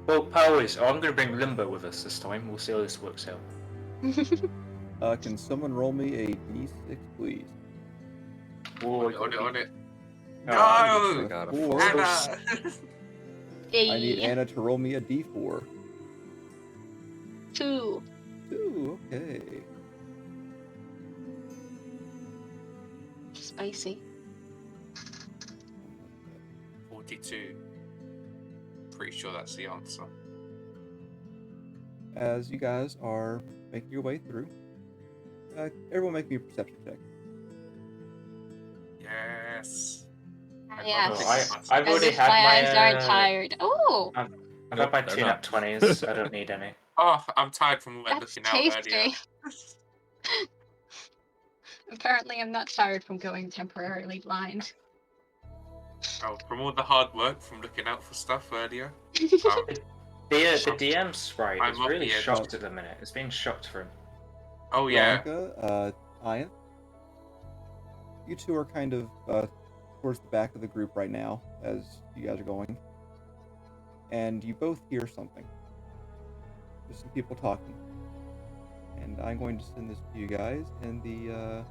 [SPEAKER 4] Well, Powers, I'm gonna bring Limbo with us this time. We'll see how this works out.
[SPEAKER 1] Can someone roll me a d6, please?
[SPEAKER 4] Whoa,
[SPEAKER 3] On it.
[SPEAKER 4] Oh,
[SPEAKER 3] No!
[SPEAKER 2] I got a
[SPEAKER 1] 4.
[SPEAKER 2] four.
[SPEAKER 3] Anna!
[SPEAKER 1] I need
[SPEAKER 5] Hey,
[SPEAKER 1] Anna to roll me a d4.
[SPEAKER 5] 2.
[SPEAKER 1] 2, okay.
[SPEAKER 5] Spicy.
[SPEAKER 3] 42. Pretty sure that's the answer.
[SPEAKER 1] As you guys are making your way through, everyone make me a perception check.
[SPEAKER 3] Yes.
[SPEAKER 5] Yes.
[SPEAKER 4] I've
[SPEAKER 5] As
[SPEAKER 4] already
[SPEAKER 5] if
[SPEAKER 4] had
[SPEAKER 5] my
[SPEAKER 4] my.
[SPEAKER 5] eyes aren't tired. Oh,
[SPEAKER 4] I've
[SPEAKER 2] Nope,
[SPEAKER 4] had my
[SPEAKER 2] they're
[SPEAKER 4] 2
[SPEAKER 2] not.
[SPEAKER 4] nat 20s. I don't need any.
[SPEAKER 3] Oh, I'm tired from
[SPEAKER 5] that's
[SPEAKER 3] looking out
[SPEAKER 5] tasty.
[SPEAKER 3] earlier.
[SPEAKER 5] Apparently, I'm not tired from going temporarily blind.
[SPEAKER 3] Oh, from all the hard work from looking out for stuff earlier.
[SPEAKER 4] The DM sprite
[SPEAKER 3] I'm
[SPEAKER 4] is
[SPEAKER 3] up
[SPEAKER 4] really
[SPEAKER 3] here.
[SPEAKER 4] shocked at the minute. It's been shocked for him.
[SPEAKER 3] Oh yeah.
[SPEAKER 1] Veronica, Ian, you two are kind of towards the back of the group right now as you guys are going. And you both hear something. There's some people talking. And I'm going to send this to you guys in the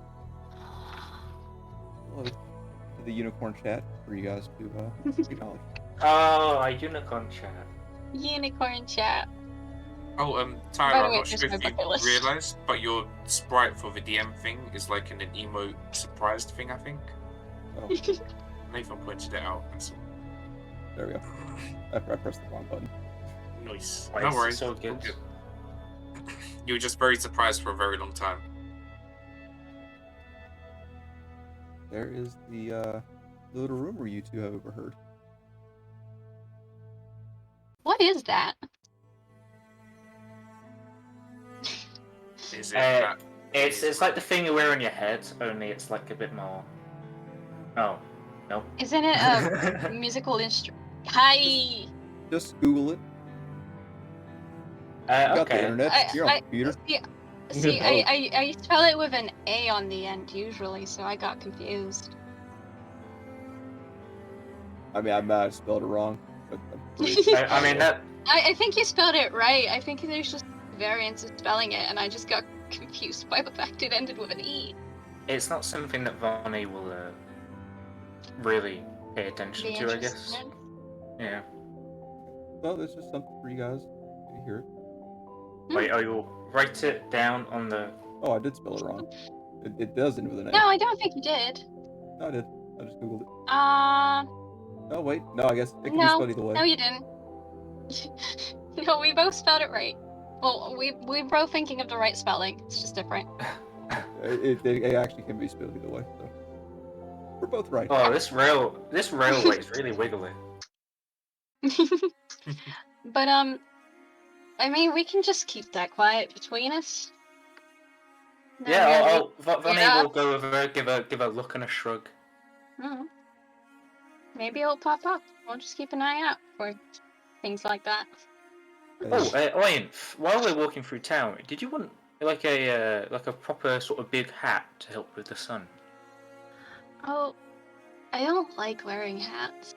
[SPEAKER 1] unicorn chat for you guys to acknowledge.
[SPEAKER 4] Oh, a unicorn chat.
[SPEAKER 5] Unicorn chat.
[SPEAKER 3] Oh,
[SPEAKER 5] By
[SPEAKER 3] Tyler,
[SPEAKER 5] the
[SPEAKER 3] I'm
[SPEAKER 5] way,
[SPEAKER 3] not sure
[SPEAKER 5] there's
[SPEAKER 3] if
[SPEAKER 5] my
[SPEAKER 3] you
[SPEAKER 5] bucket list.
[SPEAKER 3] realised, but your sprite for the DM thing is like an emote surprised thing, I think.
[SPEAKER 1] Oh,
[SPEAKER 3] Nathan pointed it out. That's all.
[SPEAKER 1] there we go. I pressed the wrong button.
[SPEAKER 3] Nice.
[SPEAKER 4] Why
[SPEAKER 3] No
[SPEAKER 4] is it
[SPEAKER 3] worries.
[SPEAKER 4] so
[SPEAKER 3] all
[SPEAKER 4] good?
[SPEAKER 3] You were just very surprised for a very long time.
[SPEAKER 1] There is the little rumor you two have overheard.
[SPEAKER 5] What is that?
[SPEAKER 3] Is it
[SPEAKER 4] Uh,
[SPEAKER 3] that?
[SPEAKER 4] It's like the thing you wear on your head, only it's like a bit more. Oh, no.
[SPEAKER 5] Isn't it a musical instrument? Hi.
[SPEAKER 1] Just Google it. You got the
[SPEAKER 4] Okay.
[SPEAKER 1] internet. You're on the computer.
[SPEAKER 5] See,
[SPEAKER 1] Oh.
[SPEAKER 5] I spell it with an A on the end usually, so I got confused.
[SPEAKER 1] I mean, I might have spelled it wrong, but I'm pretty
[SPEAKER 4] I mean that.
[SPEAKER 5] I think you spelled it right. I think there's just variants of spelling it, and I just got confused by the fact it ended with an E.
[SPEAKER 4] It's not something that Varney will really pay attention
[SPEAKER 5] Be
[SPEAKER 4] to, I guess.
[SPEAKER 5] interested.
[SPEAKER 4] Yeah.
[SPEAKER 1] Well, it's just something for you guys to hear it.
[SPEAKER 4] Wait, I will write it down on the.
[SPEAKER 1] Oh, I did spell it wrong. It does end with an A.
[SPEAKER 5] No, I don't think you did.
[SPEAKER 1] No, I did. I just Googled it. Oh, wait. No, I guess it can be
[SPEAKER 5] No,
[SPEAKER 1] spelled either way.
[SPEAKER 5] no, you didn't. No, we both spelled it right. Well, we're both thinking of the right spelling. It's just different.
[SPEAKER 1] It actually can be spelled either way. So we're both right.
[SPEAKER 4] Oh, this railway is really wiggly.
[SPEAKER 5] But I mean, we can just keep that quiet between us. Not
[SPEAKER 4] Yeah,
[SPEAKER 5] really.
[SPEAKER 4] Varney
[SPEAKER 5] Yeah.
[SPEAKER 4] will go over, give a look and a shrug.
[SPEAKER 5] Hmm. Maybe it'll pop up. We'll just keep an eye out for things like that.
[SPEAKER 4] Oh, Oyen, while we're walking through town, did you want like a proper sort of big hat to help with the sun.
[SPEAKER 5] Oh, I don't like wearing hats.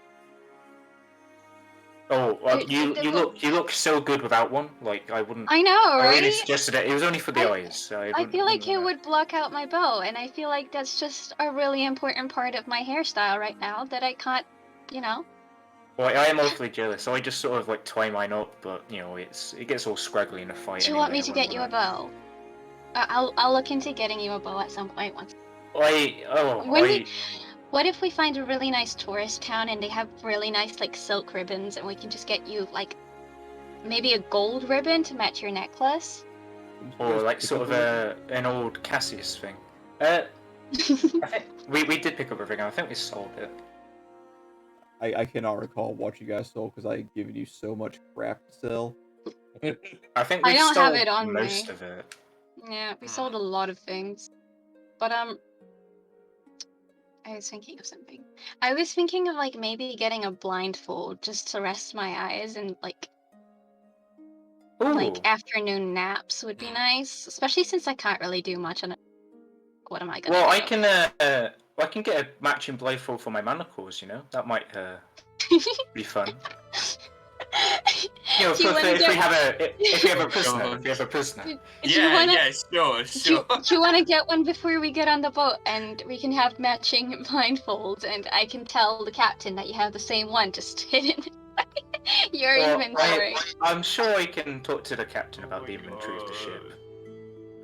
[SPEAKER 4] Oh, well,
[SPEAKER 5] They
[SPEAKER 4] you look so good without one. Like I wouldn't.
[SPEAKER 5] I know,
[SPEAKER 4] I really
[SPEAKER 5] right?
[SPEAKER 4] suggested it. It was only for the
[SPEAKER 5] I-
[SPEAKER 4] eyes. So
[SPEAKER 5] I feel like it
[SPEAKER 4] wouldn't
[SPEAKER 5] would block out my bow, and I feel like that's just a really important part of my hairstyle right now that I can't, you know.
[SPEAKER 4] Well, I am awfully jealous. So I just sort of like tie mine up, but you know, it gets all scraggly in a fight.
[SPEAKER 5] Do you
[SPEAKER 4] anyway.
[SPEAKER 5] want me to get you a bow? I'll look into getting you a bow at some point once. What if we find a really nice tourist town and they have really nice like silk ribbons, and we can just get you like maybe a gold ribbon to match your necklace?
[SPEAKER 1] Didn't you
[SPEAKER 4] Or
[SPEAKER 1] guys
[SPEAKER 4] like
[SPEAKER 1] pick
[SPEAKER 4] sort
[SPEAKER 1] up
[SPEAKER 4] of
[SPEAKER 1] a ring?
[SPEAKER 4] an old Cassius thing. I think we did pick up a ring. I think we sold it.
[SPEAKER 1] I cannot recall what you guys sold because I've given you so much crap to sell.
[SPEAKER 4] I think
[SPEAKER 5] I
[SPEAKER 4] we
[SPEAKER 5] don't
[SPEAKER 4] stole
[SPEAKER 5] have it on
[SPEAKER 4] most
[SPEAKER 5] me.
[SPEAKER 4] of it.
[SPEAKER 5] Yeah, we sold a lot of things. But I was thinking of something. I was thinking of like maybe getting a blindfold just to rest my eyes, and like
[SPEAKER 4] Ooh.
[SPEAKER 5] afternoon naps would be nice, especially since I can't really do much on it. What am I gonna
[SPEAKER 4] Well,
[SPEAKER 5] do?
[SPEAKER 4] I can get a matching blindfold for my manacles. You know, that might be fun. You know,
[SPEAKER 5] Do you wanna
[SPEAKER 4] if we
[SPEAKER 5] get-
[SPEAKER 4] have a prisoner,
[SPEAKER 5] Do you
[SPEAKER 3] Yeah,
[SPEAKER 5] wanna-
[SPEAKER 3] yeah, sure, sure.
[SPEAKER 5] Do you want to get one before we get on the boat, and we can have matching blindfolds, and I can tell the captain that you have the same one just hidden in your
[SPEAKER 4] Well,
[SPEAKER 5] inventory.
[SPEAKER 4] I'm sure I can talk to the captain about the
[SPEAKER 3] my
[SPEAKER 4] inventory of the ship.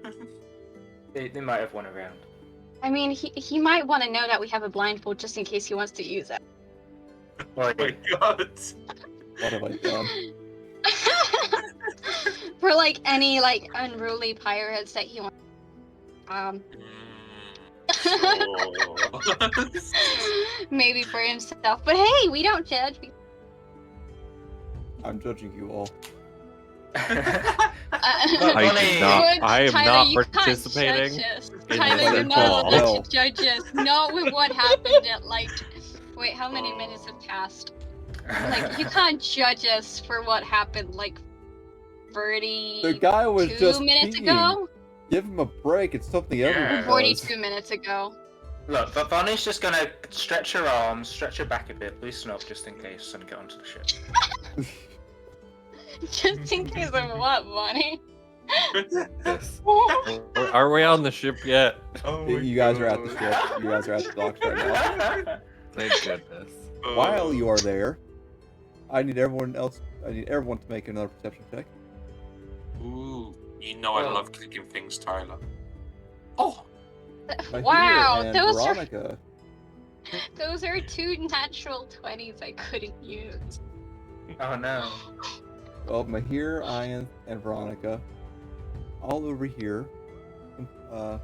[SPEAKER 3] God.
[SPEAKER 4] They might have one around.
[SPEAKER 5] I mean, he might want to know that we have a blindfold just in case he wants to use it.
[SPEAKER 3] Oh my God.
[SPEAKER 1] What have I done?
[SPEAKER 5] For like any like unruly pirates that he wants.
[SPEAKER 3] Sure.
[SPEAKER 5] Maybe for himself. But hey, we don't judge.
[SPEAKER 1] I'm judging you all.
[SPEAKER 2] I am
[SPEAKER 5] Tyler,
[SPEAKER 2] not
[SPEAKER 5] you can't
[SPEAKER 2] participating
[SPEAKER 5] judge us.
[SPEAKER 2] in
[SPEAKER 5] Tyler,
[SPEAKER 1] this
[SPEAKER 5] you're not
[SPEAKER 1] at
[SPEAKER 5] allowed
[SPEAKER 1] all.
[SPEAKER 5] to judge us. Not with what happened at like. Wait, how many minutes have passed? Like, you can't judge us for what happened like 30.
[SPEAKER 1] The guy was
[SPEAKER 5] 2
[SPEAKER 1] just
[SPEAKER 5] minutes
[SPEAKER 1] peeing.
[SPEAKER 5] ago?
[SPEAKER 1] Give him a break. It's something
[SPEAKER 3] Yeah.
[SPEAKER 1] everyone does.
[SPEAKER 5] 42 minutes ago.
[SPEAKER 4] Look, but Bonnie's just gonna stretch her arms, stretch her back a bit, loosen up just in case, and get onto the ship.
[SPEAKER 5] Just in case of what, Bonnie?
[SPEAKER 2] Yes. Are we on the ship yet?
[SPEAKER 3] Oh
[SPEAKER 1] You guys are at the ship. You guys are at the docks right now.
[SPEAKER 2] Thank goodness.
[SPEAKER 1] While you are there, I need everyone to make another perception check.
[SPEAKER 3] Ooh, you know I
[SPEAKER 4] Oh.
[SPEAKER 3] love clicking things, Tyler. Oh,
[SPEAKER 1] Mahir
[SPEAKER 5] Wow,
[SPEAKER 1] and Veronica.
[SPEAKER 5] those are 2 natural 20s I couldn't use.
[SPEAKER 4] Oh no.
[SPEAKER 1] Well, Mahir, Ian, and Veronica, all over here, about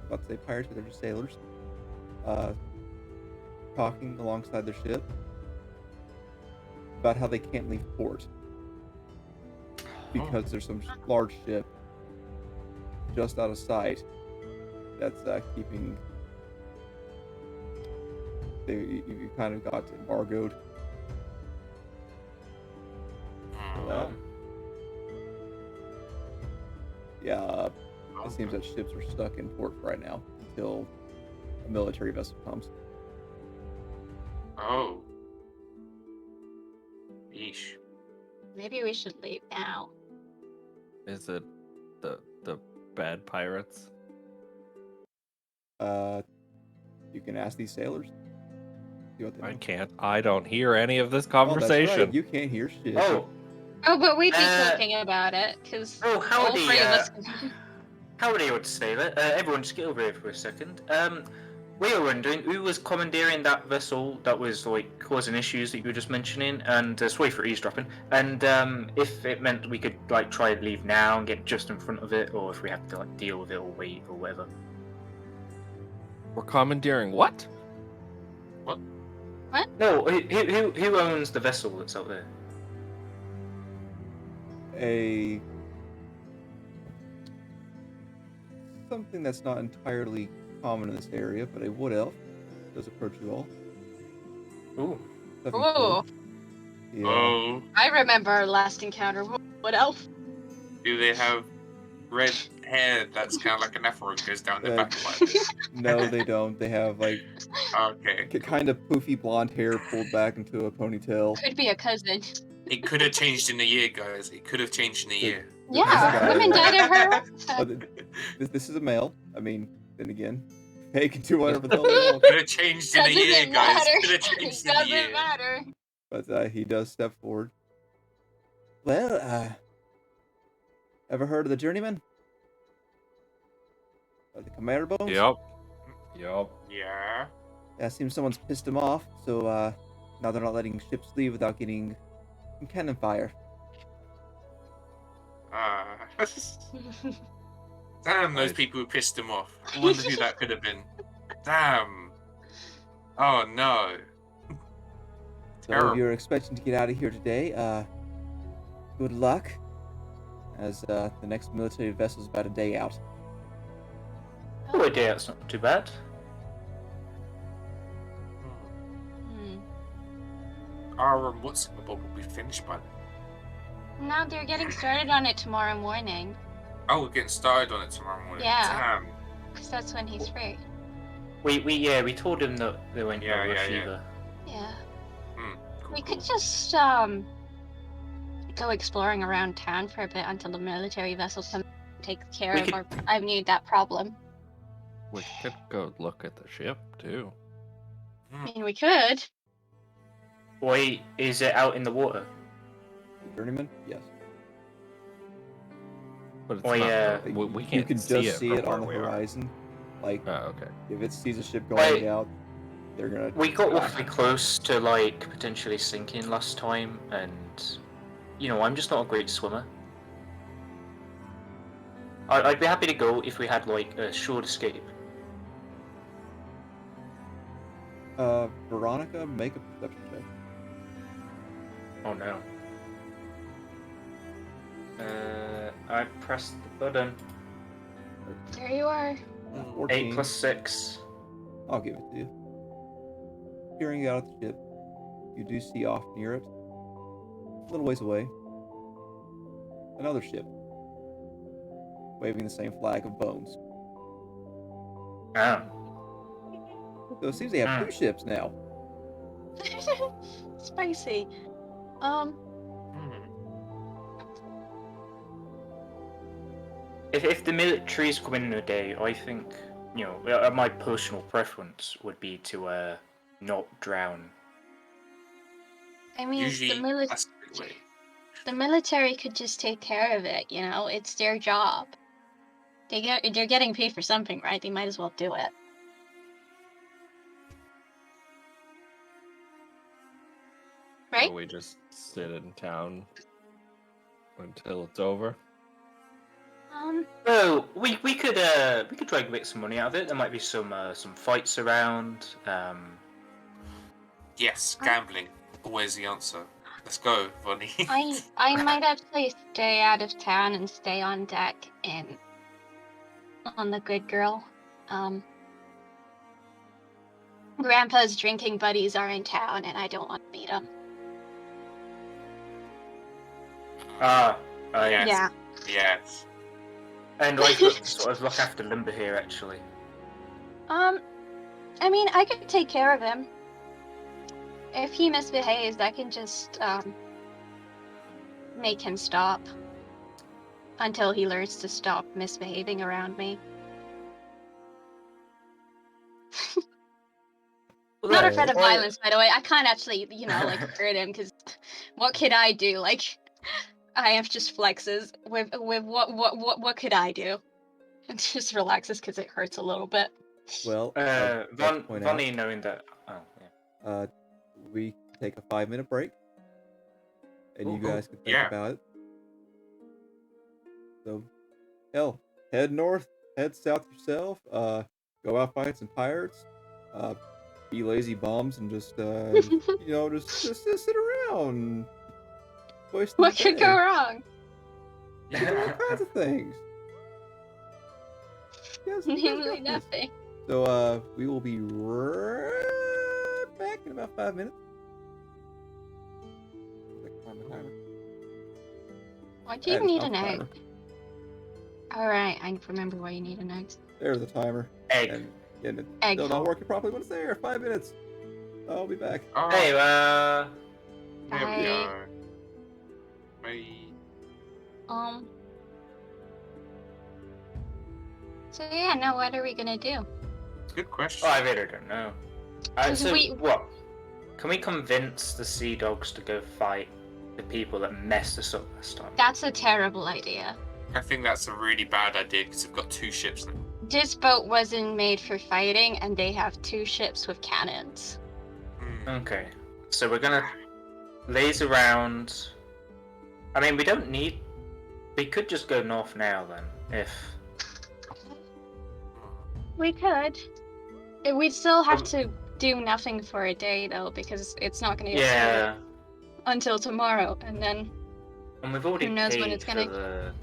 [SPEAKER 1] to say pirates, but they're just sailors, talking alongside their ship about how they can't leave port because there's some large ship just out of sight that's keeping. You kind of got embargoed. So, yeah, it seems that ships are stuck in port right now until a military vessel comes.
[SPEAKER 3] Oh. Yeesh.
[SPEAKER 5] Maybe we should leave now.
[SPEAKER 2] Is it the bad pirates?
[SPEAKER 1] You can ask these sailors. See what they
[SPEAKER 2] I
[SPEAKER 1] know.
[SPEAKER 2] can't. I don't hear any of this
[SPEAKER 1] Oh, that's
[SPEAKER 2] conversation.
[SPEAKER 1] right. You can't hear shit.
[SPEAKER 4] Oh,
[SPEAKER 5] Oh, but we'd be
[SPEAKER 4] Uh,
[SPEAKER 5] talking about it, because
[SPEAKER 4] oh,
[SPEAKER 5] all
[SPEAKER 4] howdy,
[SPEAKER 5] 3 of us.
[SPEAKER 4] howdy, old sailor. Everyone just get over here for a second. We were wondering who was commandeering that vessel that was like causing issues that you were just mentioning, and sorry for eavesdropping. And if it meant we could like try and leave now and get just in front of it, or if we have to like deal with it or wait or whatever.
[SPEAKER 2] We're commandeering what?
[SPEAKER 4] No, who owns the vessel that's out there?
[SPEAKER 1] Something that's not entirely common in this area, but a wood elf does approach you all.
[SPEAKER 4] Ooh.
[SPEAKER 5] Oh,
[SPEAKER 1] Yeah.
[SPEAKER 3] Oh.
[SPEAKER 5] I remember our last encounter. What else?
[SPEAKER 3] Do they have red hair that's kind of like an afro and goes down the
[SPEAKER 1] Uh,
[SPEAKER 3] back like this?
[SPEAKER 1] No, they don't. They have like
[SPEAKER 3] Okay.
[SPEAKER 1] kind of poofy blonde hair pulled back into a ponytail.
[SPEAKER 5] Could be a cousin.
[SPEAKER 3] It could have changed in a year, guys. It could have changed in a year.
[SPEAKER 1] This
[SPEAKER 5] Yeah,
[SPEAKER 1] guy,
[SPEAKER 5] women dyed her hair.
[SPEAKER 1] Oh, this is a male. I mean, then again, they can do whatever the hell they want.
[SPEAKER 3] Could have changed in a
[SPEAKER 5] Doesn't
[SPEAKER 3] year, guys.
[SPEAKER 5] matter.
[SPEAKER 3] Could have
[SPEAKER 5] It
[SPEAKER 3] changed in a
[SPEAKER 5] doesn't
[SPEAKER 3] year.
[SPEAKER 5] matter.
[SPEAKER 1] But he does step forward. Well, ever heard of the Journeyman? The Commander Bones?
[SPEAKER 2] Yup.
[SPEAKER 3] Yeah.
[SPEAKER 1] Yeah, seems someone's pissed him off, so now they're not letting ships leave without getting some cannon fire.
[SPEAKER 3] Damn, those
[SPEAKER 2] Nice.
[SPEAKER 3] people who pissed him off. I wonder who that could have been. Damn. Oh no.
[SPEAKER 1] So
[SPEAKER 3] Terrible.
[SPEAKER 1] if you're expecting to get out of here today, good luck, as the next military vessel is about a day out.
[SPEAKER 4] Oh, a day, that's not too bad.
[SPEAKER 5] Hmm.
[SPEAKER 3] Our what's it will be finished by then.
[SPEAKER 5] Now they're getting started on it tomorrow morning,
[SPEAKER 3] Oh, we're getting started on it tomorrow morning.
[SPEAKER 5] Yeah.
[SPEAKER 3] Damn.
[SPEAKER 5] because that's when he's free.
[SPEAKER 4] We told him that they went
[SPEAKER 3] Yeah,
[SPEAKER 4] to
[SPEAKER 3] yeah,
[SPEAKER 4] rush
[SPEAKER 3] yeah.
[SPEAKER 4] either.
[SPEAKER 5] Yeah.
[SPEAKER 3] Cool,
[SPEAKER 5] We
[SPEAKER 3] cool.
[SPEAKER 5] could just go exploring around town for a bit until the military vessel comes and takes care
[SPEAKER 4] We
[SPEAKER 5] of
[SPEAKER 4] could-
[SPEAKER 5] our I need that problem.
[SPEAKER 2] We could go look at the ship too.
[SPEAKER 5] I mean, we could.
[SPEAKER 4] Wait, is it out in the water?
[SPEAKER 1] The Journeyman? Yes.
[SPEAKER 2] But it's
[SPEAKER 4] Oh,
[SPEAKER 2] not.
[SPEAKER 4] yeah.
[SPEAKER 2] We
[SPEAKER 1] You
[SPEAKER 2] can't
[SPEAKER 1] can just see
[SPEAKER 2] from
[SPEAKER 1] it on the
[SPEAKER 2] where we are.
[SPEAKER 1] horizon. Like,
[SPEAKER 2] Oh, okay.
[SPEAKER 1] if it sees a ship going
[SPEAKER 4] Wait.
[SPEAKER 1] out, they're gonna...
[SPEAKER 4] We got awfully close to like potentially sinking last time, and you know I'm just not a great swimmer. I'd be happy to go if we had like a short escape.
[SPEAKER 1] Veronica, make a perception check.
[SPEAKER 4] Oh no. I pressed the button.
[SPEAKER 5] There you are.
[SPEAKER 1] 14.
[SPEAKER 4] 8 plus 6.
[SPEAKER 1] I'll give it to you. Peering out at the ship, you do see off near it, a little ways away, another ship, waving the same flag of bones.
[SPEAKER 4] Oh.
[SPEAKER 1] So it seems they have two ships now.
[SPEAKER 5] Spicy.
[SPEAKER 3] Hmm.
[SPEAKER 4] If the military's coming in a day, I think, you know, my personal preference would be to not drown.
[SPEAKER 5] I mean,
[SPEAKER 3] Usually, that's the good way.
[SPEAKER 5] the military could just take care of it. You know, it's their job. They're getting paid for something, right? They might as well do it. Right?
[SPEAKER 2] So we just sit in town until it's over.
[SPEAKER 4] Oh, we could try to get some money out of it. There might be some fights around.
[SPEAKER 3] Yes, gambling. Always the answer. Let's go, Bonnie.
[SPEAKER 5] I might actually stay out of town and stay on deck and on the Good Girl. Grandpa's drinking buddies are in town, and I don't want to meet them.
[SPEAKER 4] Yes.
[SPEAKER 5] Yeah.
[SPEAKER 3] Yes.
[SPEAKER 4] And I've got to sort of look after Limber here, actually.
[SPEAKER 5] I mean, I could take care of him. If he misbehaves, I can just make him stop until he learns to stop misbehaving around me. Not a threat of violence, by the way. I can't actually, you know, like hurt him because what could I do? Like, I have just flexes. With what could I do? It just relaxes because it hurts a little bit.
[SPEAKER 1] Well, I'd like to point out,
[SPEAKER 4] Vonnie knowing that. Oh, yeah.
[SPEAKER 1] we take a 5-minute break, and you
[SPEAKER 3] Ooh,
[SPEAKER 1] guys can think
[SPEAKER 3] yeah.
[SPEAKER 1] about it. So, hell, head north, head south yourself. Go out fight some pirates. Be lazy bums and just you know, just sit around. Wasting
[SPEAKER 5] What
[SPEAKER 1] the
[SPEAKER 5] could
[SPEAKER 1] day.
[SPEAKER 5] go wrong?
[SPEAKER 1] You can do all kinds of things. Yes, you guys
[SPEAKER 5] Namely
[SPEAKER 1] got this.
[SPEAKER 5] nothing.
[SPEAKER 1] So we will be right back in about 5 minutes. Like, on the timer.
[SPEAKER 5] Why do you
[SPEAKER 1] That is
[SPEAKER 5] need
[SPEAKER 1] off
[SPEAKER 5] an
[SPEAKER 1] the
[SPEAKER 5] egg?
[SPEAKER 1] timer.
[SPEAKER 5] Alright, I remember why you need an egg.
[SPEAKER 1] There's the timer.
[SPEAKER 4] Egg.
[SPEAKER 1] And it's
[SPEAKER 5] Egg.
[SPEAKER 1] still not working properly when it's there. 5 minutes. I'll be back.
[SPEAKER 3] Oh,
[SPEAKER 4] Hey,
[SPEAKER 3] there we
[SPEAKER 5] Bye.
[SPEAKER 3] go. Bye.
[SPEAKER 5] So yeah, now what are we gonna do?
[SPEAKER 3] Good question.
[SPEAKER 4] oh, I really don't know.
[SPEAKER 5] 'Cause
[SPEAKER 4] So,
[SPEAKER 5] we-
[SPEAKER 4] what? Can we convince the Sea Dogs to go fight the people that messed us up last time?
[SPEAKER 5] That's a terrible idea.
[SPEAKER 3] I think that's a really bad idea because we've got 2 ships now.
[SPEAKER 5] This boat wasn't made for fighting, and they have 2 ships with cannons.
[SPEAKER 4] Okay, so we're gonna laze around. I mean, we don't need. We could just go north now then, if.
[SPEAKER 5] We could. We'd still have to do nothing for a day though, because it's not gonna get
[SPEAKER 4] Yeah,
[SPEAKER 5] started until tomorrow, and then
[SPEAKER 4] and we've already
[SPEAKER 5] Who knows
[SPEAKER 4] paid
[SPEAKER 5] when it's
[SPEAKER 4] for
[SPEAKER 5] gonna-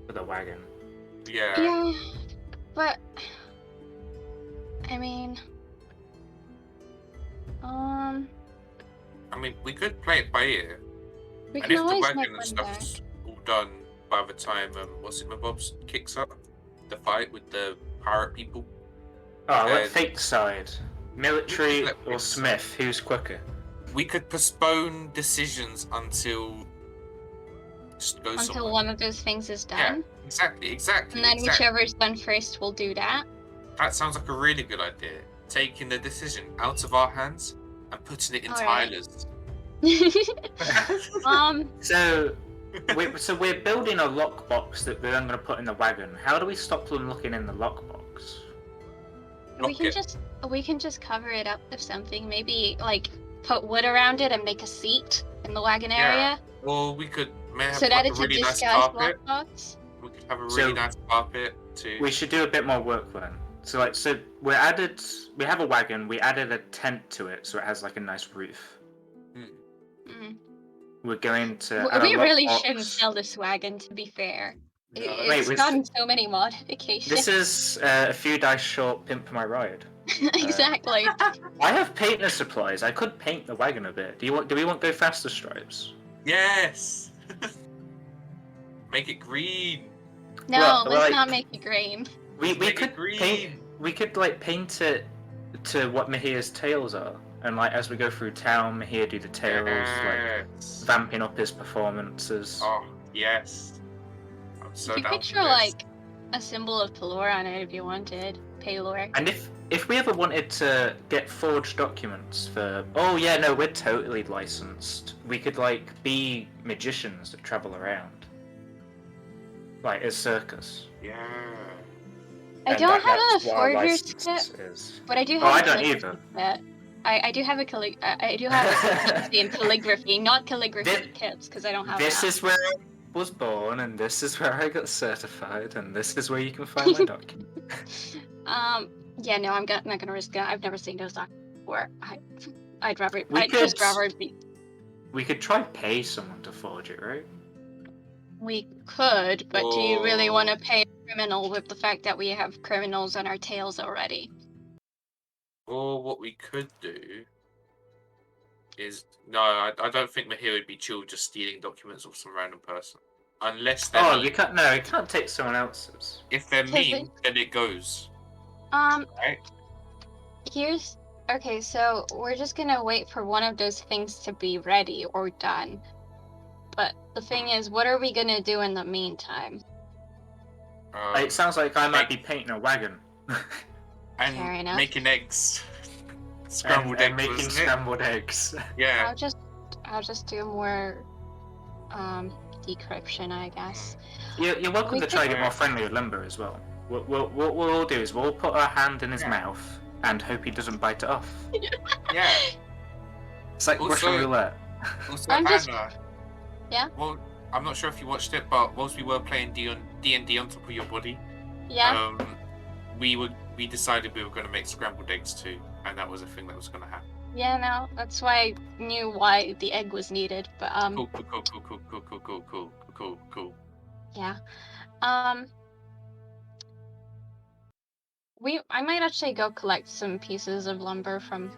[SPEAKER 4] the wagon.
[SPEAKER 3] Yeah.
[SPEAKER 5] yeah. But I mean,
[SPEAKER 3] I mean, we could play it by ear.
[SPEAKER 5] we
[SPEAKER 3] And
[SPEAKER 5] can
[SPEAKER 3] if the
[SPEAKER 5] always
[SPEAKER 3] wagon
[SPEAKER 5] make
[SPEAKER 3] and
[SPEAKER 5] one
[SPEAKER 3] stuff's all done by the time, what's it, my Bob's kicks up? The fight with the pirate people?
[SPEAKER 4] Oh,
[SPEAKER 3] Uh,
[SPEAKER 4] let's take the side. Military
[SPEAKER 3] let
[SPEAKER 4] or
[SPEAKER 3] Fix
[SPEAKER 4] Smith, who's quicker?
[SPEAKER 3] We could postpone decisions until. Just go
[SPEAKER 5] until
[SPEAKER 3] somewhere.
[SPEAKER 5] one of those things is
[SPEAKER 3] Yeah,
[SPEAKER 5] done,
[SPEAKER 3] exactly.
[SPEAKER 5] and then whichever's done first will do that.
[SPEAKER 3] That sounds like a really good idea. Taking the decision out of our hands and putting it in
[SPEAKER 5] Alright.
[SPEAKER 3] Tyler's.
[SPEAKER 4] So, we're building a lockbox that we're then going to put in the wagon. How do we stop them looking in the lockbox?
[SPEAKER 5] we can
[SPEAKER 3] Rocket.
[SPEAKER 5] just cover it up with something. Maybe like put wood around it and make a seat in the wagon
[SPEAKER 3] Yeah.
[SPEAKER 5] area,
[SPEAKER 3] Or we could may have
[SPEAKER 5] so that
[SPEAKER 3] like a
[SPEAKER 5] it's a
[SPEAKER 3] really nice
[SPEAKER 5] disguised
[SPEAKER 3] carpet.
[SPEAKER 5] lockbox.
[SPEAKER 3] We could have a
[SPEAKER 4] So-
[SPEAKER 3] really nice carpet too.
[SPEAKER 4] We should do a bit more work then. So we have a wagon. We added a tent to it, so it has like a nice roof.
[SPEAKER 5] Mm.
[SPEAKER 4] We're going to. add a
[SPEAKER 5] We really
[SPEAKER 4] lockbox.
[SPEAKER 5] shouldn't sell this wagon, to be fair.
[SPEAKER 3] No.
[SPEAKER 4] Wait,
[SPEAKER 5] It's
[SPEAKER 4] was-
[SPEAKER 5] gotten so many modifications.
[SPEAKER 4] This is a few dice short. Pimp my ride.
[SPEAKER 5] Exactly.
[SPEAKER 4] I have painter supplies. I could paint the wagon a bit. Do we want go faster stripes?
[SPEAKER 3] Yes. Make it green.
[SPEAKER 5] No,
[SPEAKER 4] Well,
[SPEAKER 5] let's
[SPEAKER 4] like-
[SPEAKER 5] not make it green.
[SPEAKER 4] We
[SPEAKER 3] Make it
[SPEAKER 4] could
[SPEAKER 3] green.
[SPEAKER 4] paint. We could like paint it to what Mahir's tails are, and like as we go through town, Mahir do the tails, like
[SPEAKER 3] Yes.
[SPEAKER 4] vamping up his performances.
[SPEAKER 3] Oh yes. I'm so
[SPEAKER 5] You
[SPEAKER 3] down
[SPEAKER 5] could
[SPEAKER 3] for
[SPEAKER 5] draw
[SPEAKER 3] this.
[SPEAKER 5] like a symbol of Pelor on it if you wanted. Paylor.
[SPEAKER 4] And if we ever wanted to get forged documents for, oh yeah, no, we're totally licensed. We could like be magicians that travel around, like as circus.
[SPEAKER 3] Yeah.
[SPEAKER 5] I
[SPEAKER 4] And
[SPEAKER 5] don't have
[SPEAKER 4] that's
[SPEAKER 5] a
[SPEAKER 4] what our
[SPEAKER 5] forger's
[SPEAKER 4] license
[SPEAKER 5] kit,
[SPEAKER 4] is.
[SPEAKER 5] but I do have
[SPEAKER 4] Oh,
[SPEAKER 5] a
[SPEAKER 4] I don't
[SPEAKER 5] calligraphy
[SPEAKER 4] either.
[SPEAKER 5] kit. I do have a I do have a proficiency in calligraphy, not calligraphy
[SPEAKER 4] Thi-
[SPEAKER 5] kits, because I don't have
[SPEAKER 4] This
[SPEAKER 5] that.
[SPEAKER 4] is where I was born, and this is where I got certified, and this is where you can find my document.
[SPEAKER 5] Yeah, no, I'm not gonna risk it. I've never seen those documents before. I'd rather,
[SPEAKER 4] We
[SPEAKER 5] I'd just
[SPEAKER 4] could-
[SPEAKER 5] rather be.
[SPEAKER 4] We could try pay someone to forge it, right?
[SPEAKER 5] We could, but do you really want to
[SPEAKER 3] Whoa.
[SPEAKER 5] pay a criminal with the fact that we have criminals on our tails already?
[SPEAKER 3] Or what we could do is I don't think Mahir would be chill just stealing documents off some random person. Unless they're
[SPEAKER 4] Oh,
[SPEAKER 3] mean.
[SPEAKER 4] you can't. No, you can't take someone else's.
[SPEAKER 3] If they're
[SPEAKER 5] 'Cause
[SPEAKER 3] mean, then it goes. Right?
[SPEAKER 5] Here's okay. So we're just gonna wait for one of those things to be ready or done. But the thing is, what are we gonna do in the meantime?
[SPEAKER 4] It sounds like I might be painting a wagon.
[SPEAKER 5] Fair
[SPEAKER 3] and
[SPEAKER 5] enough.
[SPEAKER 3] making eggs. Scrambled
[SPEAKER 4] and
[SPEAKER 3] eggs.
[SPEAKER 4] making
[SPEAKER 3] wasn't it?
[SPEAKER 4] scrambled eggs.
[SPEAKER 3] Yeah.
[SPEAKER 5] I'll just do more decryption, I guess.
[SPEAKER 4] You're welcome
[SPEAKER 5] We
[SPEAKER 4] to try to
[SPEAKER 3] could-
[SPEAKER 4] get more friendly with Limber as well. What we'll all do is we'll put our hand in his
[SPEAKER 3] Yeah.
[SPEAKER 4] mouth and hope he doesn't bite it off.
[SPEAKER 3] Yeah.
[SPEAKER 4] It's like
[SPEAKER 3] Also-
[SPEAKER 4] Russian roulette.
[SPEAKER 3] Also,
[SPEAKER 5] I'm just-
[SPEAKER 3] Hannah.
[SPEAKER 5] Yeah?
[SPEAKER 3] Well, I'm not sure if you watched it, but whilst we were playing D&D on top of your body,
[SPEAKER 5] Yeah.
[SPEAKER 3] we decided we were going to make scrambled eggs too, and that was a thing that was going to happen.
[SPEAKER 5] Yeah. No, that's why I knew why the egg was needed. But
[SPEAKER 3] Cool.
[SPEAKER 5] yeah. I might actually go collect some pieces of lumber from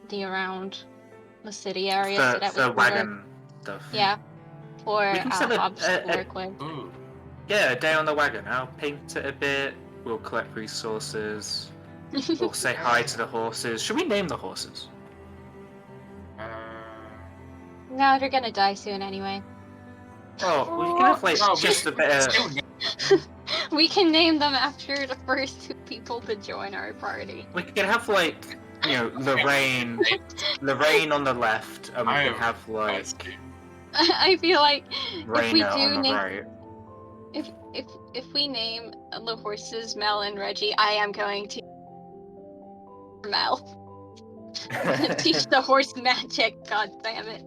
[SPEAKER 5] the around the city area so that we
[SPEAKER 4] For
[SPEAKER 5] can
[SPEAKER 4] wagon stuff.
[SPEAKER 5] work. Yeah. For
[SPEAKER 4] We can set
[SPEAKER 5] Hobbs to
[SPEAKER 4] a-
[SPEAKER 5] work with.
[SPEAKER 3] Ooh.
[SPEAKER 4] a day on the wagon. I'll paint it a bit. We'll collect resources. We'll say hi to the horses. Should we name the horses?
[SPEAKER 5] No, they're gonna die soon anyway.
[SPEAKER 4] Oh, we can have like
[SPEAKER 3] No,
[SPEAKER 4] just a
[SPEAKER 3] we
[SPEAKER 4] bit
[SPEAKER 3] can
[SPEAKER 4] of...
[SPEAKER 3] still name
[SPEAKER 5] We can name them after the first 2 people to join our party.
[SPEAKER 4] We can have like, you know, Lorraine on the left, and we can have like
[SPEAKER 5] I feel like if we
[SPEAKER 4] Raina on
[SPEAKER 5] do
[SPEAKER 4] the
[SPEAKER 5] name,
[SPEAKER 4] right.
[SPEAKER 5] if we name the horses Mel and Reggie, I am going to Mel. Teach the horse magic. God damn it!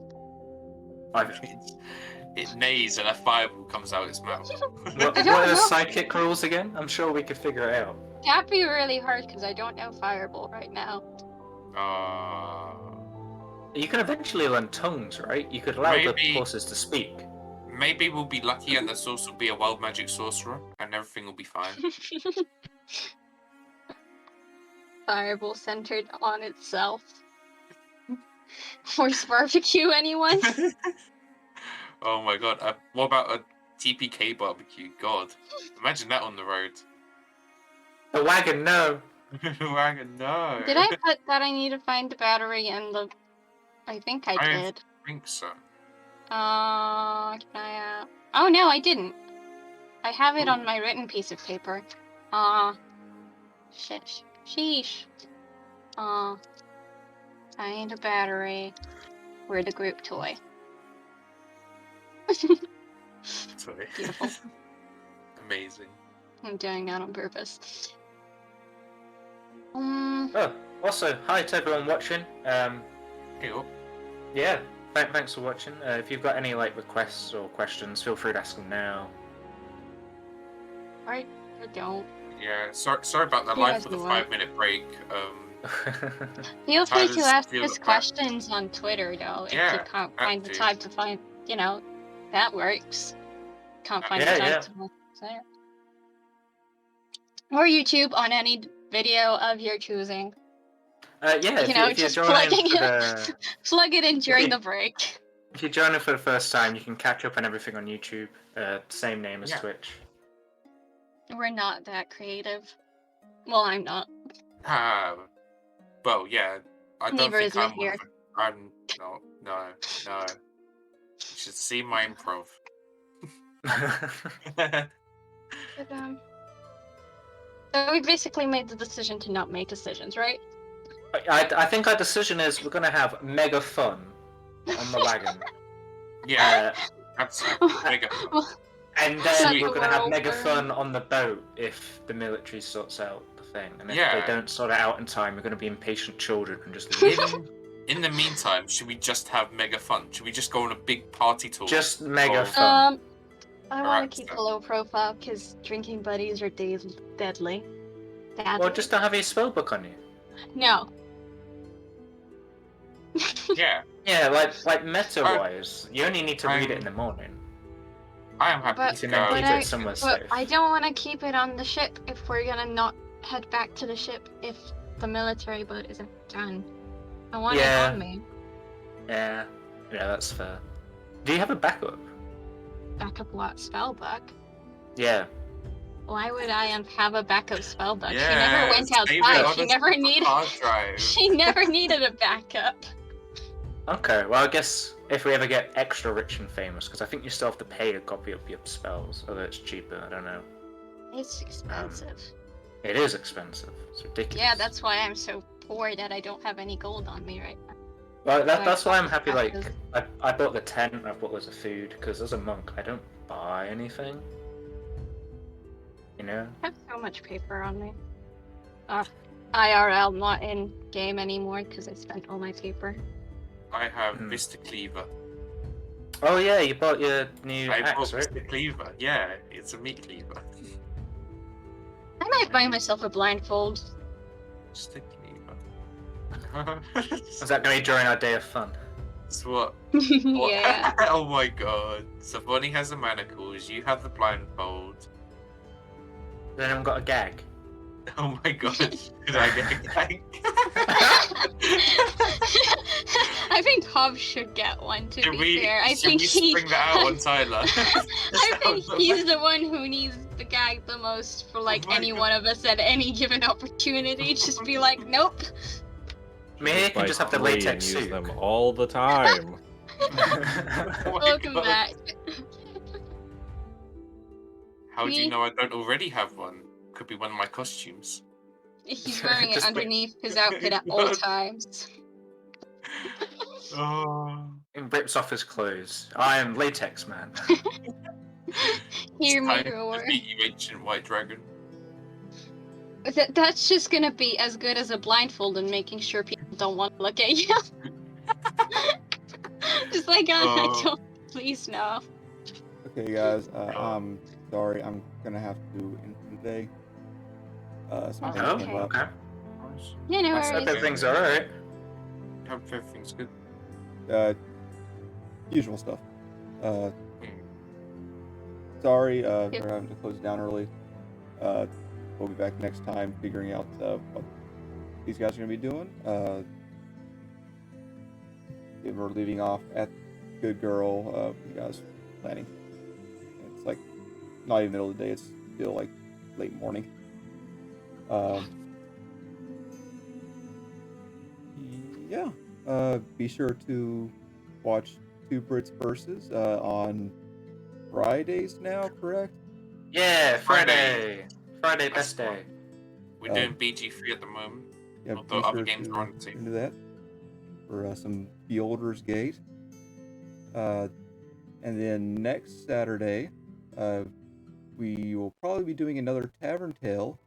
[SPEAKER 3] It neighs and a fireball comes out its mouth.
[SPEAKER 4] What
[SPEAKER 5] I
[SPEAKER 4] are
[SPEAKER 5] don't
[SPEAKER 4] the
[SPEAKER 5] know.
[SPEAKER 4] psychic rules again? I'm sure we could figure it out.
[SPEAKER 5] That'd be really hard because I don't know Fireball right now.
[SPEAKER 4] You can eventually learn tongues, right? You could allow the
[SPEAKER 3] Maybe-
[SPEAKER 4] horses to speak.
[SPEAKER 3] Maybe we'll be lucky and the source will be a wild magic sorcerer and everything will be fine.
[SPEAKER 5] Fireball centered on itself. Horse barbecue, anyone?
[SPEAKER 3] Oh my god. What about a TPK barbecue? God. Imagine that on the road.
[SPEAKER 4] The wagon, no.
[SPEAKER 3] Wagon, no.
[SPEAKER 5] Did I put that I need to find the battery in the... I think I did.
[SPEAKER 3] I think so.
[SPEAKER 5] Can I, Oh no, I didn't. I have it on my written piece of paper. Sheesh. Find a battery. We're the group toy.
[SPEAKER 3] Sorry.
[SPEAKER 5] Beautiful.
[SPEAKER 3] Amazing.
[SPEAKER 5] I'm doing that on purpose.
[SPEAKER 4] Oh, also, hi to everyone watching.
[SPEAKER 3] Hey, up.
[SPEAKER 4] Yeah, thanks for watching. If you've got any like requests or questions, feel free to ask them now.
[SPEAKER 5] I don't.
[SPEAKER 3] Yeah, sorry about that.
[SPEAKER 5] You
[SPEAKER 3] Life
[SPEAKER 5] guys
[SPEAKER 3] with a
[SPEAKER 5] do what?
[SPEAKER 3] 5-minute break.
[SPEAKER 5] Feel free to
[SPEAKER 3] Tyler's
[SPEAKER 5] ask
[SPEAKER 3] still
[SPEAKER 5] us
[SPEAKER 3] at back.
[SPEAKER 5] questions on Twitter, though, if
[SPEAKER 3] Yeah,
[SPEAKER 5] you can't
[SPEAKER 3] that
[SPEAKER 5] find the
[SPEAKER 3] too.
[SPEAKER 5] time to find, that works. Can't find
[SPEAKER 4] Yeah,
[SPEAKER 5] the time
[SPEAKER 4] yeah.
[SPEAKER 5] to say it. Or YouTube on any video of your choosing.
[SPEAKER 4] Yeah, if you're
[SPEAKER 5] just
[SPEAKER 4] joining
[SPEAKER 5] plugging
[SPEAKER 4] for
[SPEAKER 5] it. Plug it in during
[SPEAKER 4] you-
[SPEAKER 5] the break.
[SPEAKER 4] if you're joining for the first time, you can catch up on everything on YouTube. Same name as
[SPEAKER 3] Yeah.
[SPEAKER 4] Twitch.
[SPEAKER 5] We're not that creative. Well, I'm not.
[SPEAKER 3] Well, yeah. I don't
[SPEAKER 5] Neither
[SPEAKER 3] think
[SPEAKER 5] is
[SPEAKER 3] I'm
[SPEAKER 5] Mahir.
[SPEAKER 3] one of I'm no. You should see my improv.
[SPEAKER 5] But, so we basically made the decision to not make decisions, right?
[SPEAKER 4] I think our decision is we're gonna have mega fun on the wagon.
[SPEAKER 3] Yeah, absolutely. Mega fun.
[SPEAKER 5] Well,
[SPEAKER 4] And then
[SPEAKER 3] Sweet.
[SPEAKER 4] we're gonna have mega
[SPEAKER 5] Well,
[SPEAKER 4] fun on the boat if the military sorts out the thing. And if
[SPEAKER 3] Yeah.
[SPEAKER 4] they don't sort it out in time, we're gonna be impatient children and just leave.
[SPEAKER 3] In the meantime, should we just have mega fun? Should we just go on a big party tour?
[SPEAKER 4] Just mega
[SPEAKER 3] Oh.
[SPEAKER 4] fun.
[SPEAKER 5] I want
[SPEAKER 3] Alright,
[SPEAKER 5] to keep
[SPEAKER 3] so-
[SPEAKER 5] a low profile because drinking buddies are deadly.
[SPEAKER 4] Well, just don't have your spellbook on you.
[SPEAKER 5] No.
[SPEAKER 3] Yeah,
[SPEAKER 4] Yeah, like meta-wise, you only need to read it
[SPEAKER 3] I'm-
[SPEAKER 4] in the morning.
[SPEAKER 3] I am happy
[SPEAKER 5] But-
[SPEAKER 3] to
[SPEAKER 4] You can then
[SPEAKER 3] go.
[SPEAKER 4] keep
[SPEAKER 5] I-
[SPEAKER 4] it somewhere
[SPEAKER 5] But
[SPEAKER 4] safe.
[SPEAKER 5] I don't want to keep it on the ship if we're gonna not head back to the ship if the military boat isn't done. I want
[SPEAKER 4] Yeah.
[SPEAKER 5] it on me.
[SPEAKER 4] Yeah, that's fair. Do you have a backup?
[SPEAKER 5] Backup what? Spellbook?
[SPEAKER 4] Yeah.
[SPEAKER 5] Why would I have a backup spellbook?
[SPEAKER 3] Yeah,
[SPEAKER 5] She never went
[SPEAKER 3] save it
[SPEAKER 5] outside.
[SPEAKER 3] on
[SPEAKER 5] She
[SPEAKER 3] a
[SPEAKER 5] never needed.
[SPEAKER 3] hard drive.
[SPEAKER 5] She never needed a backup.
[SPEAKER 4] Okay, well I guess if we ever get extra rich and famous, because I think you still have to pay to copy up your spells, although it's cheaper, I don't know.
[SPEAKER 5] It's expensive.
[SPEAKER 4] It is expensive. It's ridiculous.
[SPEAKER 5] Yeah, that's why I'm so poor that I don't have any gold on me right now.
[SPEAKER 4] Well,
[SPEAKER 5] why
[SPEAKER 4] that's why I'm
[SPEAKER 5] it's
[SPEAKER 4] happy. Like,
[SPEAKER 5] expensive.
[SPEAKER 4] I bought the tent. I bought loads of food because as a monk, I don't buy anything. You know.
[SPEAKER 5] I have so much paper on me. IRL, not in game anymore because I spent all my paper.
[SPEAKER 3] I have
[SPEAKER 4] Hmm.
[SPEAKER 3] Mr. Cleaver.
[SPEAKER 4] Oh yeah, you bought your new
[SPEAKER 3] I
[SPEAKER 4] axe,
[SPEAKER 3] bought
[SPEAKER 4] right?
[SPEAKER 3] Mr. Cleaver. Yeah, it's a meat cleaver.
[SPEAKER 5] I might buy myself a blindfold.
[SPEAKER 3] Mr. Cleaver.
[SPEAKER 4] Is that going to be during our day of fun?
[SPEAKER 3] That's what.
[SPEAKER 5] Yeah.
[SPEAKER 3] Oh my god. So Bonnie has the manacles, you have the blindfold.
[SPEAKER 4] Then I've got a gag.
[SPEAKER 3] Oh my god. Did I get a gag?
[SPEAKER 5] I think Hobbs should get one. To
[SPEAKER 3] Should
[SPEAKER 5] be
[SPEAKER 3] we,
[SPEAKER 5] fair, I
[SPEAKER 3] should
[SPEAKER 5] think
[SPEAKER 3] we
[SPEAKER 5] he.
[SPEAKER 3] spring that out on Tyler?
[SPEAKER 5] I think he's the one who needs the gag the most for like
[SPEAKER 3] my
[SPEAKER 5] any
[SPEAKER 3] God.
[SPEAKER 5] one of us at any given opportunity. Just be like, nope.
[SPEAKER 4] Me can
[SPEAKER 2] buy
[SPEAKER 4] just have the
[SPEAKER 2] 3 and
[SPEAKER 4] latex
[SPEAKER 2] use
[SPEAKER 4] suit.
[SPEAKER 2] them all the time.
[SPEAKER 3] Oh my
[SPEAKER 5] Welcome
[SPEAKER 3] God.
[SPEAKER 5] back.
[SPEAKER 3] How do you
[SPEAKER 5] Me?
[SPEAKER 3] know I don't already have one? Could be one of my costumes.
[SPEAKER 5] He's wearing it
[SPEAKER 4] Just wait.
[SPEAKER 5] underneath his outfit at all times.
[SPEAKER 3] Oh,
[SPEAKER 4] It rips off his clothes. I am latex man.
[SPEAKER 5] Hear
[SPEAKER 3] it's
[SPEAKER 5] me
[SPEAKER 3] time to
[SPEAKER 5] roar.
[SPEAKER 3] defeat you, ancient white dragon.
[SPEAKER 5] That's just gonna be as good as a blindfold and making sure people don't want to look at you. Just like,
[SPEAKER 3] Oh.
[SPEAKER 5] don't, please no.
[SPEAKER 1] Okay, guys. I'm sorry. I'm gonna have to end for today. Some things
[SPEAKER 4] Oh,
[SPEAKER 1] came up.
[SPEAKER 4] okay.
[SPEAKER 5] Yeah, no
[SPEAKER 4] I said
[SPEAKER 5] worries.
[SPEAKER 4] everything's alright.
[SPEAKER 3] Hope everything's good.
[SPEAKER 1] Usual stuff.
[SPEAKER 3] Hmm.
[SPEAKER 1] Sorry, we're having to close down early. We'll be back next time figuring out what these guys are going to be doing. We're leaving off at Good Girl. You guys planning? It's like not even middle of the day. It's still like late morning. Yeah. Be sure to watch Two Brits Versus on Fridays now, correct?
[SPEAKER 4] Yeah,
[SPEAKER 3] Friday.
[SPEAKER 4] Friday
[SPEAKER 3] That's
[SPEAKER 4] best day.
[SPEAKER 3] We're doing BG3 at the moment.
[SPEAKER 1] Yeah,
[SPEAKER 3] Although
[SPEAKER 1] be
[SPEAKER 3] other
[SPEAKER 1] sure
[SPEAKER 3] games
[SPEAKER 1] to
[SPEAKER 3] are on the
[SPEAKER 1] do that for some Beholder's Gate. And then next Saturday, we will probably be doing another Tavern Tale,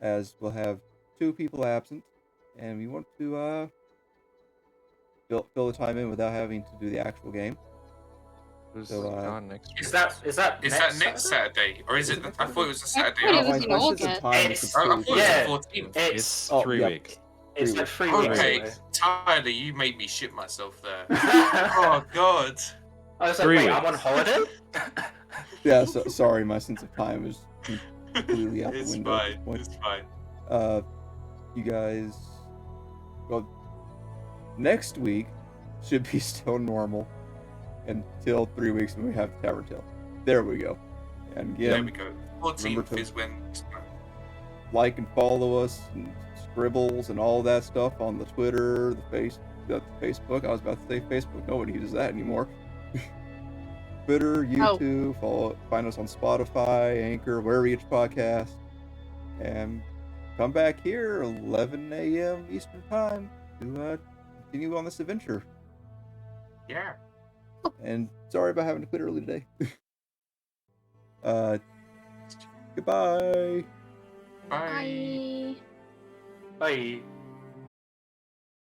[SPEAKER 1] as we'll have 2 people absent, and we want to fill the time in without having to do the actual game.
[SPEAKER 2] Who's
[SPEAKER 1] So,
[SPEAKER 2] gone next week?
[SPEAKER 4] Is that
[SPEAKER 3] Is that next
[SPEAKER 4] Saturday?
[SPEAKER 3] Saturday? Or is
[SPEAKER 1] Is
[SPEAKER 3] it?
[SPEAKER 1] it next
[SPEAKER 3] I thought it was the
[SPEAKER 5] I
[SPEAKER 3] Saturday
[SPEAKER 5] thought it
[SPEAKER 3] after.
[SPEAKER 5] was in
[SPEAKER 1] my sense of
[SPEAKER 5] August.
[SPEAKER 1] time is
[SPEAKER 4] It's-
[SPEAKER 3] I thought
[SPEAKER 1] completely
[SPEAKER 3] it
[SPEAKER 4] Yeah.
[SPEAKER 3] was the 14th.
[SPEAKER 4] It's
[SPEAKER 1] Oh,
[SPEAKER 2] 3
[SPEAKER 1] yeah.
[SPEAKER 2] weeks.
[SPEAKER 4] it's
[SPEAKER 1] 3
[SPEAKER 4] like
[SPEAKER 1] weeks.
[SPEAKER 4] 3 weeks
[SPEAKER 3] Okay,
[SPEAKER 4] away.
[SPEAKER 3] Tyler, you made me shit myself there.
[SPEAKER 4] I
[SPEAKER 3] Oh God.
[SPEAKER 4] was like,
[SPEAKER 2] 3
[SPEAKER 4] wait, I'm on
[SPEAKER 2] weeks.
[SPEAKER 4] holiday?
[SPEAKER 1] Yeah, so, sorry, my sense of time is completely out the
[SPEAKER 3] It's
[SPEAKER 1] window at this
[SPEAKER 3] fine.
[SPEAKER 1] point.
[SPEAKER 3] It's fine.
[SPEAKER 1] You guys, well, next week should be still normal until 3 weeks when we have the Tavern Tale. There we go. And
[SPEAKER 3] There
[SPEAKER 1] again,
[SPEAKER 3] we go.
[SPEAKER 1] remember
[SPEAKER 3] 14th
[SPEAKER 1] to-
[SPEAKER 3] is when.
[SPEAKER 1] like and follow us and scribbles and all that stuff on the Twitter, the Facebook. I was about to say Facebook. Nobody uses that anymore. Twitter, YouTube, find us on Spotify, Anchor, wherever you get your podcast, and come back here 11 a.m. Eastern Time to continue on this adventure.
[SPEAKER 3] Yeah.
[SPEAKER 1] And sorry about having to quit early today. Goodbye.
[SPEAKER 3] Bye.
[SPEAKER 5] Bye.
[SPEAKER 4] Bye.